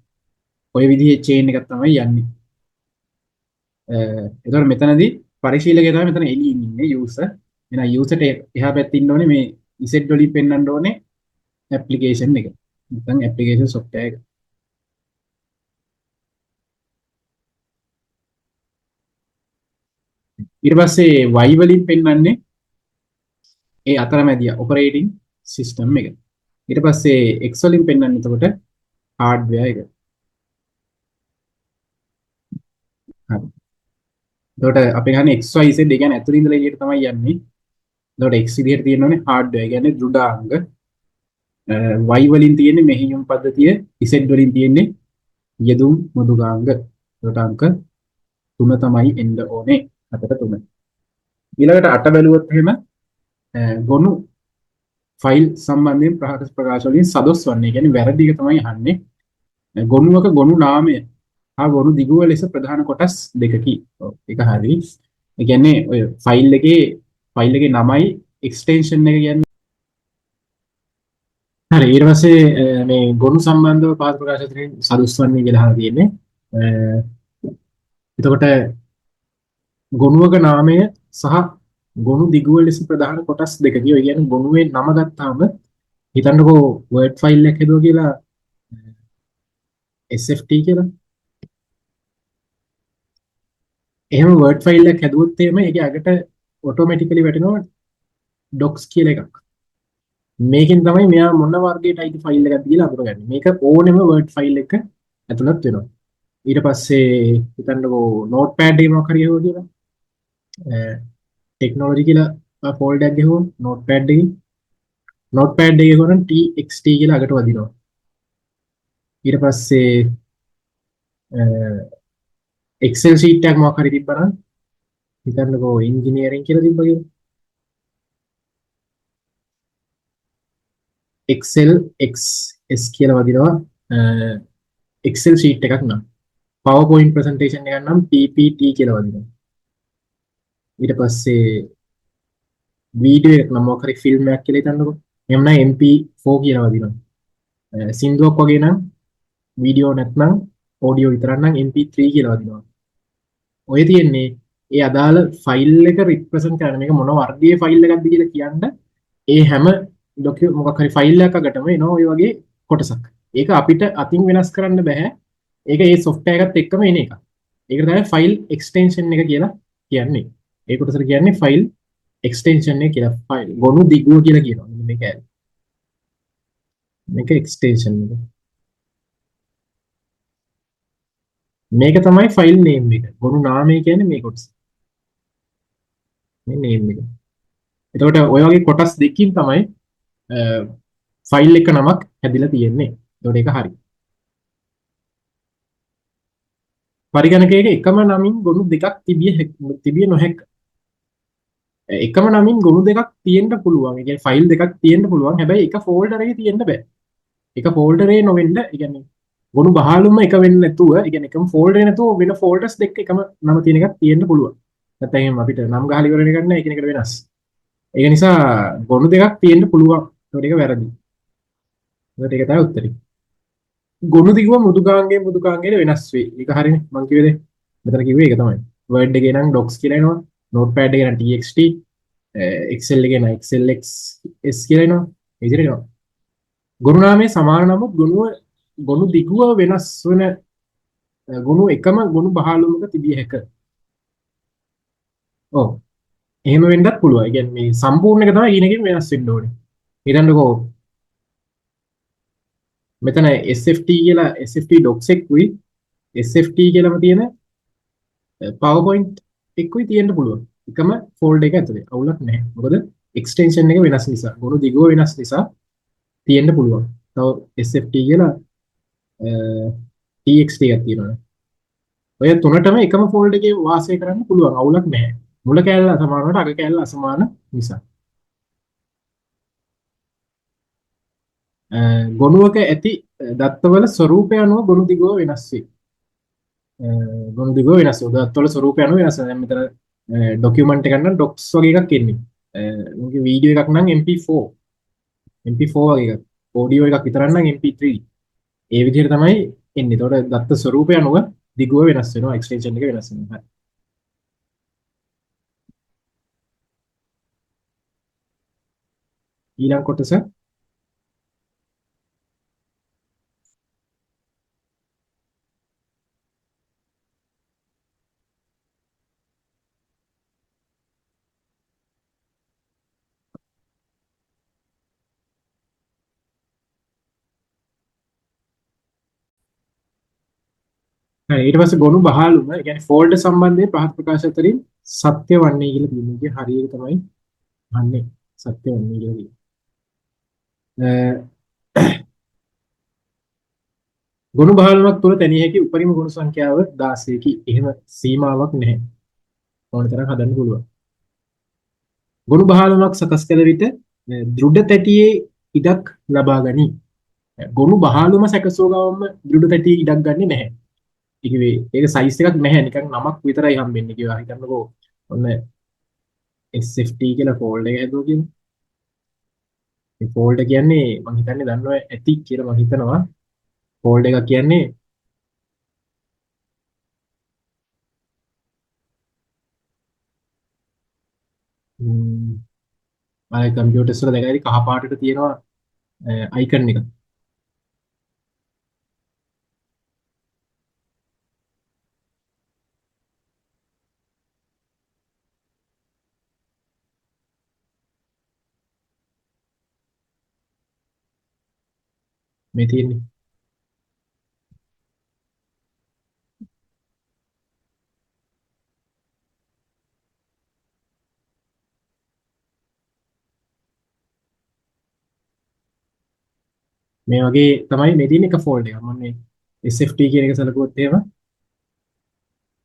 ඔය විදිහේ චේන් එකක් තමයි යන්නේ. ඒතර මෙතනදී පරිශීලකයා තමයි මෙතන එළියින් ඉන්නේ යූසර්. එහෙනම් යූසර්ට එහා පැත්තේ ඉන්න ඕනේ මේ Z වලින් පෙන්වන්න ඕනේ ඇප්ලිකේෂන් එක. නැත්නම් ඇප්ලිකේෂන් software එක. ඊට පස්සේ Y වලින් පෙන්වන්නේ ඒ අතරමැදිය ඔපරේටිං සිස්ටම් එක. ඊට පස්සේ X වලින් පෙන්වන්නේ එතකොට හાર્ඩ්වෙයාර් එක. හරි. එතකොට අපි ගන්න XYZ ඒ කියන්නේ ඇතුළේ ඉඳලා එළියට තමයි යන්නේ. එතකොට X විදිහට තියෙනෝනේ හાર્ඩ්වෙයාර් කියන්නේ දෘඩාංග. Y වලින් තියෙන්නේ මෙහෙයුම් පද්ධතිය, Z වලින් තියෙන්නේ යෙදුම් මෘදුකාංග. එතකොට අංක 3 තමයි එන්න ඕනේ. 4 3. ඊළඟට 8 බැලුවොත් එහෙම ගොනු ෆයිල් සම්බන්ධයෙන් ප්‍රකාශ වලින් සදොස් වන්නේ. කියන්නේ වැරදි එක තමයි අහන්නේ. ගොනුවක ගොනු නාමය හා ගොනු දිගුව ලෙස ප්‍රධාන කොටස් දෙකකි. ඒක හරි. ඒ කියන්නේ ඔය ෆයිල් එකේ නමයි එක්ස්ටෙන්ෂන් එක කියන්නේ. හරි ඊට පස්සේ මේ ගොනු සම්බන්ධව පාත් ප්‍රකාශ වලින් සදොස් වන්නේ කියලා අහලා තියෙන්නේ. එතකොට ගොනුවක නාමය සහ ගොනු දිගුව ලෙස ප්‍රධාන කොටස් දෙකකි. ඔය කියන්නේ ගොනුවේ නම ගත්තාම හිතන්නකෝ වර්ඩ් ෆයිල් එකක් හදුවා කියලා SFT කියලා. එහෙම වර්ඩ් ෆයිල් එකක් හැදුවොත් එහෙම ඒකේ අගට ඔටෝමැටිකලි වැටෙනවා docs කියලා එකක්. මේකෙන් තමයි මෙයා මොන වර්ගයට අයිති ෆයිල් එකක්ද කියලා අඳුරගන්නේ. මේක ඕනෙම වර්ඩ් ෆයිල් එක ඇතුළත් වෙනවා. ඊට පස්සේ හිතන්නකෝ notepad එකේ මොකක් හරි හදුවා කියලා. ටෙක්නොලොජි කියලා ෆෝල්ඩර් එකක් ගහුවොත් notepad එකේ කරන් txt කියලා අගට වදිනවා. ඊට පස්සේ Excel sheet එකක් මොකක් හරි තිබ්බනම් හිතන්නකෝ engineering කියලා තිබ්බ කියලා. Excel XS කියලා වදිනවා Excel sheet එකක් නම්. PowerPoint presentation එකක් නම් PPT කියලා වදිනවා. ඊට පස්සේ වීඩියෝ එකක් නම් මොකක් හරි ෆිල්ම් එකක් කියලා හිතන්නකෝ. එහෙම නම් MP4 කියලා වදිනවා. සින්දුවක් වගේ නම් වීඩියෝ නැත්නම් ඔඩියෝ විතරක් නම් MP3 කියලා වදිනවා. ඔය තියෙන්නේ ඒ අදාළ ෆයිල් එක රිප්‍රසන්ට් කරන මේක මොන වර්ගයේ ෆයිල් එකක්ද කියලා කියන්න ඒ හැම මොකක් හරි ෆයිල් එකක් අගටම එනවා ඔය වගේ කොටසක්. ඒක අපිට අතින් වෙනස් කරන්න බෑ. ඒක ඒ software එකත් එක්කම එන එක. ඒකට තමයි ෆයිල් එක්ස්ටෙන්ෂන් එක කියලා කියන්නේ. ඒ කොටසට කියන්නේ ෆයිල් එක්ස්ටෙන්ෂන් එක කියලා. ෆයිල් ගොනු දිගුව කියලා කියනවා. මේක එක්ස්ටෙන්ෂන් එක. මේක තමයි ෆයිල් නේම් එක. ගොනු නාමය කියන්නේ මේ කොටස. මේ නේම් එක. එතකොට ඔය වගේ කොටස් දෙකකින් තමයි ෆයිල් එක නමක් හැදිලා තියෙන්නේ. එතකොට ඒක හරි. පරිගණකයක එකම නමින් ගොනු දෙකක් තිබිය නොහැක. එකම නමින් ගොනු දෙකක් තියෙන්න පුළුවන්. ඒ කියන්නේ ෆයිල් දෙකක් තියෙන්න පුළුවන්. හැබැයි එක ෆෝල්ඩර් එකේ තියෙන්න බෑ. එක ෆෝල්ඩරේ නොවෙන්න, ඒ කියන්නේ ගොනු බහලුම එක වෙන්නේ නැතුව, ඒ කියන්නේ එකම ෆෝල්ඩරේ නැතුව වෙන ෆෝල්ඩර්ස් දෙක එකම නම තියෙන එකක් තියෙන්න පුළුවන්. නැත්නම් එහෙනම් අපිට නම් ගහලා ඉවර වෙන එක නෑ, එකිනෙකට වෙනස්. ඒක නිසා ගොනු දෙකක් තියෙන්න පුළුවන්. ඒකට ඒක වැරදි. ඒකට ඒක තමයි උත්තරේ. ගොනු දිගුව මෘදුකාංගයේ වෙනස් වේ. ඒක හරිනේ. මං කිව්වේ මෙතන කිව්වේ ඒක තමයි. Word එකේ නම් docs කියලා එනවා. Notepad එකේ නම් txt, Excel එකේ නම් xlx කියලා එනවා. ඒ විදිහට එනවා. ගොනු නාමයේ සමාන නමුත් ගොනු දිගුව වෙනස් වන ගොනු එකම ගොනු බහලුමක තිබිය හැක. ඔව්. එහෙම වෙන්නත් පුළුවන්. ඒ කියන්නේ මේ සම්පූර්ණ එක තමයි ඊනකින් වෙනස් වෙන්න ඕනේ. හිතන්නකෝ මෙතන SFT කියලා SFT docs එක්කුයි SFT කියලාම තියෙන PowerPoint එක්කුයි තියෙන්න පුළුවන්. එකම ෆෝල්ඩර් එක ඇතුලේ. අවුලක් නැහැ. මොකද එක්ස්ටෙන්ෂන් එක වෙනස් නිසා. ගොනු දිගුව වෙනස් නිසා තියෙන්න පුළුවන්. තව SFT කියලා TXT එකක් තියෙනවා. ඔය තුනටම එකම ෆෝල්ඩර් එකේ වාසය කරන්න පුළුවන්. අවුලක් නැහැ. මුල කෑල්ල අසමාන වලට අග කෑල්ල අසමාන නිසා. ගොනුවක ඇති දත්තවල ස්වරූපය අනුව ගොනු දිගුව වෙනස් වේ. ගොනු දිගුව වෙනස් වෙනවා. දත්තවල ස්වරූපය අනුව වෙනස් වෙනවා. දැන් මෙතන ડોකියුමන්ට් එකක් නම් docs වගේ එකක් එන්නේ. මොකද වීඩියෝ එකක් නම් MP4 වගේ එකක්. ඔඩියෝ එකක් විතරක් නම් MP3. ඒ විදිහට තමයි එන්නේ. ඒතකොට දත්ත ස්වරූපය අනුව දිගුව වෙනස් වෙනවා. එක්ස්ටෙන්ෂන් එක වෙනස් වෙනවා. හරි. ඊළඟ කොටස ඊට පස්සේ ගොනු බහලුම, ඒ කියන්නේ ෆෝල්ඩර් සම්බන්ධයෙන් පහත් ප්‍රකාශ අතරින් සත්‍ය වන්නේ කියලා තියෙනවා. ඉතින් හරියට තමයි අහන්නේ සත්‍ය වන්නේ කියලා තියෙනවා. ගොනු බහලුමක් තුළ තැනිය හැකි උපරිම ගොනු සංඛ්‍යාව 16කි. එහෙම සීමාවක් නැහැ. ඕන තරම් හදන්න පුළුවන්. ගොනු බහලුමක් සකස් කළ විට දෘඩ තැටියේ ඉඩක් ලබා ගනී. ගොනු බහලුම සැකසෝ ගවම දෘඩ තැටියේ ඉඩක් ගන්නේ නැහැ. ඒක සයිස් එකක් නැහැ, නිකන් නමක් විතරයි හම්බෙන්නේ කියලා හිතන්නකෝ. ඔන්න SFT කියලා ෆෝල්ඩර් එක හැදුවා කියන්නේ. මේ ෆෝල්ඩර් කියන්නේ මම හිතන්නේ දන්නව ඇති කියලා මම හිතනවා. ෆෝල්ඩර් එකක් කියන්නේ ආයි කම්පියුටර්ස් වල දැකලා කහ පාටට තියෙනවා අයිකන් එක. මේ තියෙන්නේ. මේ වගේ තමයි මේ තියෙන එක ෆෝල්ඩර් එක. මම මේ SFT කියන එක සලකුවොත් එහෙම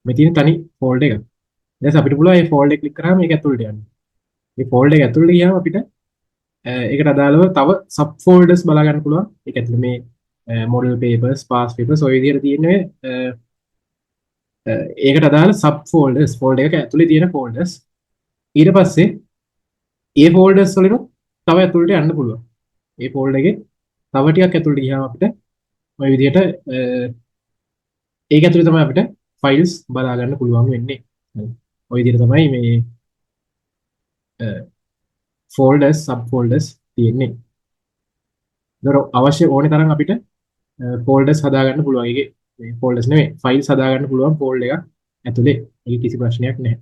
මේ තියෙන තනි ෆෝල්ඩර් එක. ඊට පස්සේ අපිට පුළුවන් මේ ෆෝල්ඩර් එක ක්ලික් කරාම මේක ඇතුළට යන්න. මේ ෆෝල්ඩර් එක ඇතුළට ගියාම අපිට ඒකට අදාළව තව සබ් ෆෝල්ඩර්ස් බලා ගන්න පුළුවන්. ඒක ඇතුළේ මේ මොඩල් පේපර්ස්, පාස් පේපර්ස් ඔය විදිහට තියෙන්නේ. ඒකට අදාළ සබ් ෆෝල්ඩර්ස්, ෆෝල්ඩර් එක ඇතුළේ තියෙන ෆෝල්ඩර්ස්. ඊට පස්සේ ඒ ෆෝල්ඩර්ස් වලින් තව ඇතුළට යන්න පුළුවන්. ඒ ෆෝල්ඩර් එකේ තව ටිකක් ඇතුළට ගියාම අපිට ඔය විදිහට ඒක ඇතුළේ තමයි අපිට ෆයිල්ස් බලා ගන්න පුළුවන් වෙන්නේ. ඔය විදිහට තමයි මේ ෆෝල්ඩර්ස්, සබ් ෆෝල්ඩර්ස් තියෙන්නේ. ඒතර අවශ්‍ය ඕනේ තරම් අපිට ෆෝල්ඩර්ස් හදාගන්න පුළුවන්. ඒකේ මේ ෆෝල්ඩර්ස් නෙමෙයි, ෆයිල්ස් හදාගන්න පුළුවන් ෆෝල්ඩර් එකක් ඇතුලේ. ඒක කිසි ප්‍රශ්නයක් නැහැ.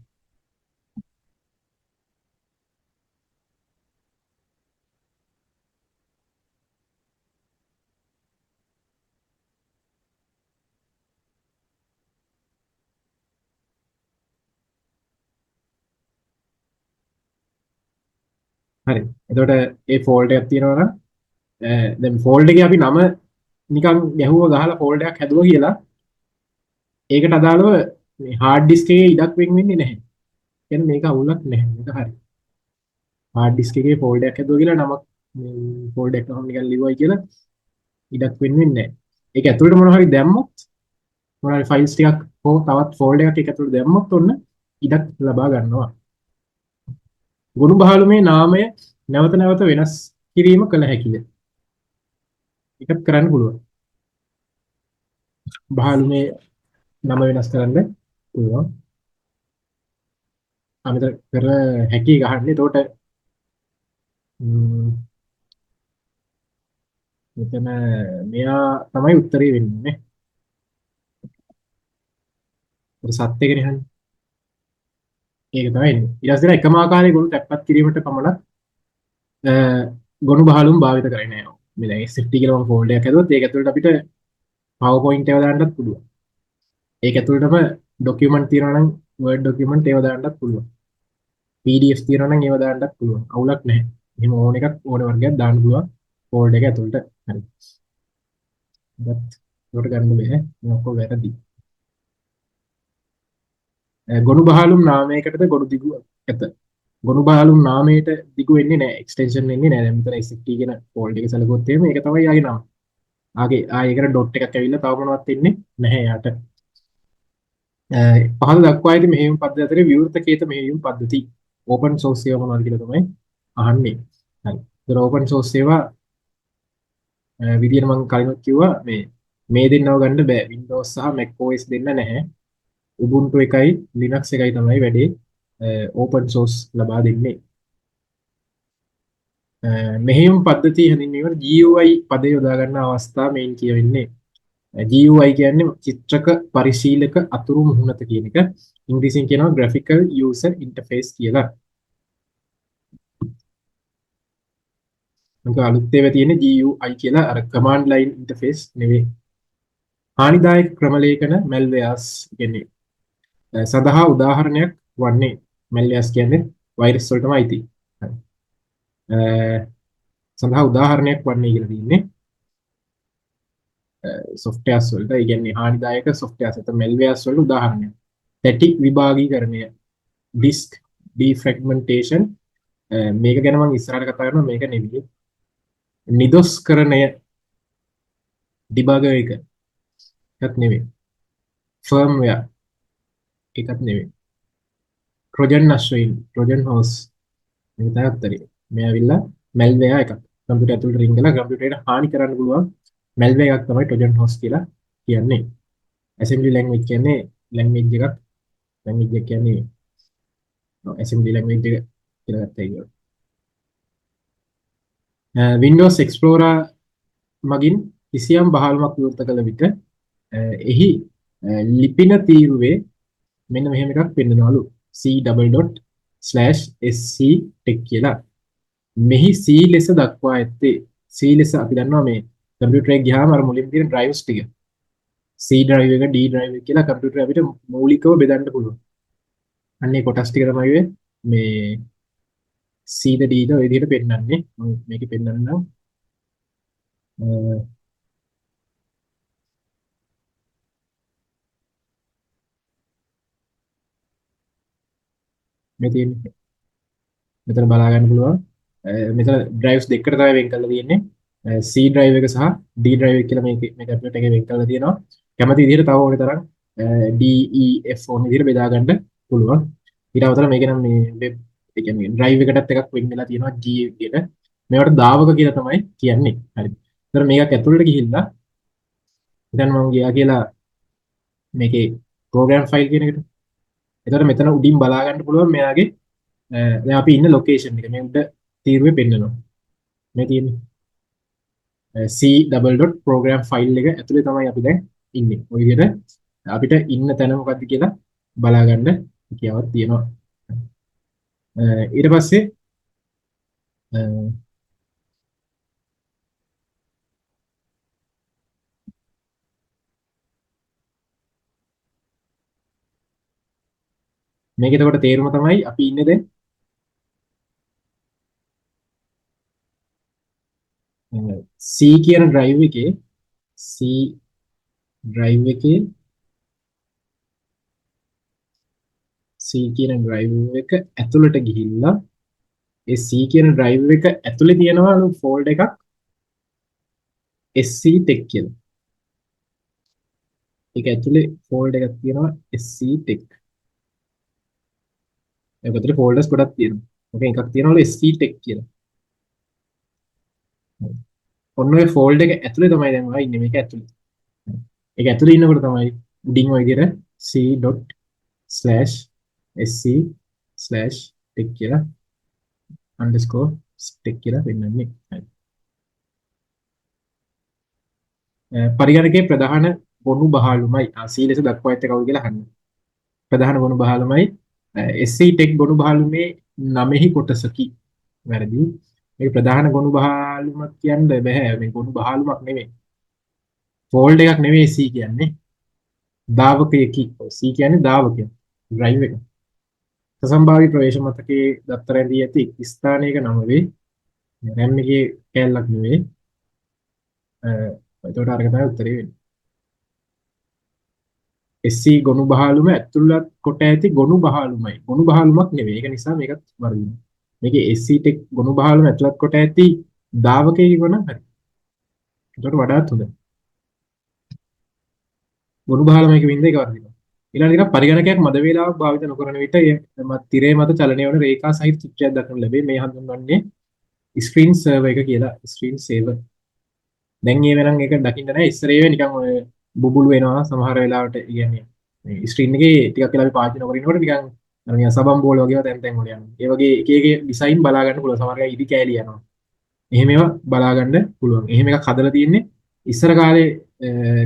හරි. එතකොට ඒ ෆෝල්ඩර් එකක් තියෙනවා නම් දැන් ෆෝල්ඩර් එකේ අපි නම නිකන් ගැහුවා ගහලා ෆෝල්ඩර් එකක් හැදුවා කියලා ඒකට අදාළව මේ හાર્ඩ් ඩිස්ක් එකේ ඉඩක් වෙන් වෙන්නේ නැහැ. කියන්නේ මේක අවුලක් නැහැ. මේක හරි. හાર્ඩ් ඩිස්ක් එකේ ෆෝල්ඩර් එකක් හදුවා කියලා නමක් මේ ෆෝල්ඩර් එක නිකන් ලිව්වයි කියලා ඉඩක් වෙන් වෙන්නේ නැහැ. ඒක ඇතුළට මොනවා හරි දැම්මොත් මොනවා හරි ෆයිල්ස් ටිකක් හෝ තවත් ෆෝල්ඩර් එකක් ඒක ඇතුළට දැම්මොත් ඔන්න ඉඩක් ලබා ගන්නවා. ගොනු බහලුමේ නාමය නැවත නැවත වෙනස් කිරීම කළ හැකිය. ඒකත් කරන්න පුළුවන්. බහලුමේ නම වෙනස් කරන්න පුළුවන්. අමිතර කර හැකි ගහන්නේ. එතකොට මෙතන මෙයා තමයි උත්තරේ වෙන්නේ. ඒක සත් එකනේ හන්නේ. ඒක තමයි එන්නේ. ඊට පස්සේ එකම ආකාරයේ ගොනු තැප්පත් කිරීමට පමණක් ගොනු බහලුම් භාවිත කරන්නේ නැහැ. මේ දැන් SFT කියලා මම ෆෝල්ඩර් එකක් හදුවොත් ඒක ඇතුළට අපිට PowerPoint ඒවා දාන්නත් පුළුවන්. ඒක ඇතුළටම ડોකියුමන්ට් තියනවා නම් Word ડોකියුමන්ට් ඒවා දාන්නත් පුළුවන්. PDF තියනවා නම් ඒවා දාන්නත් පුළුවන්. අවුලක් නැහැ. එහෙම ඕන එකක් ඕන වර්ගයක් දාන්න පුළුවන් ෆෝල්ඩර් එක ඇතුළට. හරි. ඒකට ගන්න බෑ. මේ ඔක්කොම වැරදි. ගොනු බහලුම් නාමයකටද ගොනු දිගු ඇත. ගොනු බහලුම් නාමයට දිගු වෙන්නේ නැහැ. එක්ස්ටෙන්ෂන් එන්නේ නැහැ. දැන් මෙතන SFT කියන ෆෝල්ඩර් එක සැලකුවොත් එහෙම ඒක තමයි යාගේ නම. ආයකට ඩොට් එකක් ඇවිල්ලා තව මොනවත් එන්නේ නැහැ යාට. පහළ දක්වා ඇති මෙහෙයුම් පද්ධති අතරේ විවෘත කේත මෙහෙයුම් පද්ධති ඕපන් සෝස් ඒවා මොනවද කියලා තමයි අහන්නේ. හරි. ඒතර ඕපන් සෝස් ඒවා විදියට මම කලින් කිව්වා මේ දෙන්නව ගන්න බෑ. Windows සහ Mac OS දෙන්න නැහැ. Ubuntu එකයි Linux එකයි තමයි වැඩේ ඕපන් සෝස් ලබා දෙන්නේ. මෙහෙයුම් පද්ධතිය හැඳින්වීමට GUI පදේ යොදා ගන්න අවස්ථා මේන් කියවෙන්නේ. GUI කියන්නේ චිත්‍රක පරිශීලක අතුරු මුහුණත කියන එක. ඉංග්‍රීසියෙන් කියනවා graphical user interface කියලා. මොකද අලුත් ඒවා තියෙන්නේ GUI කියලා අර command line interface නෙවෙයි. හානිදායක ක්‍රමලේඛන malwares කියන්නේ සඳහා උදාහරණයක් වන්නේ malwares කියන්නේ වෛරස් වලටම අයිති. සඳහා උදාහරණයක් වන්නේ කියලා තියෙන්නේ softwares වලට. ඒ කියන්නේ හානිදායක softwares අත malwares වල උදාහරණයක්. static විභාගීකරණය, disk defragmentation මේක ගැන මම ඉස්සරහට කතා කරනවා. මේක නෙවෙයි. නිදොස්කරණය debugger එක එකක් නෙවෙයි. firmware එකක් නෙවෙයි. trojan අශ්වයින් trojan horse මේක තමයි උත්තරේ. මේ ඇවිල්ලා malware එකක්. කම්පියුටර් ඇතුළට රින් කරලා කම්පියුටරේට හානි කරන්න පුළුවන් malware එකක් තමයි trojan horse කියලා කියන්නේ. assembly language කියන්නේ language එකක්. language එක කියන්නේ assembly language එක කියලා ගත්තා ඒක. Windows Explorer මගින් කිසියම් බහලුමක් විවෘත කළ විට එහි ලිපින තීරුවේ මෙන්න මෙහෙම එකක් පෙන්නනවලු c:/sc tech කියලා. මෙහි c ලෙස දක්වා ඇත්තේ c ලෙස අපි දන්නවා මේ කම්පියුටර් එක ගියාම අර මුලින් තියෙන ඩ්‍රයිව්ස් ටික C drive එක D drive එක කියලා කම්පියුටර් අපිට මූලිකව බෙදන්න පුළුවන්. අන්නේ කොටස් ටික තමයි මේ C ද D ද ඔය විදිහට පෙන්නන්නේ. මම මේකේ පෙන්නන්නම්. මේ තියෙන්නේ මෙතන බලා ගන්න පුළුවන්. මෙතන drives දෙකකට තමයි වෙන් කරලා තියෙන්නේ. C drive එක සහ D drive එක කියලා මේ කම්පියුටර් එකේ වෙන් කරලා තියෙනවා. කැමති විදිහට තව ඕනේ තරම් D E F ඕන විදිහට බෙදා ගන්න පුළුවන්. ඊට අමතරව මේක නම් මේ වෙබ් ඒ කියන්නේ drive එකටත් එකක් වෙන් වෙලා තියෙනවා G විදිහට. මේවට දාවක කියලා තමයි කියන්නේ. හරි. ඒතර මේකක් ඇතුළට ගිහිල්ලා දැන් මම ගියා කියලා මේකේ program file කියන එකට. එතකොට මෙතන උඩින් බලා ගන්න පුළුවන් මෙයාගේ දැන් අපි ඉන්න location එක. මේ උඩ තීරුවේ පෙන්නනවා. මේ තියෙන්නේ c:/program file එක ඇතුලේ තමයි අපි දැන් ඉන්නේ. ඔය විදිහට අපිට ඉන්න තැන මොකද්ද කියලා බලා ගන්න හැකියාවක් තියෙනවා. ඊට පස්සේ මේක එතකොට තේරුම තමයි අපි ඉන්නේ දැන් C කියන drive එකේ C drive එකේ C කියන drive එක ඇතුළට ගිහිල්ලා ඒ C කියන drive එක ඇතුලේ තියෙනවලු folder එකක් SC tech කියලා. ඒක ඇතුලේ folder එකක් තියෙනවා SC tech. ඒක ඇතුලේ folders ගොඩක් තියෙනවා. ඕකෙන් එකක් තියෙනවලු SC tech කියලා. ඔන්න ඔය folder එක ඇතුලේ තමයි දැන් ඔයා ඉන්නේ මේක ඇතුලේ. ඒක ඇතුලේ ඉන්නකොට තමයි උඩින් ඔය විදිහට c.sc/tech කියලා underscore tech කියලා වෙන්නන්නේ. පරිගණකයේ ප්‍රධාන ගොනු බහලුමයි C ලෙස දක්වා ඇත්තේ කවුද කියලා අහන්න. ප්‍රධාන ගොනු බහලුමයි SC tech ගොනු බහලුමේ 9හි කොටසකි. වැරදි. මේක ප්‍රධාන ගොනු බහලුමක් කියන්න බෑ. මේ ගොනු බහලුමක් නෙමෙයි. ෆෝල්ඩ් එකක් නෙමෙයි C කියන්නේ. දාවකයකි. C කියන්නේ දාවකය. drive එක. සසම්භාවී ප්‍රවේශ මතකයේ දත්තරැඳී ඇති ස්ථානයක නම වේ. RAM එකේ කැලලක් නෙවෙයි. එතකොට අරක තමයි උත්තරේ වෙන්නේ. SC ගොනු බහලුම ඇතුළත් කොට ඇති ගොනු බහලුමයි. ගොනු බහලුමක් නෙවෙයි. ඒක නිසා මේකත් වර්ධිනවා. මේකේ SC tech ගොනු බහලුම ඇතුළත් කොට ඇති දාවකයේ කිව්වනම් හරි. එතකොට වඩාත් හොඳයි. ගොනු බහලුමක වින්ද එක වර්ධිනවා. ඊළඟට පරිගණකයක් මද වේලාවක් භාවිත නොකරන විට තිරේ මත චලනය වන රේඛා සහිත චිත්‍රයක් දක්වනු ලැබේ. මේ හඳුන්වන්නේ ස්ක්‍රීන් සර්වර් එක කියලා. ස්ක්‍රීන් සේවර්. දැන් ඒ වෙනන් ඒක දකින්න නැහැ. ඉස්සර ඒවේ නිකන් ඔය බුබුලු වෙනවා සමහර වෙලාවට. කියන්නේ මේ ස්ක්‍රීන් එකේ ටිකක් වෙලා අපි පාවිච්චි නොකරනකොට නිකන් අර නිකන් සබම් බෝල වගේ තැන් තැන් වල යනවා. ඒ වගේ එක එක ඩිසයින් බලා ගන්න පුළුවන්. සමහර වෙලාවට ඉදි කෑලි යනවා. එහෙම ඒවා බලා ගන්න පුළුවන්. එහෙම එකක් හදලා තියෙන්නේ ඉස්සර කාලේ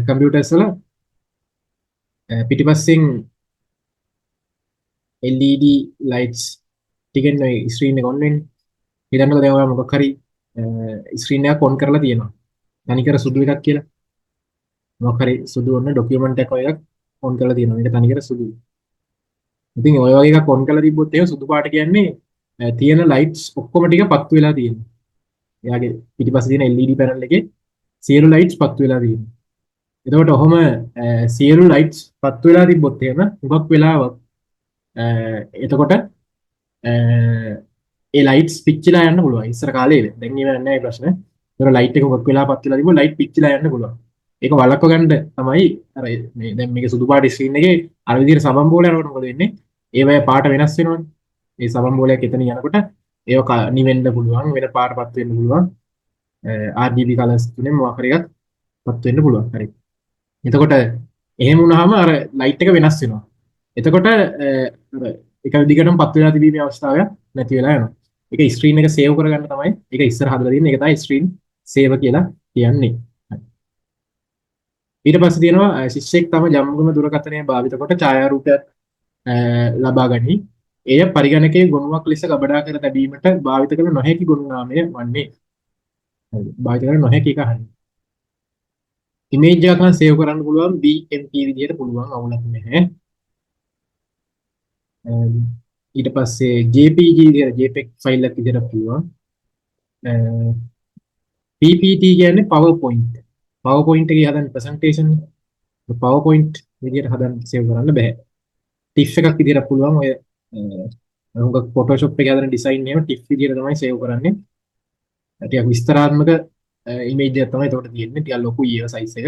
කම්පියුටර්ස් වල පිටිපස්සෙන් LED lights ටිකෙන් ඔය ස්ක්‍රීන් එක ඔන් වෙන්නේ. ඊළඟට දැන් ඔයා මොකක් හරි ස්ක්‍රීන් එකක් ඔන් කරලා තියෙනවා. තනිකර සුදු එකක් කියලා. මොකක් හරි සුදු ඔන්න ડોකියුමන්ට් එකක් ඔය එකක් ඔන් කරලා තියෙනවා. මේක තනිකර සුදුයි. ඉතින් ඔය වගේ එකක් ඔන් කරලා තිබ්බොත් එහෙම සුදු පාට කියන්නේ තියෙන ලයිට්ස් ඔක්කොම ටික පත්තු වෙලා තියෙනවා. එයාගේ පිටිපස්සේ තියෙන LED පැනල් එකේ සියලු ලයිට්ස් පත්තු වෙලා තියෙනවා. එතකොට ඔහොම සියලු ලයිට්ස් පත්තු වෙලා තිබ්බොත් එහෙම හුඟක් වෙලාවක් එතකොට ඒ ලයිට්ස් පිච්චිලා යන්න පුළුවන්. ඉස්සර කාලේ දැන් ඒව නැහැ මේ ප්‍රශ්නේ. ඒතර ලයිට් එක හුඟක් වෙලා පත් වෙලා තිබ්බොත් ලයිට් පිච්චිලා යන්න පුළුවන්. ඒක වළක්ව ගන්න තමයි අර මේ දැන් මේක සුදු පාට ස්ක්‍රීන් එකේ අර විදිහට සබම් බෝල යනකොට මොකද වෙන්නේ? ඒවයේ පාට වෙනස් වෙනවනේ. ඒ සබම් බෝලයක් එතන යනකොට ඒව නිවෙන්න පුළුවන්, වෙන පාටපත් වෙන්න පුළුවන්. RGB කලර්ස් තුනේ මොකක් හරි එකක් පත් වෙන්න පුළුවන්. හරි. එතකොට එහෙම වුණාම අර ලයිට් එක වෙනස් වෙනවා. එතකොට අර එක දිගටම පත් වෙලා තිබීමේ අවස්ථාවක් නැති වෙලා යනවා. ඒක ස්ක්‍රීන් එක සේව් කරගන්න තමයි ඒක ඉස්සර හදලා තියෙන්නේ. ඒක තමයි ස්ක්‍රීන් සේව කියලා කියන්නේ. ඊට පස්සේ තියෙනවා ශිෂ්‍යෙක් තම ජංගම දුරකථනය භාවිත කොට ඡායාරූපයක් ලබා ගනී. එය පරිගණකයේ ගොනුවක් ලෙස ගබඩා කර තැබීමට භාවිත කළ නොහැකි ගොනු නාමය වන්නේ. භාවිත කළ නොහැකි එක හරියි. ඉමේජ් එකක් නම් සේව් කරන්න පුළුවන් BMP විදිහට පුළුවන්, අවුලක් නැහැ. ඊට පස්සේ JPG විදිහට JPEG ෆයිල් එකක් විදිහට පුළුවන්. PPT කියන්නේ PowerPoint. PowerPoint එකේ හදන ප්‍රසන්ටේෂන් එක PowerPoint විදිහට හදන්න සේව් කරන්න බෑ. TIFF එකක් විදිහට පුළුවන්. ඔය හුඟක් Photoshop එකේ හදන ඩිසයින් එහෙම TIFF විදිහට තමයි සේව් කරන්නේ. ටිකක් විස්තරාත්මක ඉමේජ් එකක් තමයි ඒකට තියෙන්නේ. ටිකක් ලොකුයි ඒ සයිස් එක.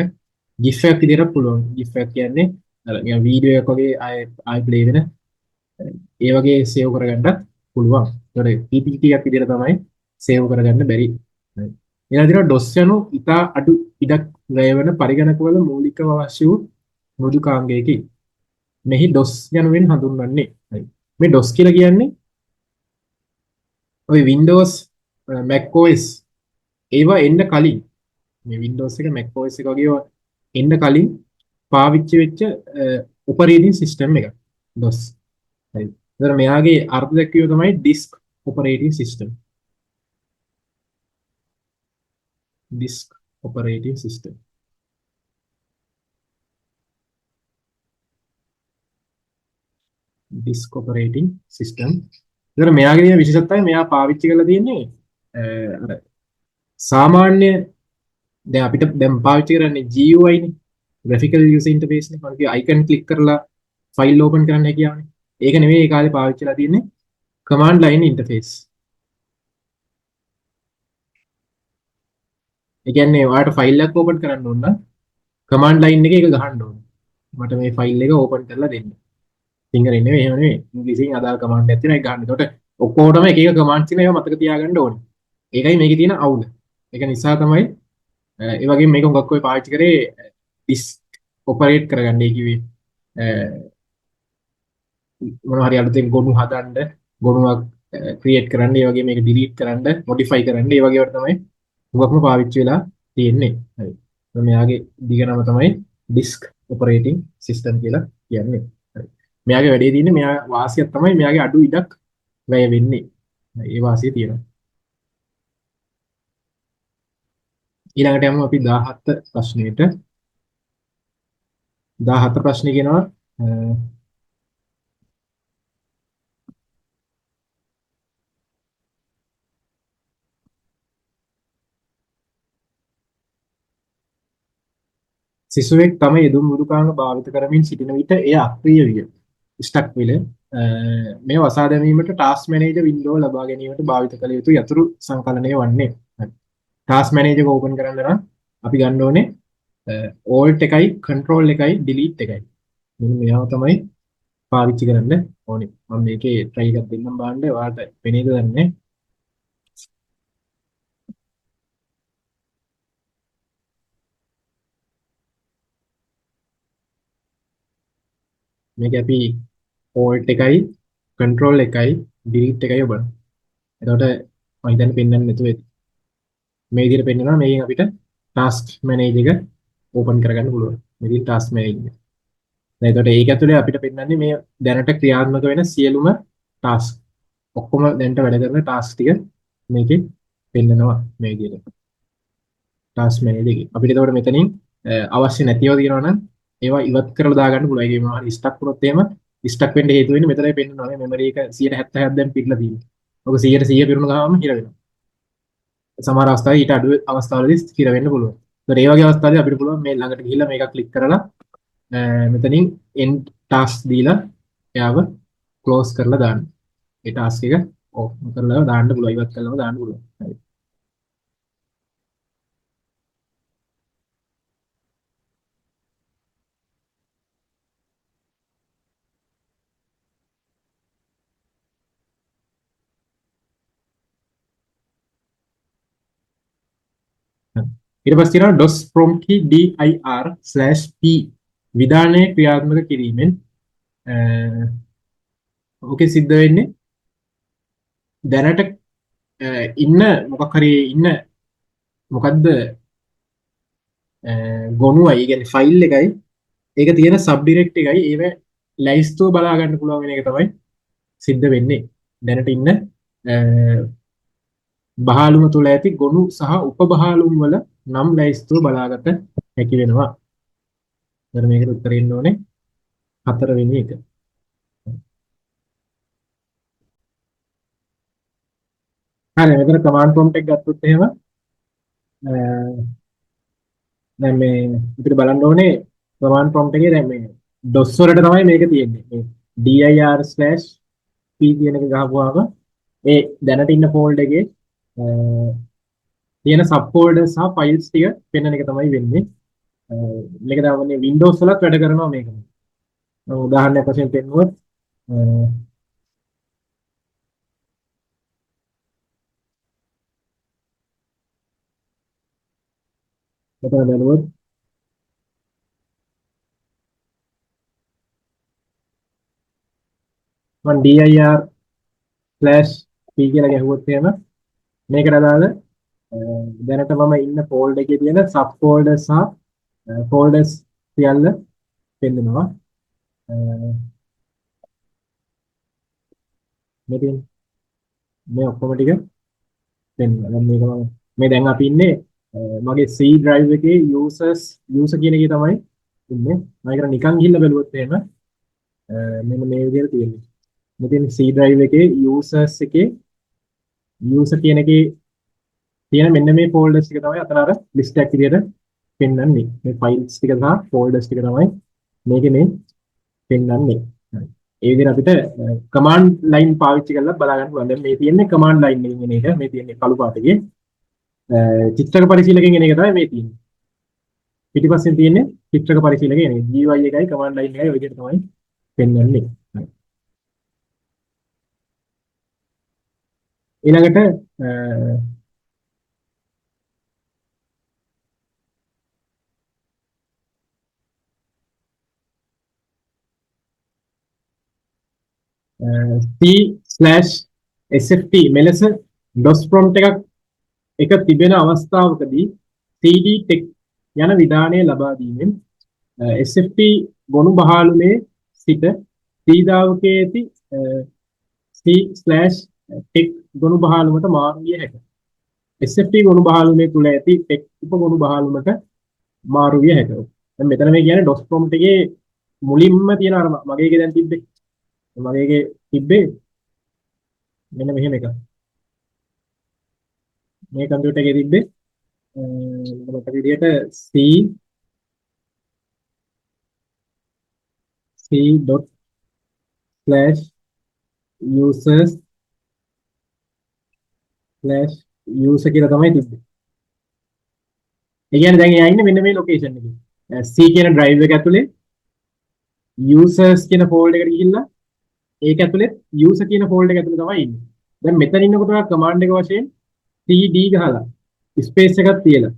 GIF එකක් විදිහට පුළුවන්. GIF එක කියන්නේ අර නිකන් වීඩියෝ එකක් වගේ ආයෙ ප්ලේ වෙන ඒ වගේ සේව් කරගන්නත් පුළුවන්. ඒකට PPT එකක් විදිහට තමයි සේව් කරගන්න බැරි. ඊළඟ දින DOS යනු ඉතා අඩු ඉඩක් වැය වන පරිගණකවල මූලිකව අවශ්‍ය වූ මෘදුකාංගයකි. මෙහි DOS යනුවෙන් හඳුන්වන්නේ. මේ DOS කියලා කියන්නේ ඔය Windows Mac OS ඒවා එන්න කලින් මේ Windows එක Mac OS එක වගේ එන්න කලින් පාවිච්චි වෙච්ච ඔපරේටින් සිස්ටම් එක DOS. හරි. ඒතර මෙයාගේ අර්ථ දැක්වීම තමයි disk operating system. disk operating system. disk operating system. ඒතර මෙයාගේ තියෙන විශේෂත්වය මෙයා පාවිච්චි කරලා තියෙන්නේ අර සාමාන්‍ය දැන් අපිට දැන් පාවිච්චි කරන්නේ GUI නේ, graphical user interface නේ. මම කිය icon click කරලා file open කරන්න හැකියාවනේ. ඒක නෙවෙයි ඒ කාලේ පාවිච්චිලා තියෙන්නේ command line interface. ඒ කියන්නේ ඔයාලට ෆයිල් එකක් ඕපන් කරන්න ඕන නම් command line එකේ ඒක ගහන්න ඕන. මට මේ ෆයිල් එක ඕපන් කරලා දෙන්න. සිංහලෙන් නෙවෙයි එහෙම නෙවෙයි. ඉංග්‍රීසියෙන් අදාළ command එකක් තියෙනවා ඒක ගහන්න. එතකොට ඔක්කොටම එක එක commands තියෙනවා ඒවා මතක තියාගන්න ඕනේ. ඒකයි මේකේ තියෙන අවුල. ඒක නිසා තමයි ඒ වගේම මේක හුඟක් ඔය පාවිච්චි කරේ disk operate කරගන්න. ඒ කිව්වේ මොනවා හරි අලුතෙන් ගොනු හදන්න ගොනුවක් ක්‍රියේට් කරන්න ඒ වගේ මේක ඩිලීට් කරන්න මොඩිෆයි කරන්න ඒ වගේ ඒවා තමයි හුඟක්ම පාවිච්චි වෙලා තියෙන්නේ. හරි. මෙයාගේ දිග නම තමයි disk operating system කියලා කියන්නේ. හරි. මෙයාගේ වැඩේ තියෙන්නේ මෙයා වාසියක් තමයි මෙයාගේ අඩු ඉඩක් වැය වෙන්නේ. ඒ වාසිය තියෙනවා. ඊළඟට යමු අපි 17 ප්‍රශ්නෙට. 17 ප්‍රශ්නේ කියනවා සිසුවෙක් තම යෙදුම් මෘදුකාංග භාවිත කරමින් සිටින විට එය අක්‍රිය විය. ස්ටක් විල මේ වසා දැමීමට ටාස්ක් මැනේජර් වින්ඩෝ ලබා ගැනීමට භාවිත කළ යුතු යතුරු සංකලනය වන්නේ. ටාස්ක් මැනේජර් ඕපන් කරන්න නම් අපි ගන්න ඕනේ ඕල්ට් එකයි කන්ට්‍රෝල් එකයි ඩිලීට් එකයි. මෙන්න මේවා තමයි පාවිච්චි කරන්න ඕනේ. මම මේකේ try එකක් දෙන්නම් බලන්න. ඔයාලට පෙනේද දන්නේ. මේක අපි alt එකයි control එකයි delete එකයි ඔබන. එතකොට මම හිතන්නේ පෙන්වන්න නැතුව ඇති. මේ විදිහට පෙන්වනවා මේකෙන් අපිට task manager එක open කරගන්න පුළුවන්. මේකෙන් task manager. දැන් එතකොට ඒක ඇතුලේ අපිට පෙන්වන්නේ මේ දැනට ක්‍රියාත්මක වෙන සියලුම task. ඔක්කොම දැනට වැඩ කරන task ටික මේකේ පෙන්වනවා මේ විදිහට. task manager එකේ. අපිට එතකොට මෙතනින් අවශ්‍ය නැතිව තියෙනවා නම් ඒවා ඉවත් කරලා දාගන්න පුළුවන්. ඒකේ මොනවා හරි ස්ටක් වුණොත් එහෙම ස්ටක් වෙන්න හේතු වෙන්නේ මෙතනයි පෙන්නනවා මේ මෙමරි එක 170ක් දැන් පිරලා තියෙනවා. ඔක 100% පිරුණු ගාම හිර වෙනවා. සමහර අවස්ථාවල ඊට අඩු අවස්ථාවලදී හිර වෙන්න පුළුවන්. ඒතර ඒ වගේ අවස්ථාවලදී අපිට පුළුවන් මේ ළඟට ගිහිල්ලා මේක ක්ලික් කරලා මෙතනින් end task දීලා එයාව close කරලා දාන්න. ඒ task එක ඔෆ් කරලා දාන්න පුළුවන්. ඉවත් කරලා දාන්න පුළුවන්. හරි. ඊට පස්සේ තියෙනවා DOS prompt key dir/p විධානය ක්‍රියාත්මක කිරීමෙන් ඕකේ සිද්ධ වෙන්නේ දැනට ඉන්න මොකක් හරි ඉන්න මොකද්ද ගොනුවයි කියන්නේ ෆයිල් එකයි ඒක තියෙන සබ් ඩිරෙක්ට් එකයි ඒව ලයිස්තුව බලා ගන්න පුළුවන් වෙන එක තමයි සිද්ධ වෙන්නේ දැනට ඉන්න බහලුම තුල ඇති ගොනු සහ උපබහලුම් වල නම් ලයිස්තුව බලාගත හැකි වෙනවා. ඊට මේකට උත්තර එන්න ඕනේ 4 වෙනි එක. හරි මෙතන කමාන්ඩ් ප්‍රොම්ප්ට් එක ගත්තොත් එහෙම දැන් මේ අපිට බලන්න ඕනේ කමාන්ඩ් ප්‍රොම්ප්ට් එකේ දැන් මේ DOS වලට තමයි මේක තියෙන්නේ. මේ dir/p කියන එක ගහපුවාම මේ දැනට ඉන්න ෆෝල්ඩර් එකේ තියෙන සබ් ෆෝල්ඩර් සහ ෆයිල්ස් ටික පෙන්වන එක තමයි වෙන්නේ. මේක තමයි Windows වලත් වැඩ කරනවා මේක. උදාහරණයක් වශයෙන් පෙන්වුවොත් මෙතන බලුවොත් මම dir/p කියලා ගැහුවොත් එහෙම මේකට අදාළ දැනට මම ඉන්න ෆෝල්ඩර් එකේ තියෙන සබ් ෆෝල්ඩර් සහ ෆෝල්ඩර්ස් සියල්ල පෙන්නනවා. මෙතන මේ ඔක්කොම ටික පෙන්නනවා. දැන් මේක මම මේ දැන් අපි ඉන්නේ මගේ C drive එකේ user කියන එකේ තමයි ඉන්නේ. මම ඒකට නිකන් ගිහිල්ලා බැලුවොත් එහෙම මෙන්න මේ විදිහට තියෙන්නේ. මෙතන C drive එකේ users එකේ user කියන එකේ තියෙන මෙන්න මේ ෆෝල්ඩර්ස් ටික තමයි අතන අර ලිස්ට් එකක් විදිහට පෙන්වන්නේ. මේ ෆයිල්ස් ටික සහ ෆෝල්ඩර්ස් ටික තමයි මේකේ මේ පෙන්වන්නේ. ඒ විදිහට අපිට කමාන්ඩ් ලයින් පාවිච්චි කරලා බලා ගන්න පුළුවන්. දැන් මේ තියෙන්නේ කමාන්ඩ් ලයින් එකකින් එන එක. මේ තියෙන්නේ කළු පාටකේ. චිත්‍රක පරිශීලකයෙන් එන එක තමයි මේ තියෙන්නේ. පිටිපස්සෙන් තියෙන්නේ චිත්‍රක පරිශීලකයෙන් එන එක. GUI එකයි කමාන්ඩ් ලයින් එකයි ඔය විදිහට තමයි පෙන්වන්නේ. ඊළඟට C/SFT මෙලෙස DOS prompt එක තිබෙන අවස්ථාවකදී CD tech යන විධානය ලබා දීමෙන් SFT ගොනු බහලුමේ සිට සීදාවකයේ ඇති C/tech ගොනු බහලුමට මාරු විය හැකිය. SFT ගොනු බහලුමේ තුල ඇති tech උප ගොනු බහලුමට මාරු විය හැකිය. දැන් මෙතන මේ කියන්නේ DOS prompt එකේ මුලින්ම තියෙන අර මගේ එකේ දැන් තිබ්බේ. මගේ එකේ තිබ්බේ මෙන්න මෙහෙම එකක්. මේ කම්පියුටර් එකේ තිබ්බේ මොකක්ද විදියට C.users/user කියලා තමයි තිබ්බේ. ඒ කියන්නේ දැන් එයා ඉන්නේ මෙන්න මේ ලොකේෂන් එකේ. C කියන drive එක ඇතුලේ users කියන folder එකට ගිහිල්ලා ඒක ඇතුලේ user කියන folder එක ඇතුලේ තමයි ඉන්නේ. දැන් මෙතන ඉන්නකොට ඔයා command එක වශයෙන් cd ගහලා ස්පේස් එකක් තියලා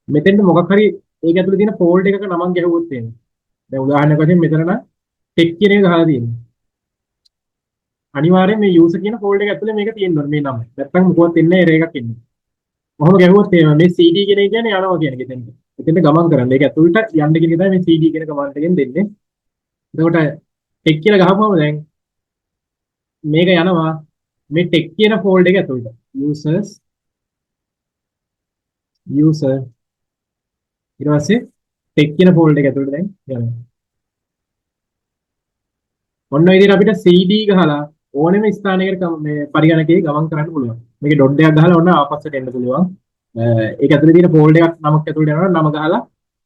මෙතෙන්ට මොකක් හරි ඒක ඇතුලේ තියෙන folder එකක නමක් ගැහුවොත් එන්නේ. දැන් උදාහරණයක් වශයෙන් මෙතන නම් tech කියන එක ගහලා තියෙනවා. අනිවාර්යෙන් මේ user කියන folder එක ඇතුලේ මේක තියෙන්න ඕනේ මේ නම. නැත්නම් මොකවත් එන්නේ නැහැ error එකක් එන්නේ. කොහොම ගැහුවොත් එහෙම මේ cd කියන එක කියන්නේ යනවා කියන එක එතෙන්ට. එතෙන්ට ගමන් කරන්න. ඒක ඇතුළට යන්න කියන එක තමයි මේ cd කියන command එකෙන් දෙන්නේ. එතකොට tech කියලා ගහපුවම දැන් මේක යනවා මේ tech කියන folder එක ඇතුළට. user ඊට පස්සේ tech කියන folder එක ඇතුළට දැන් යනවා. ඔන්න ඔය විදිහට අපිට cd ගහලා ඕනෙම ස්ථානයකට මේ පරිගණකයේ ගමන් කරන්න පුළුවන්. මේකේ ඩොට් එකක් ගහලා ඔන්න ආපස්සට එන්න පුළුවන්. ඒක ඇතුලේ තියෙන ෆෝල්ඩර් එකක් නමක් ඇතුලට යනවා නම ගහලා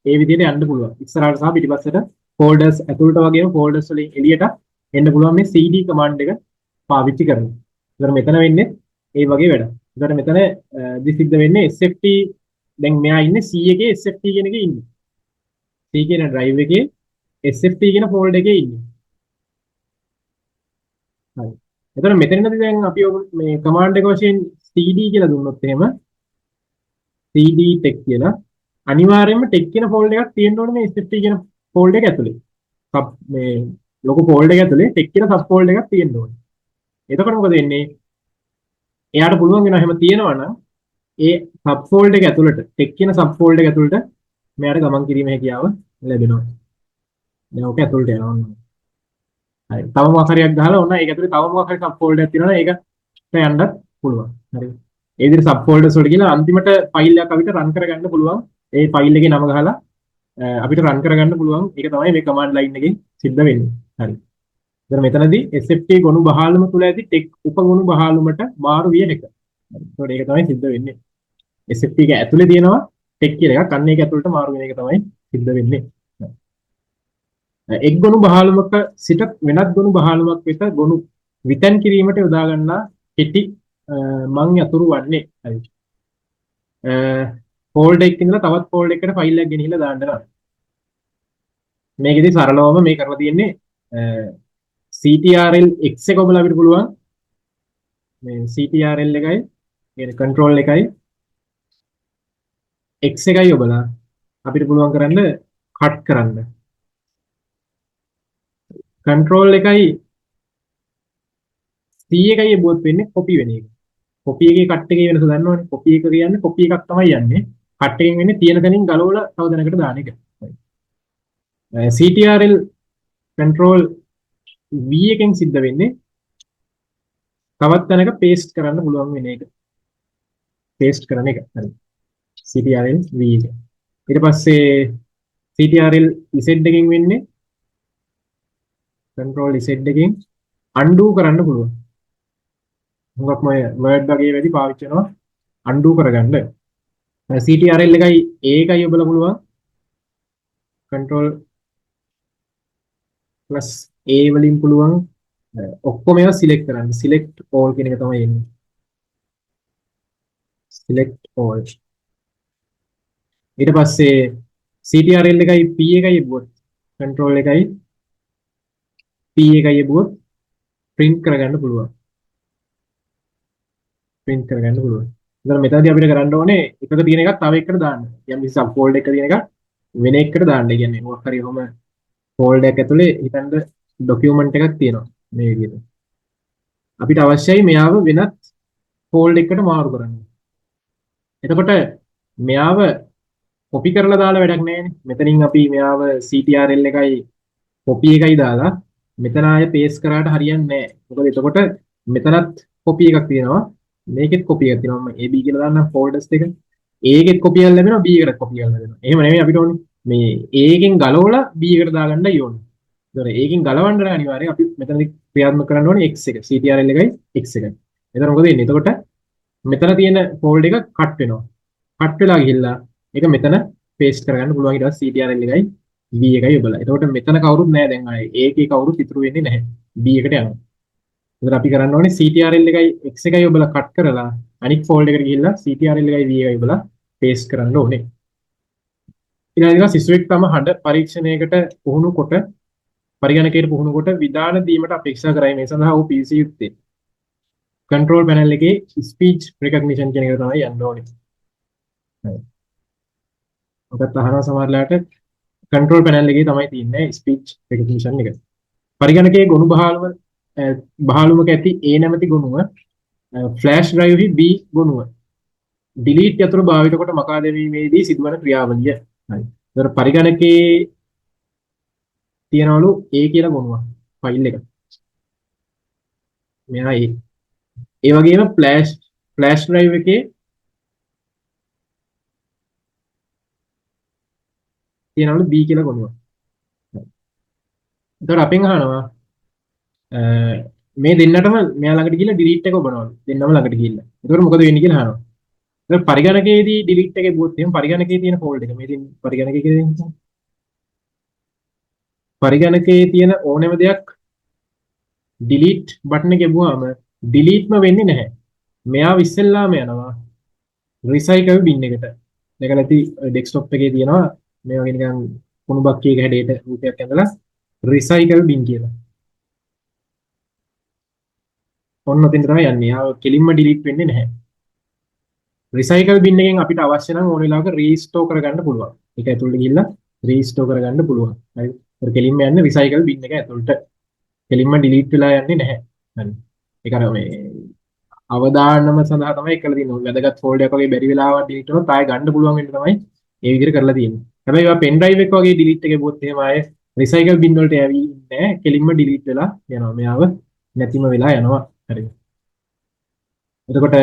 ඒ විදිහට යන්න පුළුවන්. ඉස්සරහට සහ පිටිපස්සට ෆෝල්ඩර්ස් ඇතුලට වගේම ෆෝල්ඩර්ස් වලින් එළියට එන්න පුළුවන් මේ cd command එක පාවිච්චි කරනවා. ඒතර මෙතන වෙන්නේ ඒ වගේ වැඩක්. ඒතර මෙතන සිද්ධ වෙන්නේ SFT දැන් මෙයා ඉන්නේ C එකේ SFT කියන එකේ ඉන්නේ. C කියන drive එකේ SFT කියන folder එකේ ඉන්නේ. හරි. එතකොට මෙතනදී දැන් අපි මේ command එක වශයෙන් cd කියලා දුන්නොත් එහෙම cd tech කියලා අනිවාර්යයෙන්ම tech කියන folder එකක් තියෙන්න ඕනේ මේ SFT කියන folder එක ඇතුලේ. මේ ලොකු folder එක ඇතුලේ tech කියන sub folder එකක් තියෙන්න ඕනේ. එතකොට මොකද වෙන්නේ? එයාට පුළුවන් වෙනවා එහෙම තියෙනවා නම් ඒ sub folder එක ඇතුළට tech කියන sub folder එක ඇතුළට මෙයාට ගමන් කිරීමේ හැකියාව ලැබෙනවා. දැන් ඔක ඇතුළට යනවා. හරි. තව මොකක් හරියක් ගහලා ඔන්න ඒක ඇතුලේ තව මොකක් හරි sub folder එකක් තියෙනවා ඒකට යන්නත් පුළුවන්. හරි. ඒ විදිහට sub folders වලට ගිහලා අන්තිමට ෆයිල් එකක් අපිට run කරගන්න පුළුවන්. ඒ ෆයිල් එකේ නම ගහලා අපිට run කරගන්න පුළුවන්. ඒක තමයි මේ command line එකෙන් සිද්ධ වෙන්නේ. හරි. දැන් මෙතනදී SFT ගොනු බහලුම තුල ඇති tech උපගොනු බහලුමට මාරු විය හැකියි. හරි. ඒක තමයි සිද්ධ වෙන්නේ. SFT එක ඇතුලේ තියෙනවා tech කියලා එකක්. අන්න ඒක ඇතුළට මාරු වෙන එක තමයි සිද්ධ වෙන්නේ. එක් ගොනු බහලුමක සිට වෙනත් ගොනු බහලුමක් වෙත ගොනු විතන් කිරීමට යොදා ගන්නා කෙටි මං යතුරු වන්නේ. හරි. ෆෝල්ඩර් එකකින් ඉඳලා තවත් ෆෝල්ඩර් එකකට ෆයිල් එකක් ගෙනහිලා දාන්න නම් මේකෙදි සරලවම මේ කරලා තියෙන්නේ ctrl x එක ඔබලා අපිට පුළුවන් මේ ctrl එකයි කියන්නේ control එකයි x එකයි ඔබලා අපිට පුළුවන් කරන්න කට් කරන්න. control එකයි C එකයි බෝත් වෙන්නේ copy වෙන එක. copy එකේ cut එකේ වෙනස දන්නවනේ. copy එක කියන්නේ copy එකක් තමයි යන්නේ. cut එකෙන් වෙන්නේ තියෙන තැනින් ගලවලා තව දැනකට දාන එක. ctrl control V එකෙන් සිද්ධ වෙන්නේ තවත් තැනක paste කරන්න පුළුවන් වෙන එක. paste කරන එක. හරි. ctrl V එක. ඊට පස්සේ ctrl Z එකෙන් වෙන්නේ control Z එකෙන් undo කරන්න පුළුවන්. මොකක්ම word වගේ වැඩි පාවිච්චි කරනවා undo කරගන්න. ctrl එකයි A එකයි ඔබලා පුළුවන් control plus A වලින් පුළුවන් ඔක්කොම ඒවා සිලෙක්ට් කරන්න. සිලෙක්ට් ඕල් කියන එක තමයි එන්නේ. Select all. ඊට පස්සේ CTRL එකයි P එකයි යෙබුවොත් control එකයි P එකයි යෙබුවොත් print කරගන්න පුළුවන්. print කරගන්න පුළුවන්. ඉතින් මෙතනදී අපිට කරන්න ඕනේ එකක තියෙන එකක් තව එකකට දාන්න. යම් කිසි සබ් ෆෝල්ඩර් එකක තියෙන එකක් වෙන එකකට දාන්න. ඒ කියන්නේ මොකක් හරි ඔහම ෆෝල්ඩර් එකක් ඇතුලේ හිතන්න ડોකියුමන්ට් එකක් තියෙනවා මේ විදිහට. අපිට අවශ්‍යයි මෙයාව වෙනත් ෆෝල්ඩර් එකකට මාරු කරන්න. එතකොට මෙයාව කොපි කරලා දාලා වැඩක් නැහැනේ. මෙතනින් අපි මෙයාව CTRL එකයි කොපි එකයි දාලා මෙතන ආයේ පේස්ට් කරාට හරියන්නේ නැහැ. මොකද එතකොට මෙතනත් කොපි එකක් තියෙනවා. මේකෙත් කොපි එකක් තියෙනවා. මම AB කියලා දාන්නම් ෆෝල්ඩර්ස් දෙක. A එකෙත් කොපි එකක් ලැබෙනවා, B එකටත් කොපි එකක් ලැබෙනවා. එහෙම නෙමෙයි අපිට ඕනේ. මේ A එකෙන් ගලවලා B එකට දාගන්නයි ඕනේ. ඒතකොට A එකෙන් ගලවන්න නම් අනිවාර්යයෙන් අපි මෙතනදී ක්‍රියාත්මක කරන්න ඕනේ X එක. CTRL එකයි X එකයි. එතන මොකද වෙන්නේ? එතකොට මෙතන තියෙන ෆෝල්ඩ් එක කට් වෙනවා. කට් වෙලා ගිහිල්ලා ඒක මෙතන පේස්ට් කරගන්න පුළුවන්. ඊට පස්සේ CTRL එකයි B එකයි ඔබලා. එතකොට මෙතන කවුරුත් නැහැ දැන් ආයේ. A එකේ කවුරුත් ඉතුරු වෙන්නේ නැහැ. B එකට යනවා. එතකොට අපි කරන්න ඕනේ CTRL එකයි X එකයි ඔබලා කට් කරලා අනිත් ෆෝල්ඩ් එකට ගිහිල්ලා CTRL එකයි V එකයි ඔබලා පේස්ට් කරන්න ඕනේ. ඊළඟට සිසුවෙක් තම හඬ පරීක්ෂණයකට පුහුණු කොට පරිගණකයට පුහුණු කොට විධාන දීමට අපේක්ෂා කරයි. මේ සඳහා ඔහු PC යුත්තේ control panel එකේ speech recognition කියන එක තමයි යන්න ඕනේ. හරි. ඔකත් අහනවා සමහරලාට control panel එකේ තමයි තියෙන්නේ speech recognition එක. පරිගණකයේ ගොනු බහලුමක ඇති A නැමැති ගොනුව flash drive හි B ගොනුව delete යතුරු භාවිත කොට මකා දැමීමේදී සිදුවන ක්‍රියාවලිය. හරි. ඒතර පරිගණකයේ තියනවලු A කියලා ගොනුවක් ෆයිල් එක. මෙයා A. ඒ වගේම flash drive එකේ තියනවලු B කියලා ගොනුවක්. ඒතර අපෙන් අහනවා මේ දෙන්නටම මෙයා ළඟට ගිහිල්ලා delete එක ඔබනවලු. දෙන්නම ළඟට ගිහිල්ලා. ඒතකොට මොකද වෙන්නේ කියලා අහනවා. ඒතර පරිගණකයේදී delete එකේ බුවොත් එහෙනම් පරිගණකයේ තියෙන ෆෝල්ඩර් එක මේ තියෙන පරිගණකයේ තියෙන පරිගණකයේ තියෙන ඕනෑම දෙයක් delete බටන් එක ගිහුවාම delete ම වෙන්නේ නැහැ. මෙයා ඉස්සෙල්ලාම යනවා recycle bin එකට. දැක නැති desktop එකේ තියෙනවා මේ වගේ නිකන් කුණු බක්කියක හැඩයට රූපයක් ඇඳලා recycle bin කියලා. ඔන්න ඔතෙන් තමයි යන්නේ. ආව කෙලින්ම delete වෙන්නේ නැහැ. recycle bin එකෙන් අපිට අවශ්‍ය නම් ඕන වෙලාවක restore කරගන්න පුළුවන්. ඒක ඇතුළට ගිහිල්ලා restore කරගන්න පුළුවන්. හරි. ඒක කෙලින්ම යන්නේ recycle bin එක ඇතුළට. කෙලින්ම delete වෙලා යන්නේ නැහැ. හරි. ඒක අර මේ අවදානම සඳහා තමයි කරලා තියෙන්නේ. වැදගත් ෆෝල්ඩර් එකක් වගේ බැරි වෙලාවක් delete වුණොත් ආයෙ ගන්න පුළුවන් වෙන්න තමයි ඒ විදිහට කරලා තියෙන්නේ. හැබැයි ඒවා pen drive එක වගේ delete එකේ බොත් එහෙම ආයෙ recycle bin වලට යවි නැහැ. කෙලින්ම delete වෙලා යනවා. මෙයාව නැතිම වෙලා යනවා. හරි. එතකොට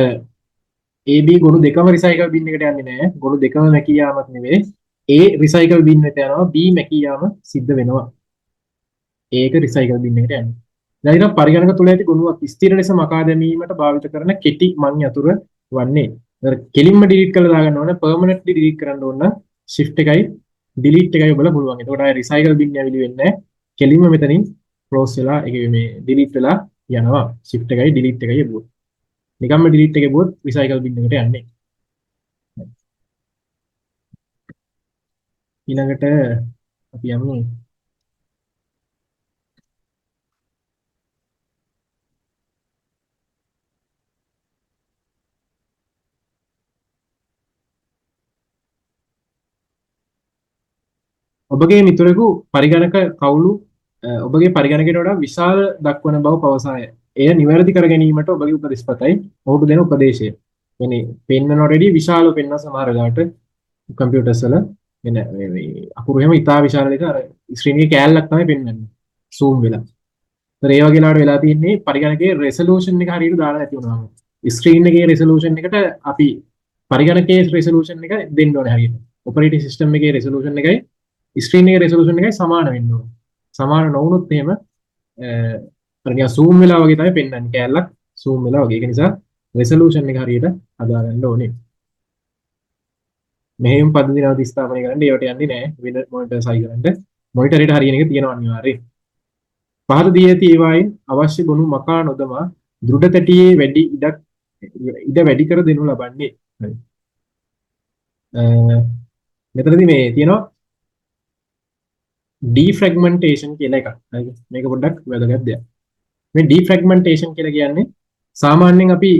AB ගොනු දෙකම recycle bin එකට යන්නේ නැහැ. ගොනු දෙකම මැකී යාමක් නෙවෙයි. A recycle bin එකට යනවා. B මැකී යාම සිද්ධ වෙනවා. ඒක recycle bin එකට යන්නේ. දැන් ඊට පරිගණක තුල ඇති ගොනුවක් ස්ථිර ලෙස මකා දැමීමට භාවිත කරන කෙටි මං යතුරු වන්නේ. ඒතර කෙලින්ම delete කරලා දාගන්න ඕන. permanently delete කරන්න ඕන නම් shift එකයි delete එකයි ඔබලා පුළුවන්. එතකොට ආය recycle bin ඇවිලි වෙන්නේ නැහැ. කෙලින්ම මෙතනින් close වෙලා ඒක මේ delete වෙලා යනවා. shift එකයි delete එකයි යබුවා. නිකම්ම delete එකේ බොත් recycle bin එකට යන්නේ. ඊළඟට අපි යමු ඔබගේ මිතුරෙකු පරිගණක කවුළු ඔබගේ පරිගණකයට වඩා විශාල දක්වන බව පවසාය. එය නිවැරදි කර ගැනීමට ඔබගේ උපදෙස් පතයි. ඔහුට දෙන උපදේශය. يعني පෙන්වන රෙඩි විශාලව පෙන්වන සමහර වෙලාවට කම්පියුටර්ස් වල එන මේ අකුරු එහෙම ඉතා විශාල ලෙස අර ස්ක්‍රීන් එකේ කෑල්ලක් තමයි පෙන්වන්නේ. zoom වෙලා. ඒතර ඒ වගේ ලාවට වෙලා තියෙන්නේ පරිගණකයේ resolution එක හරියට දාලා නැති වුණාම. ස්ක්‍රීන් එකේ resolution එකට අපි පරිගණකයේ resolution එක දෙන්න ඕනේ හරියට. operating system එකේ resolution එකයි ස්ක්‍රීන් එකේ resolution එකයි සමාන වෙන්න ඕනේ. සමාන නොවුනොත් එහෙම අර නිකන් zoom වෙලා වගේ තමයි පෙන්වන්නේ කෑල්ලක් zoom වෙලා වගේ. ඒක නිසා resolution එක හරියට හදාගන්න ඕනේ. මෙහෙම පද්ධති නැවත ස්ථාපනය කරන්න ඒවට යන්නේ නැහැ වෙන මොනිටර් සයි කරන්න මොනිටර් එකට හරියන එක තියෙනවා අනිවාර්යයෙන්. පහත දී ඇති ඒවායින් අවශ්‍ය ගොනු මකා නොදමා දෘඩ තැටියේ වැඩි ඉඩ වැඩි කර දෙනු ලබන්නේ. හරි. මෙතනදී මේ තියෙනවා ඩීෆ්‍රැග්මන්ටේෂන් කියලා එකක්. හරි. මේක පොඩ්ඩක් වැදගත් දෙයක්. මේ ඩීෆ්‍රැග්මන්ටේෂන් කියලා කියන්නේ සාමාන්‍යයෙන් අපි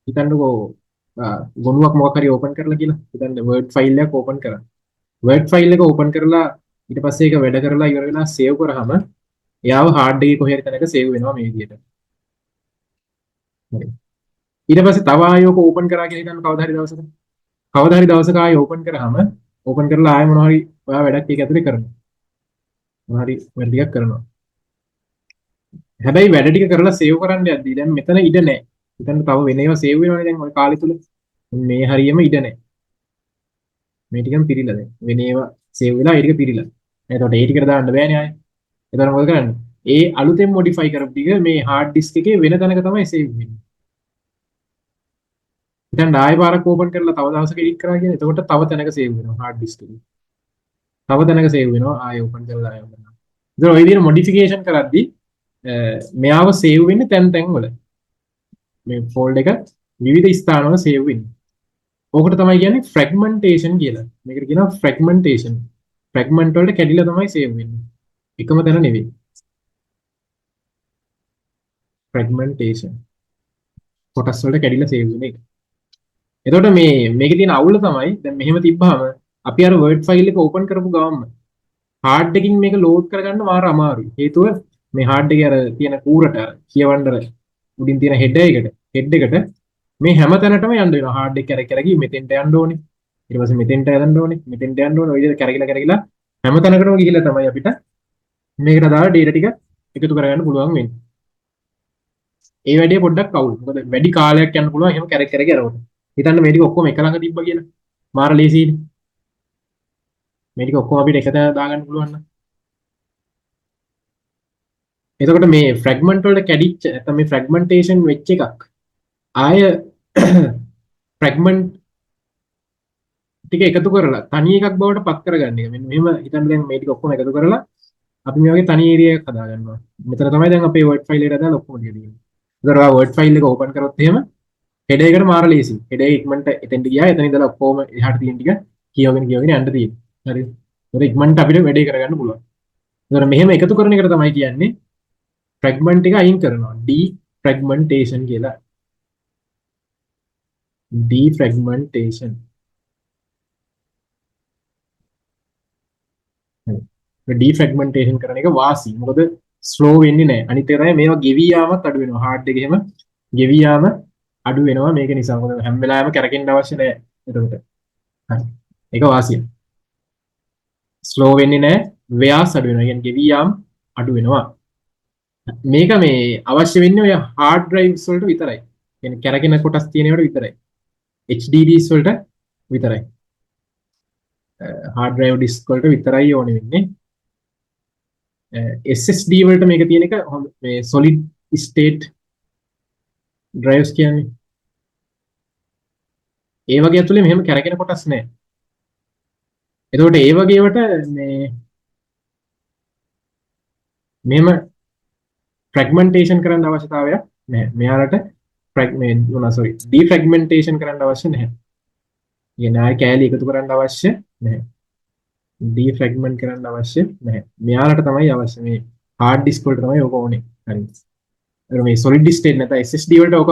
හිතන්නකෝ ගොනුවක් මොකක් හරි ඕපන් කරලා කියලා. හිතන්න වර්ඩ් ෆයිල් එකක් ඕපන් කරා. වර්ඩ් ෆයිල් එක ඕපන් කරලා ඊට පස්සේ ඒක වැඩ කරලා ඉවර වෙලා සේව් කරාම එයාව හાર્ඩ් එකේ කොහේ හරි තැනක සේව් වෙනවා මේ විදිහට. හරි. ඊට පස්සේ තව ආයෙක ඕපන් කරා කියලා හිතන්න කවදා හරි දවසක. කවදා හරි දවසක ආයෙ ඕපන් කරාම ඕපන් කරලා ආයෙ මොනවා හරි ඔයා වැඩක් ඒක ඇතුලේ කරනවා. මොනවා හරි වැඩ ටිකක් කරනවා. හැබැයි වැඩ ටික කරලා සේව් කරන්න යද්දී දැන් මෙතන ඉඩ නැහැ. හිතන්න තව වෙන ඒවා සේව් වෙනවනේ දැන් ওই කාලය තුල. මේ හරියම ඉඩ නැහැ. මේ ටිකම පිරීලා දැන්. වෙන ඒවා සේව් වෙලා ඒ ටික පිරීලා. එතකොට ඒ ටිකට දාන්න බෑනේ ආයෙ. එතකොට මොකද කරන්නේ? ඒ අලුතෙන් මොඩිෆයි කරපු ටික මේ හાર્ඩ් ඩිස්ක් එකේ වෙන තැනක තමයි සේව් වෙන්නේ. හිතන්න ආයෙ පාරක් ඕපන් කරලා තව දවසක එඩිට් කරා කියන්නේ. එතකොට තව තැනක සේව් වෙනවා හાર્ඩ් ඩිස්ක් එකේ. තව තැනක සේව් වෙනවා ආයෙ ඕපන් කරලා ආයෙ ඕපන් කරනවා. ඉතින් ඔය විදිහට මොඩිෆිකේෂන් කරද්දී මෙයාව සේව් වෙන්නේ තැන් වල. මේ ෆෝල්ඩර් එක විවිධ ස්ථානවල සේව් වෙන්නේ. ඕකට තමයි කියන්නේ ෆ්‍රැග්මන්ටේෂන් කියලා. මේකට කියනවා ෆ්‍රැග්මන්ටේෂන්. ෆ්‍රැග්මන්ට් වලට කැඩිලා තමයි සේව් වෙන්නේ. එකම තැන නෙවෙයි. ෆ්‍රැග්මන්ටේෂන්. කොටස් වලට කැඩිලා සේව් වෙන එක. එතකොට මේකේ තියෙන අවුල තමයි දැන් මෙහෙම තිබ්බහම අපි අර වර්ඩ් ෆයිල් එක ඕපන් කරපු ගමන් හાર્ඩ් එකකින් මේක ලෝඩ් කරගන්න මාර අමාරුයි. හේතුව මේ හાર્ඩ් එකේ අර තියෙන කූරට අර කියවන්න උඩින් තියෙන හෙඩ් එකට මේ හැම තැනටම යන්න වෙනවා. හાર્ඩ් එක කැරකි මෙතෙන්ට යන්න ඕනේ. ඊට පස්සේ මෙතෙන්ට යන්න ඕනේ. මෙතෙන්ට යන්න ඕනේ. ඔය විදිහට කැරකිලා හැම තැනකටම ගිහිල්ලා තමයි අපිට මේකට දාලා ඩේටා ටික එකතු කරගන්න පුළුවන් වෙන්නේ. ඒ වැඩේ පොඩ්ඩක් අවුල්. මොකද වැඩි කාලයක් යන්න පුළුවන් එහෙම කැරක යනකොට. හිතන්න මේ ටික ඔක්කොම එක ළඟ තිබ්බා කියලා. මාර ලේසියිනේ. මේ ටික ඔක්කොම අපිට එක තැන දාගන්න පුළුවන් නම්. එතකොට මේ ෆ්‍රැග්මන්ට් වලට කැඩිච්ච නැත්නම් මේ ෆ්‍රැග්මන්ටේෂන් වෙච්ච එකක් ආය ෆ්‍රැග්මන්ට් ටික එකතු කරලා තනි එකක් බවට පත් කරගන්න එක. මෙන්න මෙහෙම හිතන්න දැන් මේ ටික ඔක්කොම එකතු කරලා අපි මේ වගේ තනි ඒරියා එකක් හදාගන්නවා. මෙතන තමයි දැන් අපේ වර්ඩ් ෆයිල් එකට දාලා ඔක්කොම ටික තියෙන්නේ. ඒතර ඔයා වර්ඩ් ෆයිල් එක ඕපන් කරොත් එහෙම හෙඩ් එකකට මාර ලේසි. හෙඩ් එක ඉක්මනට එතෙන්ට ගියා. එතන ඉඳලා ඔක්කොම එහාට තියෙන ටික කියවගෙන යන්න තියෙන්නේ. හරි. ඒතර ඉක්මනට අපිට වැඩේ කරගන්න පුළුවන්. ඒතර මෙහෙම එකතු කරන එකට තමයි කියන්නේ ෆ්‍රැග්මන්ට් එක අයින් කරනවා. ඩීෆ්‍රැග්මන්ටේෂන් කියලා. ඩීෆ්‍රැග්මන්ටේෂන්. ඩීෆ්‍රැග්මන්ටේෂන් කරන එක වාසි. මොකද ස්ලෝ වෙන්නේ නැහැ. අනිත් එක තමයි මේවා ගෙවි යාමත් අඩු වෙනවා. හાર્ඩ් එකේ එහෙම ගෙවි යාම අඩු වෙනවා මේක නිසා. මොකද හැම වෙලාවෙම කැරකෙන්න අවශ්‍ය නැහැ. එතකොට. හරි. ඒක වාසිය. ස්ලෝ වෙන්නේ නැහැ. ව්‍යාස අඩු වෙනවා. කියන්නේ ගෙවි යාම අඩු වෙනවා. මේක මේ අවශ්‍ය වෙන්නේ ඔය hard drives වලට විතරයි. කියන්නේ කැරකෙන කොටස් තියෙන ඒවාට විතරයි. HDDs වලට විතරයි. hard drive disk වලට විතරයි ඕනේ වෙන්නේ. SSD වලට මේක තියෙන එක මේ solid state drives කියන්නේ. ඒ වගේ ඇතුලේ මෙහෙම කැරකෙන කොටස් නැහැ. එතකොට ඒ වගේ ඒවට මෙහෙම ෆ්‍රැග්මන්ටේෂන් කරන්න අවශ්‍යතාවයක් නැහැ. මෙයාලට ඩීෆ්‍රැග්මන්ටේෂන් කරන්න අවශ්‍ය නැහැ. කියන්නේ ආයෙ කෑලි එකතු කරන්න අවශ්‍ය නැහැ. ඩීෆ්‍රැග්මන්ට් කරන්න අවශ්‍ය නැහැ. මෙයාලට තමයි අවශ්‍ය මේ හાર્ඩ් ඩිස්ක් වලට තමයි ඕක ඕනේ. හරි. ඒක මේ solid state නැත්නම් SSD වලට ඕක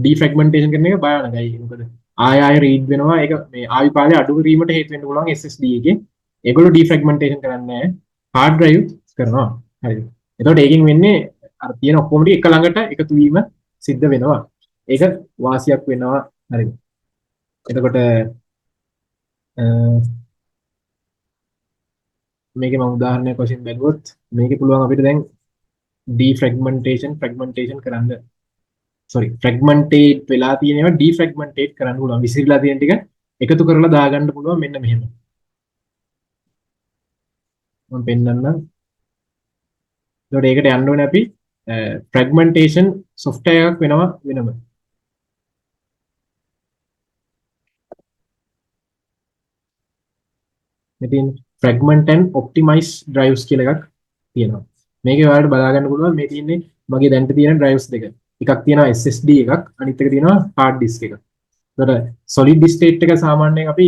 ඩීෆ්‍රැග්මන්ටේෂන් කරන එක භයානකයි. මොකද ආයෙ රීඩ් වෙනවා. ඒක මේ ආවි පාලේ අඩු කිරීමට හේතු වෙන්න පුළුවන් SSD එකේ. ඒගොල්ලෝ ඩීෆ්‍රැග්මන්ටේෂන් කරන්නේ නැහැ. hard drive කරනවා. හරිද? එතකොට ඒකෙන් වෙන්නේ අර තියෙන ඔක්කොම ටික එක ළඟට එකතු වීම සිද්ධ වෙනවා. ඒක වාසියක් වෙනවා. හරිද? එතකොට මේකේ මම උදාහරණයක් වශයෙන් බැලුවොත් මේකේ පුළුවන් අපිට දැන් ෆ්‍රැග්මන්ටේෂන් කරන්න ෆ්‍රැග්මන්ටේට් වෙලා තියෙන ඒවා ඩීෆ්‍රැග්මන්ටේට් කරන්න පුළුවන්. විසිරීලා තියෙන ටික එකතු කරලා දාගන්න පුළුවන් මෙන්න මෙහෙම. මම පෙන්නන්නම්. ඒකට ඒකට යන්න ඕනේ අපි ෆ්‍රැග්මන්ටේෂන් software එකක් වෙනවා වෙනම. මෙතන fragment and optimize drives කියලා එකක් තියෙනවා. මේකේ ඔයාලට බලා ගන්න පුළුවන් මේ තියෙන්නේ මගේ දැන්ට තියෙන ඩ්‍රයිව්ස් දෙක. එකක් තියෙනවා SSD එකක්, අනිත් එක තියෙනවා hard disk එකක්. ඒතර solid state එක සාමාන්‍යයෙන් අපි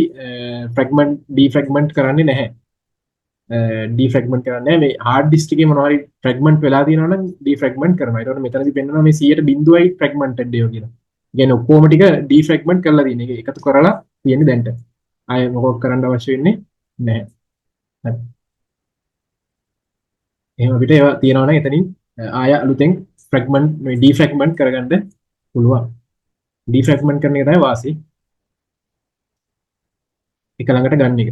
fragment defragment කරන්නේ නැහැ. defragment කරන්නේ නැහැ. මේ hard disk එකේ මොනවා හරි fragment වෙලා තියෙනවා නම් defragment කරනවා. ඒතකොට මෙතනදී පෙන්නනවා මේ 100%යි fragmented ඒවා කියලා. කියන්නේ ඔක්කොම ටික defragment කරලා තියෙන එක එකතු කරලා තියෙන්නේ දැන්ට. ආයෙ මොකක් කරන්න අවශ්‍ය වෙන්නේ නැහැ. හරි. එහෙනම් අපිට ඒවා තියෙනවා නම් එතනින් ආය අලුතෙන් fragment defragment කරගන්න පුළුවන්. defragment කරන එක තමයි වාසි. එක ළඟට ගන්න එක.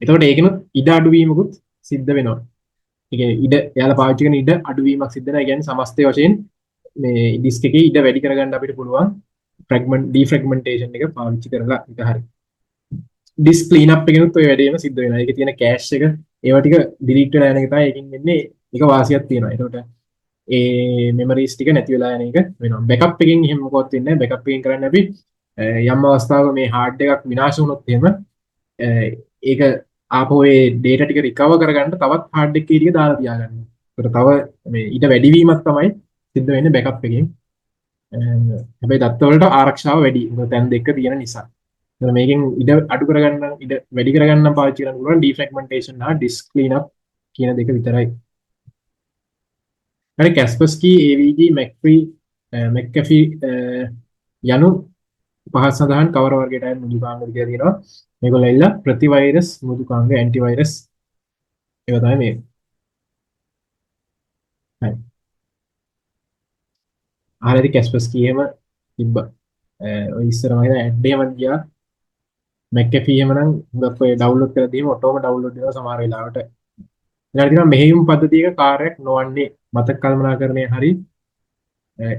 එතකොට ඒකෙනුත් ඉඩ අඩුවීමකුත් සිද්ධ වෙනවා. ඒ කියන්නේ ඉඩ එයාලා පාවිච්චි කරන ඉඩ අඩුවීමක් සිද්ධ වෙනවා. ඒ කියන්නේ සමස්තය වශයෙන් මේ ඩිස්ක් එකේ ඉඩ වැඩි කරගන්න අපිට පුළුවන් fragment defragmentation එක පාවිච්චි කරලා ඒක හරි. ඩිස්ක් ක්ලීන් අප් එකෙනුත් ඔය වැඩේම සිද්ධ වෙනවා. ඒකේ තියෙන කෑෂ් එක ඒවා ටික ඩිලීට් වෙලා යන එක තමයි ඒකින් වෙන්නේ. ඒක වාසියක් තියෙනවා. ඒකට ඒ මෙමරීස් ටික නැති වෙලා යන එක වෙනවා. බෑකප් එකකින් එහෙම මොකවත් වෙන්නේ නැහැ. බෑකප් එකකින් කරන්නේ අපි යම් අවස්ථාවක මේ හાર્ඩ් එකක් විනාශ වුණොත් එහෙම ඒක ආපහු ඒ data ටික recover කරගන්න තවත් hard එකේ ටික දාලා තියාගන්න. ඒකට තව මේ ඊට වැඩිවීමක් තමයි සිද්ධ වෙන්නේ backup එකෙන්. හැබැයි දත්ත වලට ආරක්ෂාව වැඩි. මොකද තැන් දෙක තියෙන නිසා. ඒකට මේකෙන් ඉඩ අඩු කරගන්න ඉඩ වැඩි කරගන්න පාවිච්චි කරන්න පුළුවන් defragmentation හා disk cleanup කියන දෙක විතරයි. හරි Kaspersky AVG McAfee McAfee යනු පහත් සඳහන් කවර වර්ගයටයි මෘදුකාංග කියලා තියෙනවා. මේගොල්ලෝ ඇවිල්ලා ප්‍රතිවෛරස් මෘදුකාංග ඇන්ටිවෛරස් ඒවා තමයි මේ. හරි. ආරෙදි Kaspersky එහෙම තිබ්බා. ඔය ඉස්සර මම හිතා ඇඩ් එහෙම ගියා. McAfee එහෙම නම් හුඟක් ඔය ඩවුන්ලෝඩ් කරලා දීම ඔටෝම ඩවුන්ලෝඩ් වෙනවා සමහර වෙලාවට. ඊළඟට තියෙනවා මෙහෙයුම් පද්ධතියක කාර්යයක් නොවන්නේ මතක කළමනාකරණය හරි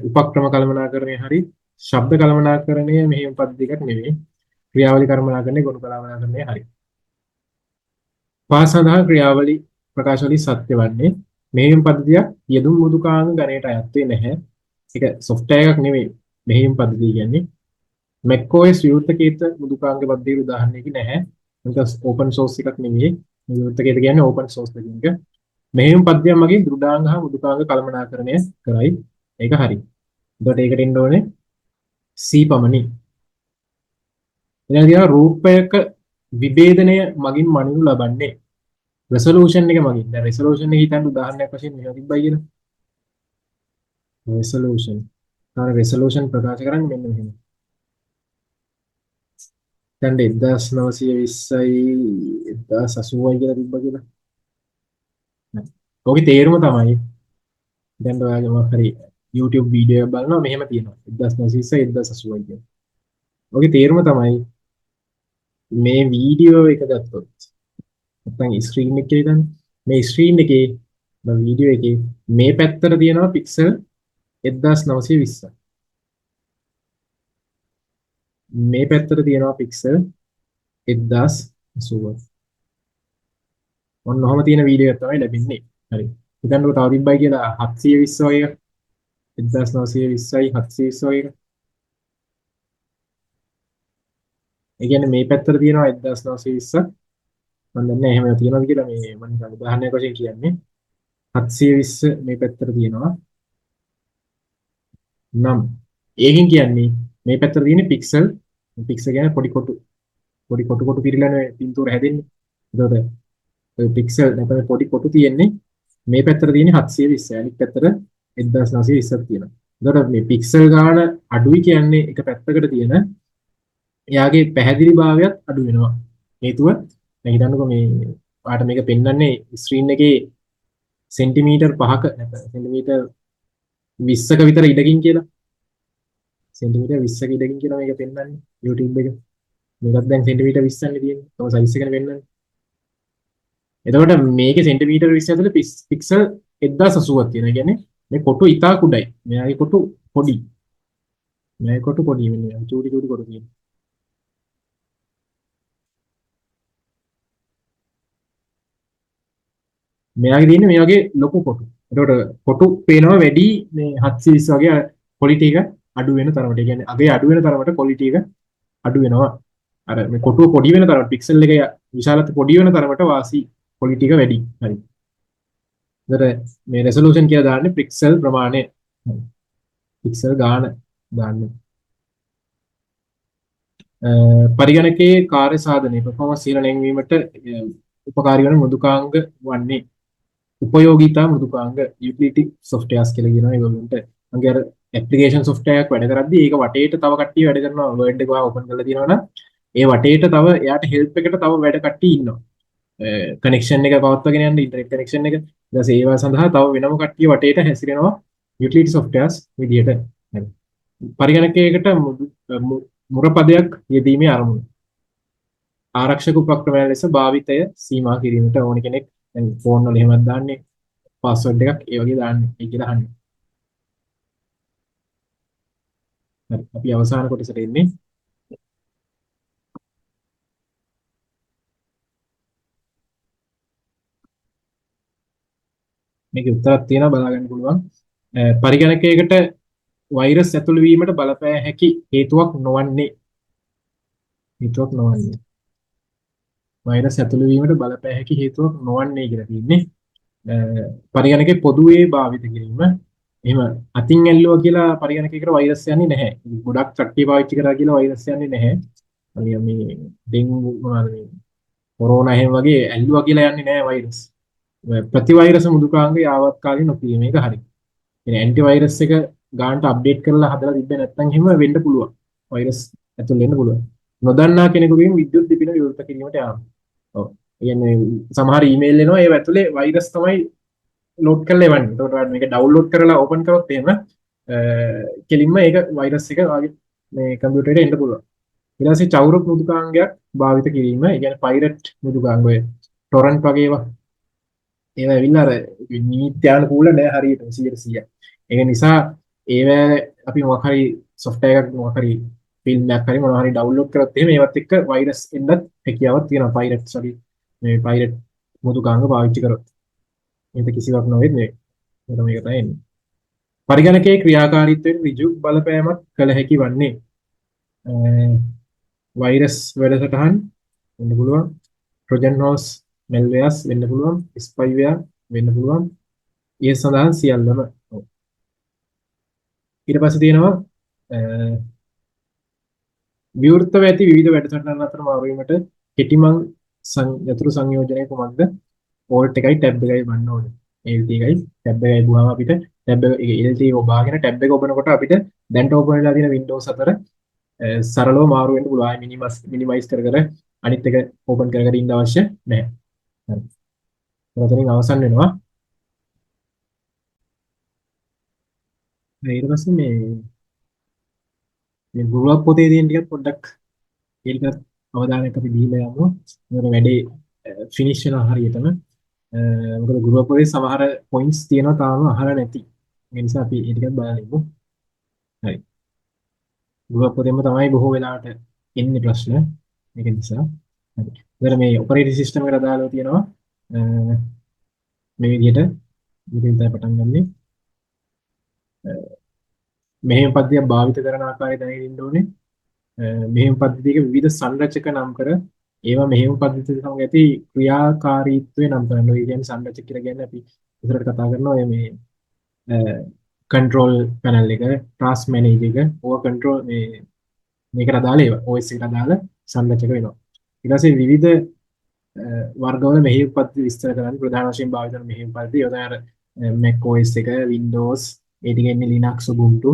උපක්‍රම කළමනාකරණය හරි ශබ්ද කළමනාකරණය මෙහෙයුම් පද්ධතියකට නෙවෙයි. ක්‍රියාවලි කළමනාකරණය ගොනු කළමනාකරණය හරි. පහ සඳහන් ක්‍රියාවලි ප්‍රකාශවලින් සත්‍ය වන්නේ මෙහෙයුම් පද්ධතිය යෙදුම් මෘදුකාංග ගණයට අයත් වෙන්නේ නැහැ. ඒක software එකක් නෙවෙයි මෙහෙයුම් පද්ධතිය කියන්නේ. macOS විවෘතකේත මෘදුකාංග පද්ධතියේ උදාහරණයක් නැහැ. මේක open source එකක් නෙවෙයි. විවෘතකේත කියන්නේ open source එකක්. මෙහෙයුම් පද්ධතිය මගින් දෘඩාංග හා මෘදුකාංග කළමනාකරණය කරයි. ඒක හරි. එතකොට ඒකට එන්න ඕනේ C පමණි. ඊළඟට රූපයක විභේදනය මගින් මනිනු ලබන්නේ resolution එක මගින්. දැන් resolution එක හිතන්න උදාහරණයක් වශයෙන් මේවා තිබ්බයි කියලා. resolution. තමයි resolution ප්‍රකාශ කරන්නේ මෙන්න මෙහෙම. දැන් 1920යි 1080යි කියලා තිබ්බා කියලා. ඔකේ තේරුම තමයි දැන් ඔයාගේ මොකක් හරි YouTube වීඩියෝ එකක් බලනවා මෙහෙම තියෙනවා 1920යි 1080යි කියලා. ඔකේ තේරුම තමයි මේ වීඩියෝ එක ගත්තොත් නැත්නම් ස්ක්‍රීන් එකේ ගන්න මේ ස්ක්‍රීන් එකේ වීඩියෝ එකේ මේ පැත්තට තියෙනවා පික්සල් 1920. මේ පැත්තට තියෙනවා පික්සල් 1080. ඔන්න ඔහම තියෙන වීඩියෝ එක තමයි ලැබෙන්නේ. හරි. හිතන්නකෝ තව තිබ්බයි කියලා 720 වගේ 1920යි 720 වගේ. ඒ කියන්නේ මේ පැත්තට තියෙනවා 1920. මම දන්නේ එහෙම තියෙනවද කියලා මේ මම නිකන් උදාහරණයක් වශයෙන් කියන්නේ 720 මේ පැත්තට තියෙනවා නම් ඒකෙන් කියන්නේ මේ පැත්තට තියෙන පික්සල් කියන්නේ පොඩි කොටු පිරීලානේ පින්තූර හැදෙන්නේ. එතකොට ඔය පික්සල් නැත්නම් පොඩි කොටු තියෙන්නේ මේ පැත්තට තියෙන්නේ 720 අනිත් පැත්තට 1920ක් තියෙනවා. එතකොට මේ පික්සල් ගාන අඩුයි කියන්නේ එක පැත්තකට තියෙන එයාගේ පැහැදිලිභාවයත් අඩු වෙනවා. හේතුව දැන් හිතන්නකෝ මේ පාට මේක පෙන්වන්නේ ස්ක්‍රීන් එකේ සෙන්ටිමීටර් 5ක නැත්නම් සෙන්ටිමීටර් 20ක විතර ඉඩකින් කියලා. සෙන්ටිමීටර් 20ක ඉඩකින් කියලා මේක පෙන්වන්නේ YouTube එක. මේකත් දැන් සෙන්ටිමීටර් 20ක් නේ තියෙන්නේ. තව සයිස් එකනේ පෙන්වන්නේ. එතකොට මේකේ සෙන්ටිමීටර් 20 ඇතුලේ පික්සල් 1080ක් තියෙනවා. ඒ කියන්නේ මේ කොටු ඉතා කුඩයි. මෙයාගේ කොටු පොඩි. මෙයාගේ කොටු පොඩි වෙන්නේ. චූටි කොටු තියෙනවා. මෙයාගේ තියෙන්නේ මේ වගේ ලොකු කොටු. එතකොට කොටු පේනවා වැඩි මේ 720 වගේ ක්වොලිටි එක අඩු වෙන තරමට. ඒ කියන්නේ අගේ අඩු වෙන තරමට ක්වොලිටි එක අඩු වෙනවා. අර මේ කොටුව පොඩි වෙන තරමට පික්සල් එක විශාලත්වය පොඩි වෙන තරමට වාසි ක්වොලිටි එක වැඩි. හරි. එතකොට මේ රෙසලූෂන් කියලා දාන්නේ පික්සල් ප්‍රමාණය. පික්සල් ගාන දාන්නේ. පරිගණකයේ කාර්ය සාධනයේ performance සියල නැංවීමට උපකාරී වන මෘදුකාංග වන්නේ උපයෝගීතා මෘදුකාංග යුටිලිටි සොෆ්ට්වෙයාර්ස් කියලා කියනවා ඒගොල්ලන්ට. අංගේ අර ඇප්ලිකේෂන් සොෆ්ට්වෙයාර් එකක් වැඩ කරද්දී ඒක වටේට තව කට්ටිය වැඩ කරනවා වර්ඩ් එක ඕපන් කරලා තියෙනවා නම් ඒ වටේට තව එයාට හෙල්ප් එකට තව වැඩ කට්ටිය ඉන්නවා. කනෙක්ෂන් එක පවත්වාගෙන යන්න ඉන්ටර්නෙට් කනෙක්ෂන් එක. ඊට පස්සේ ඒවා සඳහා තව වෙනම කට්ටිය වටේට හැසිරෙනවා යුටිලිටි සොෆ්ට්වෙයාර්ස් විදියට. හරි. පරිගණකයකට මුරපදයක් යෙදීමේ අරමුණ ආරක්ෂක උපක්‍රමයන් ලෙස භාවිතය සීමා කිරීමට ඕන කෙනෙක් දැන් ෆෝන් වල එහෙමත් දාන්නේ පාස්වර්ඩ් එකක් ඒ වගේ දාන්නේ ඒ කියලා අහන්නේ. හරි අපි අවසාන කොටසට එන්නේ. මේකේ උත්තරයක් තියෙනවා බලා ගන්න පුළුවන්. පරිගණකයකට වෛරස් ඇතුළු වීමට බලපෑ හැකි හේතුවක් නොවන්නේ වෛරස් ඇතුළු වීමට බලපෑ හැකි හේතුවක් නොවන්නේ කියලා තියෙන්නේ. පරිගණකේ පොදුවේ භාවිත කිරීම. එහෙම අතින් ඇල්ලුවා කියලා පරිගණකයකට වෛරස් යන්නේ නැහැ. ගොඩක් කට්ටිය පාවිච්චි කරා කියලා වෛරස් යන්නේ නැහැ. මේ ඩෙන්ගු මොනවාද මේ කොරෝනා එහෙම වගේ ඇල්ලුවා කියලා යන්නේ නැහැ වෛරස්. ප්‍රතිවෛරස මෘදුකාංග යාවත්කාලින් නොකිරීම මේක හරි. කියන්නේ ඇන්ටි වෛරස් එක ගානට අප්ඩේට් කරලා හදලා තිබ්බේ නැත්නම් එහෙම වෙන්න පුළුවන්. වෛරස් ඇතුල් වෙන්න පුළුවන්. නොදන්නා කෙනෙකුගෙන් විද්‍යුත් දිපින විවෘත කිරීමට යාම. ඔව්. කියන්නේ සමහර ඊමේල් එනවා ඒව ඇතුලේ වෛරස් තමයි ලෝඩ් කරලා එවන්නේ. එතකොට ඔයාලා මේක ඩවුන්ලෝඩ් කරලා ඕපන් කරොත් එහෙම කෙලින්ම ඒක වෛරස් එක ඔයාගේ මේ කම්පියුටරේට එන්න පුළුවන්. ඊට පස්සේ චෞර මෘදුකාංගයක් භාවිත කිරීම, ඒ කියන්නේ පයිරට් මෘදුකාංග ඔය ටොරන්ට් වගේ ඒවා ඒවා ඇවිල්ලා අර නීත්‍යානුකූල නෑ හරියට 100%. ඒක නිසා ඒවා අපි මොකක් හරි software එකක් මොකක් හරි ෆිල්ම් එකක් හරි මොනවා හරි ඩවුන්ලෝඩ් කරත් එහෙම ඒවත් එක්ක වෛරස් එන්නත් හැකියාවක් තියෙනවා පයිරට්ස් වගේ මේ පයිරට් මෘදුකාංග පාවිච්චි කරොත්. ඒක කිසිවක් නොවෙත් නෙවෙයි. මේක තමයි එන්නේ. පරිගණකයේ ක්‍රියාකාරීත්වයෙන් ඍජු බලපෑමක් කළ හැකි වන්නේ වෛරස් වැඩසටහන් වෙන්න පුළුවන්, ට්‍රොජන් හෝස් මෙල්වෙයර්ස් වෙන්න පුළුවන්, ස්පයිවෙයර් වෙන්න පුළුවන්. ඒ සඳහන් සියල්ලම. ඔව්. ඊට පස්සේ තියෙනවා විවෘතව ඇති විවිධ වැඩසටහන් අතර මාරු වීමට කෙටිමං යතුරු සංයෝජනය කුමක්ද? ඕල්ට් එකයි ටැබ් එකයි වන්න ඕනේ. ALT එකයි ටැබ් එකයි බුවාම අපිට ටැබ් එක ALT එක ඔබාගෙන ටැබ් එක ඔබනකොට අපිට දැන්ට ඕපන් වෙලා තියෙන Windows 4 සරලව මාරු වෙන්න පුළුවන්. මිනිමයිස් කර කර අනිත් එක ඕපන් කර කර ඉන්න අවශ්‍ය නැහැ. හරි. එතනින් අවසන් වෙනවා. ඊට පස්සේ මේ ගුරුවක් පොතේ තියෙන ටිකක් පොඩ්ඩක් ඒකට අවධානයක් අපි දීලා යමු. මොකද වැඩේ ෆිනිෂ් වෙනවා හරියටම. මොකද ගුරුවක් පොතේ සමහර පොයින්ට්ස් තියෙනවා තාම අහලා නැති. ඒ නිසා අපි ඒ ටිකත් බලලා ඉමු. හරි. ගුරුවක් පොතේම තමයි බොහෝ වෙලාවට එන්නේ ප්‍රශ්න. ඒක නිසා. හරි. ඉතින් මේ ඔපරේටිං සිස්ටම් එකට දාලා තියෙනවා මේ විදිහට ඉතින් තමයි පටන් ගන්නෙ. මෙහෙම පද්ධතිය භාවිත කරන ආකාරය දැනගෙන ඉන්න ඕනේ. මෙහෙම පද්ධතියක විවිධ සංරචක නම් කර ඒවා මෙහෙම පද්ධතිය සමග ඇති ක්‍රියාකාරීත්වය නම් කරනවා. ඒ කියන්නේ සංරචක කියලා කියන්නේ අපි ඉස්සරහට කතා කරනවා මේ control panel එක, task manager එක, ඕවා control මේකට අදාළ ඒවා OS එකට අදාළ සංරචක වෙනවා. ඊට පස්සේ විවිධ වර්ගවල මෙහෙයුම් පද්ධති විස්තර කරන්න ප්‍රධාන වශයෙන් භාවිත කරන මෙහෙයුම් පද්ධති ඒ තමයි අර Mac OS එක, Windows, ඒ ටික එන්නේ Linux, Ubuntu.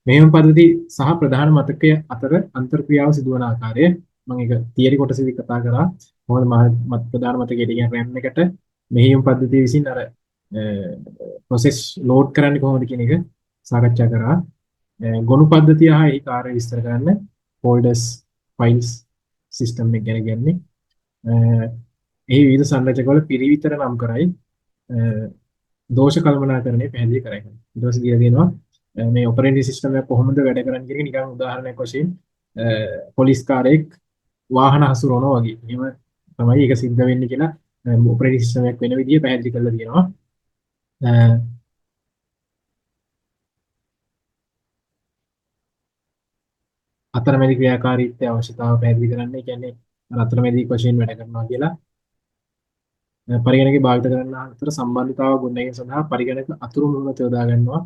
මෙහෙයුම් පද්ධති සහ ප්‍රධාන මතකය අතර අන්තර්ක්‍රියාව සිදුවන ආකාරය මම ඒක තියරි කොටසෙදි කතා කරා. මොකද ප්‍රධාන මතකයට කියන්නේ RAM එකට මෙහෙයුම් පද්ධතිය විසින් අර process load කරන්නේ කොහොමද කියන එක සාකච්ඡා කරා. ගොනු පද්ධතිය හා ඒ කාර්ය විස්තර කරන්න folders, files system එක ගැන කියන්නේ. ඒ විවිධ සංරචකවල පිරිවිතර නම් කරයි දෝෂ කළමනාකරණය පැහැදිලි කරයි. ඊට පස්සේ කියලා දෙනවා මේ ඔපරේටිං සිස්ටම් එක කොහොමද වැඩ කරන්නේ කියන එක නිකන් උදාහරණයක් වශයෙන් පොලිස් කාරයෙක් වාහන හසුරවනවා වගේ. එහෙම තමයි ඒක සිද්ධ වෙන්නේ කියලා ඔපරේටිං සිස්ටම් එකක් වෙන විදිය පැහැදිලි කරලා තියෙනවා. අතරමැදි ක්‍රියාකාරීත්වයේ අවශ්‍යතාව පැහැදිලි කරන්න. ඒ කියන්නේ අතරමැදි වශයෙන් වැඩ කරනවා කියලා. පරිගණකය භාවිත කරන්න අතර සම්බන්ධතාව ගොඩනැගීම සඳහා පරිගණක අතුරු මුහුණත යොදා ගන්නවා.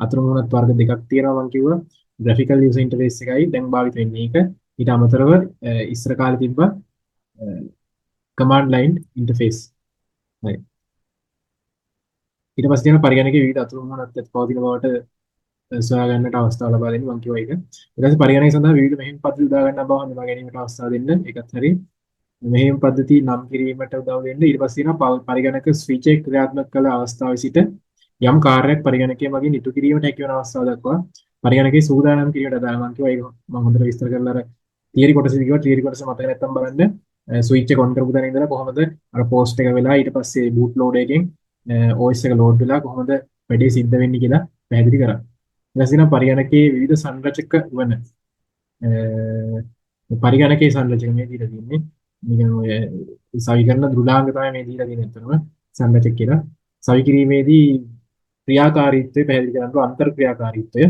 අතුරු මුහුණත් වර්ග දෙකක් තියෙනවා මම කිව්වා. graphical user interface එකයි දැන් භාවිත වෙන්නේ ඒක. ඊට අමතරව ඉස්සර කාලේ තිබ්බ command line interface. හරි. ඊට පස්සේ තියෙන පරිගණකයේ විවිධ අතුරු මුහුණත් පවතින බවට සොයා ගන්නට අවස්ථාව ලබා දෙන්නේ මම කිව්වා ඒක. ඊට පස්සේ පරිගණකය සඳහා විවිධ මෙහෙයුම් පද්ධති යොදා ගන්න බව හඳුනා ගැනීමට අවස්ථාව දෙන්න. ඒකත් හරි. මෙහෙයුම් පද්ධති නම් කිරීමට උදව් වෙන්න. ඊට පස්සේ තියෙනවා පරිගණක ස්විච් එක ක්‍රියාත්මක කළ අවස්ථාවේ සිට යම් කාර්යයක් පරිගණකයේ මගින් ඉටු කිරීමට හැකි වන අවස්ථාව දක්වා පරිගණකයේ සූදානම් කිරීමට අදාළ මම කිව්වා ඒක මම හොඳට විස්තර කරලා අර තියරි කොටසදී කිව්වා තියරි කොටස මතක නැත්තම් බලන්න ස්විච් එක ඔන් කරපු තැන ඉඳලා කොහොමද අර පෝස්ට් එක වෙලා ඊට පස්සේ බූට් ලෝඩ් එකෙන් OS එක ලෝඩ් වෙලා කොහොමද වැඩේ සිද්ධ වෙන්නේ කියලා පැහැදිලි කරා. ඊට පස්සේ නම් පරිගණකයේ විවිධ සංරචක වන පරිගණකයේ සංරචක මේ දීලා තියෙන්නේ. නිකන් ඔය සවිකරන දෘඩාංග තමයි මේ දීලා තියෙන අතරම සංරචක කියලා. සවි කිරීමේදී ක්‍රියාකාරීත්වය පැහැදිලි කරනවා අන්තර් ක්‍රියාකාරීත්වය.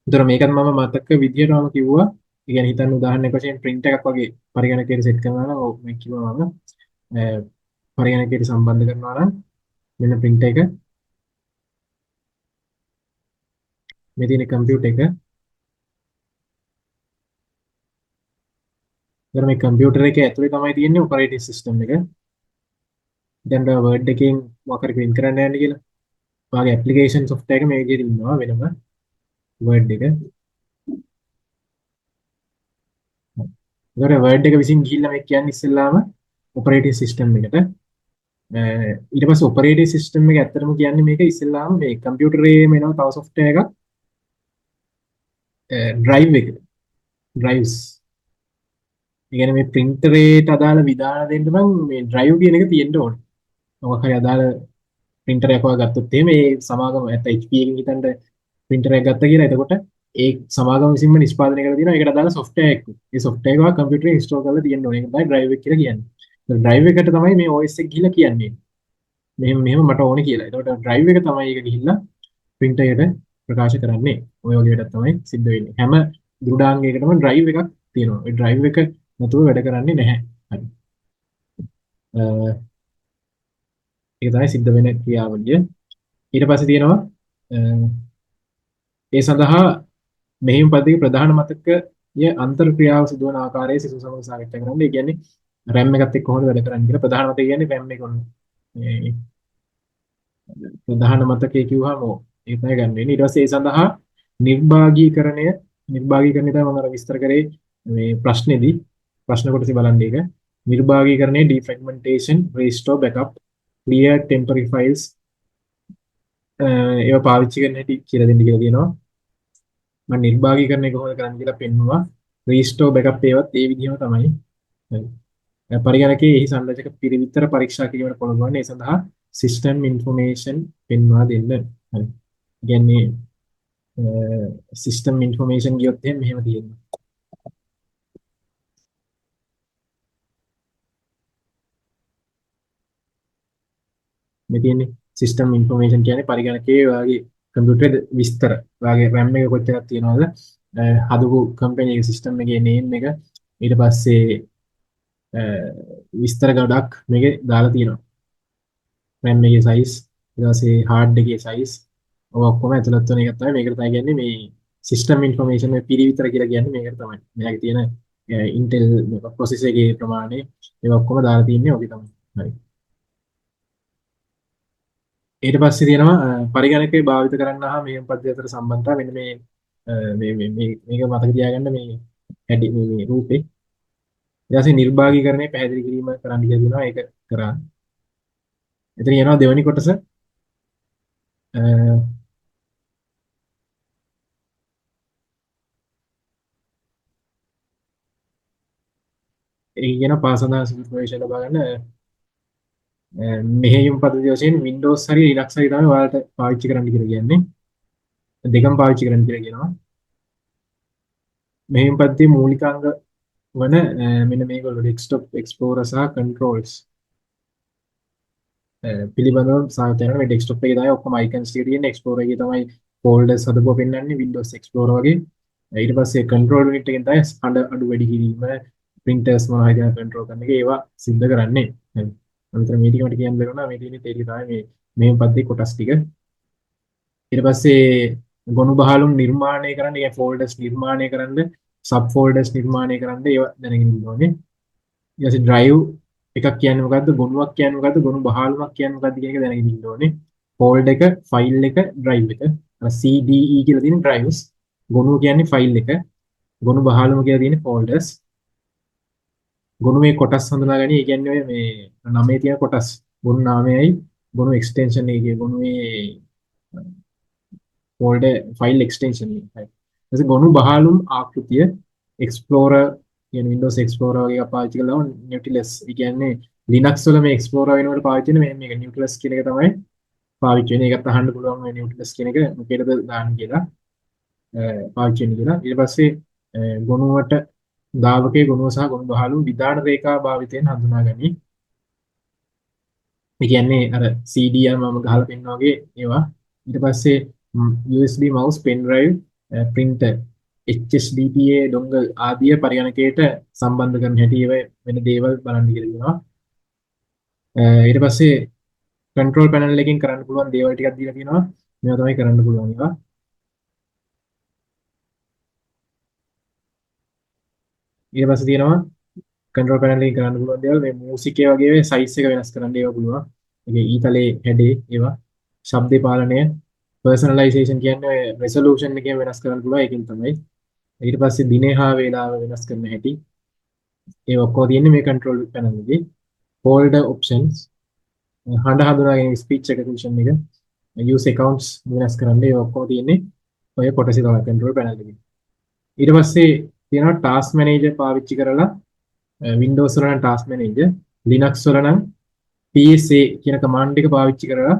ඒතර මේකත් මම මතක විදියටම කිව්වා. ඒ කියන්නේ හිතන්න උදාහරණයක් වශයෙන් print එකක් වගේ පරිගණකයට සෙට් කරනවා නම් ඔව් මම කිව්වා මම පරිගණකයට සම්බන්ධ කරනවා නම් මෙන්න print එක මේ තියෙන කම්පියුටර් එක. ඒතර මේ කම්පියුටර් එකේ ඇතුලේ තමයි තියෙන්නේ ඔපරේටිං සිස්ටම් එක. දැන් Word එකෙන් මොකක් හරි print කරන්න යන්න කියලා. ඔයාගේ application software එක මේ විදිහට ඉන්නවා වෙනම Word එක. ඒතර Word එක විසින් ගිහිල්ලා මේ කියන්නේ ඉස්සෙල්ලාම operating system එකට. ඊට පස්සේ operating system එක ඇත්තටම කියන්නේ මේක ඉස්සෙල්ලාම මේ කම්පියුටරේ මේනවා තව software එකක් drive එක. drives. ඒ කියන්නේ මේ printerේට අදාළ විධාන දෙන්න නම් මේ drive කියන එක තියෙන්න ඕනේ. මොකක් හරි අදාළ printer එකක් වගේ ගත්තොත් එහෙම ඒ සමාගම නැත්නම් HP එකකින් හිතන්න printer එකක් ගත්තා කියලා. එතකොට ඒ සමාගම විසින්ම නිෂ්පාදනය කරලා තියෙනවා. ඒකට අදාළ software එකක්. ඒ software එක කම්පියුටරේ install කරලා තියෙන්න ඕනේ. ඒක තමයි drive එක කියලා කියන්නේ. ඒ drive එකට තමයි මේ OS එක ගිහිල්ලා කියන්නේ. මෙහෙම මෙහෙම මට ඕනේ කියලා. එතකොට drive එක තමයි ඒක ගිහිල්ලා printer එකට ප්‍රකාශ කරන්නේ. ඔය වගේ වැඩක් තමයි සිද්ධ වෙන්නේ. හැම දෘඩාංගයකටම drive එකක් තියෙනවා. ඒ drive එක නැතුව වැඩ කරන්නේ නැහැ. හරි. ඒක තමයි සිද්ධ වෙන ක්‍රියාවලිය. ඊට පස්සේ තියෙනවා ඒ සඳහා මෙහෙයුම් පද්ධතියේ ප්‍රධාන මතකය අන්තර් ක්‍රියාව සිදුවන ආකාරයේ සිසු සමග සාකච්ඡා කරන්න. ඒ කියන්නේ RAM එකත් එක්ක කොහොමද වැඩ කරන්නේ කියලා ප්‍රධාන මතකය කියන්නේ RAM එක ඔන්න. මේ ප්‍රධාන මතකය කිව්වම ඒක තමයි ගන්න වෙන්නේ. ඊට පස්සේ ඒ සඳහා නිර්භාගීකරණය තමයි මම අර විස්තර කරේ මේ ප්‍රශ්නේදී ප්‍රශ්න කොටසේ බලන්න ඒක. නිර්භාගීකරණය defragmentation restore backup clear temporary files ඒවා පාවිච්චි කරන්න හැටි කියලා දෙන්න කියලා තියෙනවා. මම නිර්භාගීකරණය කොහොමද කරන්නේ කියලා පෙන්නුවා. restore backup ඒවත් ඒ විදිහම තමයි. පරිගණකයේ එහි සංරචක පිරිවිතර පරීක්ෂා කිරීමට පුළුවන්. ඒ සඳහා system information පෙන්වා දෙන්න. හරි. කියන්නේ system information කියොත් එහෙනම් මෙහෙම තියෙනවා. මේ තියෙන්නේ system information කියන්නේ පරිගණකයේ ඔයාගේ කම්පියුටර් විස්තර. ඔයාගේ RAM එක කොච්චරක් තියෙනවද? හදපු කම්පැනි එකේ system එකේ name එක ඊට පස්සේ විස්තර ගොඩක් මේකේ දාලා තියෙනවා. RAM එකේ size ඊට පස්සේ hard එකේ size ඔය ඔක්කොම ඇතුළත් වෙන එක තමයි මේකට තමයි කියන්නේ මේ system information මේ පිරිවිතර කියලා කියන්නේ මේකට තමයි. මෙයාගේ තියෙන Intel processor එකේ ප්‍රමාණය ඒක ඔක්කොම දාලා තින්නේ ඔකේ තමයි. හරි. ඊට පස්සේ තියෙනවා පරිගණකය භාවිත කරන්න හා මෙහෙයුම් පද්ධතිය අතර සම්බන්ධතාව. මෙන්න මේක මතක තියාගන්න මේ හැඩි මේ රූපේ. ඊට පස්සේ නිර්භාගීකරණය පැහැදිලි කිරීම කරන්න කියලා දෙනවා. ඒක කරා. එතන යනවා දෙවෙනි කොටස. ඒ කියන පාසඳා ඉන්ෆර්මේෂන් ලබා ගන්න මෙහෙයුම් පද්ධතිය වශයෙන් Windows හරි Linux හරි තමයි ඔයාලට පාවිච්චි කරන්න කියලා කියන්නේ. දෙකම පාවිච්චි කරන්න කියලා කියනවා. මෙහෙයුම් පද්ධතියේ මූලිකාංග වන මෙන්න මේගොල්ලෝ desktop explorer සහ controls පිළිබඳව සාකච්ඡා කරනවා. මේ desktop එකේ තමයි ඔක්කොම icons ටික තියෙන්නේ. explorer එකේ තමයි folders හදපුවා පෙන්වන්නේ Windows Explorer වගේ. ඊට පස්සේ control unit එකෙන් තමයි අඩු වැඩි කිරීම printers මොනවා හරි control කරන එක ඒවා සිද්ධ කරන්නේ. අන්තර මේ ටික මට කියන්න බැරුණා මේ තියෙන තේරිය තමයි මේ මෙහෙයුම් පද්ධතියේ කොටස් ටික. ඊට පස්සේ ගොනු බහලුම් නිර්මාණය කරන්න, ඒ ෆෝල්ඩර්ස් නිර්මාණය කරන්න, සබ් ෆෝල්ඩර්ස් නිර්මාණය කරන්න ඒවා දැනගෙන ඉන්න ඕනේ. ඊට පස්සේ ඩ්‍රයිව් එකක් කියන්නේ මොකද්ද? ගොනුවක් කියන්නේ මොකද්ද? ගොනු බහලුමක් කියන්නේ මොකද්ද කියන එක දැනගෙන ඉන්න ඕනේ. ෆෝල්ඩර් එක, ෆයිල් එක, ඩ්‍රයිව් එක. අර CDE කියලා තියෙන ඩ්‍රයිව්ස්. ගොනුව කියන්නේ ෆයිල් එක. ගොනු බහලුම කියලා තියෙන ෆෝල්ඩර්ස්. ගොනුවේ කොටස් හඳුනාගනි. ඒ කියන්නේ ඔය මේ නමේ තියෙන කොටස්. ගොනු නාමයයි ගොනු එක්ස්ටෙන්ෂන් එකේ ගොනුවේ ෆෝල්ඩර් ෆයිල් එක්ස්ටෙන්ෂන් එකයි. ඊට ගොනු බහලුම් ආකෘතිය එක්ස්ප්ලෝරර් කියන Windows Explorer වගේ එකක් පාවිච්චි කරලා Nautilus. ඒ කියන්නේ Linux වල මේ Explorer වෙනකොට පාවිච්චි වෙන මේක Nautilus කියන එක තමයි පාවිච්චි වෙන්නේ. ඒකත් අහන්න පුළුවන් මේ Nautilus කියන එක මොකේද දාන්න කියලා පාවිච්චි වෙන්නේ කියලා. ඊට පස්සේ ගොනුවට දාවකයේ ගොනුව සහ ගොනු බහලුම් විධාන රේඛා භාවිතයෙන් හඳුනාගනි. ඒ කියන්නේ අර CD මම ගහලා පෙන්නන වගේ ඒවා. ඊට පස්සේ USB mouse pen drive printer HSDPA dongle ආදිය පරිගණකයට සම්බන්ධ කරන හැටි ඒවා වෙන දේවල් බලන්න කියලා කියනවා. ඊට පස්සේ control panel එකකින් කරන්න පුළුවන් දේවල් ටිකක් දීලා තියෙනවා. මේවා තමයි කරන්න පුළුවන් ඒවා. ඊට පස්සේ තියෙනවා control panel එකකින් කරන්න පුළුවන් දේවල් මේ music එක වගේ size එක වෙනස් කරන්න ඒවා පුළුවන්. ඒකේ ඊතලේ හැඩේ ඒවා ශබ්ද පාලනය personalization කියන්නේ resolution එකෙන් වෙනස් කරන්න පුළුවන් ඒකෙන් තමයි. ඊට පස්සේ දිනේ හා වේලාව වෙනස් කරන හැටි ඒ ඔක්කොම තියෙන්නේ මේ control panel එකේ. folder options හඬ හඳුනා ගැනීම speech recognition එක use accounts වෙනස් කරන්න ඒ ඔක්කොම තියෙන්නේ ඔය කොටසේ තමයි control panel එකේ. ඊට පස්සේ තියෙනවා task manager පාවිච්චි කරලා Windows වල නම් task manager Linux වල නම් PSA කියන command එක පාවිච්චි කරලා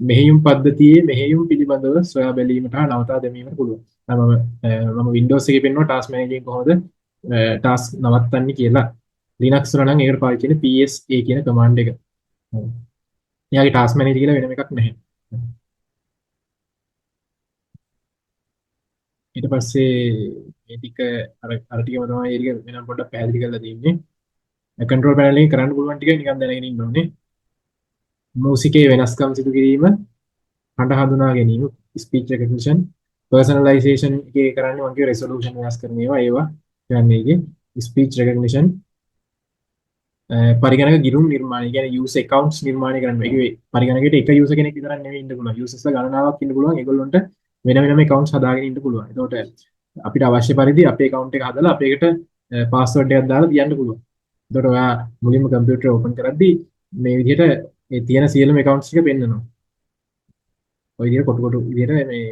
මෙහෙයුම් පද්ධතියේ මෙහෙයුම් පිළිබඳව සොයා බැලීමට හා නවතා දැමීමට පුළුවන්. මම Windows එකේ පෙන්වන task manager එකෙන් කොහොමද task නවත්තන්නේ කියලා. Linux වල නම් ඒකට පාවිච්චි වෙන්නේ PSA කියන command එක. එයාගේ task manager කියලා වෙනම එකක් නැහැ. ඊට පස්සේ මේ ටික අර ටිකම තමයි ඒක වෙනම පොඩ්ඩක් පැහැදිලි කරලා දෙන්නේ. control panel එකේ කරන්න පුළුවන් ටික නිකන් දැනගෙන ඉන්න ඕනේ. මූසිකයේ වෙනස්කම් සිදු කිරීම, හඬ හඳුනා ගැනීම, speech recognition, personalization එකේ කරන්නේ මම කිය resolution වෙනස් කරන ඒවා කියන්නේ ඒකේ speech recognition පරිගණක ගිණුම් නිර්මාණය කියන්නේ user accounts නිර්මාණය කරන්න. ඒකේ පරිගණකයට එක user කෙනෙක් විතරක් නෙවෙයි ඉන්න පුළුවන්. users ගණනාවක් ඉන්න පුළුවන්. ඒගොල්ලොන්ට වෙන වෙනම accounts හදාගෙන ඉන්න පුළුවන්. එතකොට අපිට අවශ්‍ය පරිදි අපේ account එක හදලා අපේකට password එකක් දාලා තියන්න පුළුවන්. එතකොට ඔයා මුලින්ම computer open කරද්දී මේ විදිහට ඒ තියෙන සියලුම accounts ටික පෙන්නනවා. ඔය විදිහට කොටු කොටු විදිහට මේ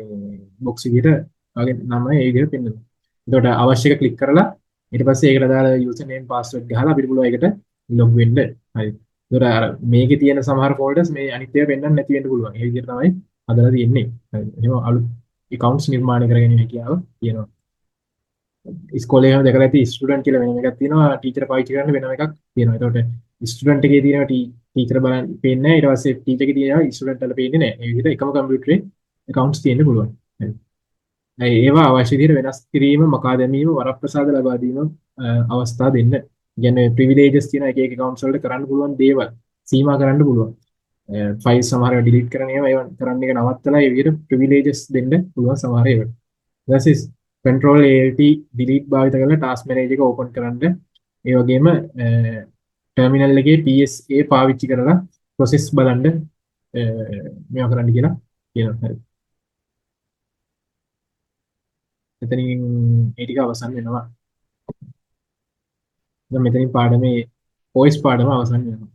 box විදිහට වගේ නම ඒ විදිහට පෙන්නනවා. එතකොට අවශ්‍ය එක ක්ලික් කරලා ඊට පස්සේ ඒකට දාලා user name password ගහලා අපිට පුළුවන් ඒකට log වෙන්න. හරි. එතකොට අර මේකේ තියෙන සමහර folders මේ අනිත් ඒවා පෙන්වන්න නැති වෙන්න පුළුවන්. ඒ විදිහට තමයි හදලා තියෙන්නේ. හරි. එහෙනම් අලුත් accounts නිර්මාණය කරගැනීමේ හැකියාව තියෙනවා. ඉස්කෝලේ එහෙම දැකලා ඇති ස්ටුඩන්ට් කියලා වෙනම එකක් තියෙනවා. ටීචර් පාවිච්චි කරන්න වෙනම එකක් තියෙනවා. එතකොට ස්ටුඩන්ට් එකේ තියෙනවා ටීචර් බලන්න පේන්නේ නැහැ. ඊට පස්සේ ටීචර් එකේ තියෙනවා ස්ටුඩන්ට් වල පේන්නේ නැහැ. ඒ විදිහට එකම කම්පියුටරේ accounts තියෙන්න පුළුවන්. ඒවා අවශ්‍ය විදිහට වෙනස් කිරීම, මකා දැමීම, වරප්‍රසාද ලබා දීම අවස්ථා දෙන්න. කියන්නේ privileges තියෙන එක එක accounts වලට කරන්න පුළුවන් දේවල් සීමා කරන්න පුළුවන්. ෆයිල් සමහර ඒවා delete කරන ඒවා කරන්න එක නවත්තලා ඒ විදිහට privileges දෙන්න පුළුවන් සමහර ඒවා. ඊට control alt delete භාවිත කරලා task manager එක open කරන්න. ඒ වගේම terminal එකේ PSA පාවිච්චි කරලා process බලන්න මේවා කරන්න කියලා කියනවා. හරි. එතනින් ඒ ටික අවසන් වෙනවා. දැන් මෙතනින් පාඩමේ voice පාඩම අවසන් වෙනවා.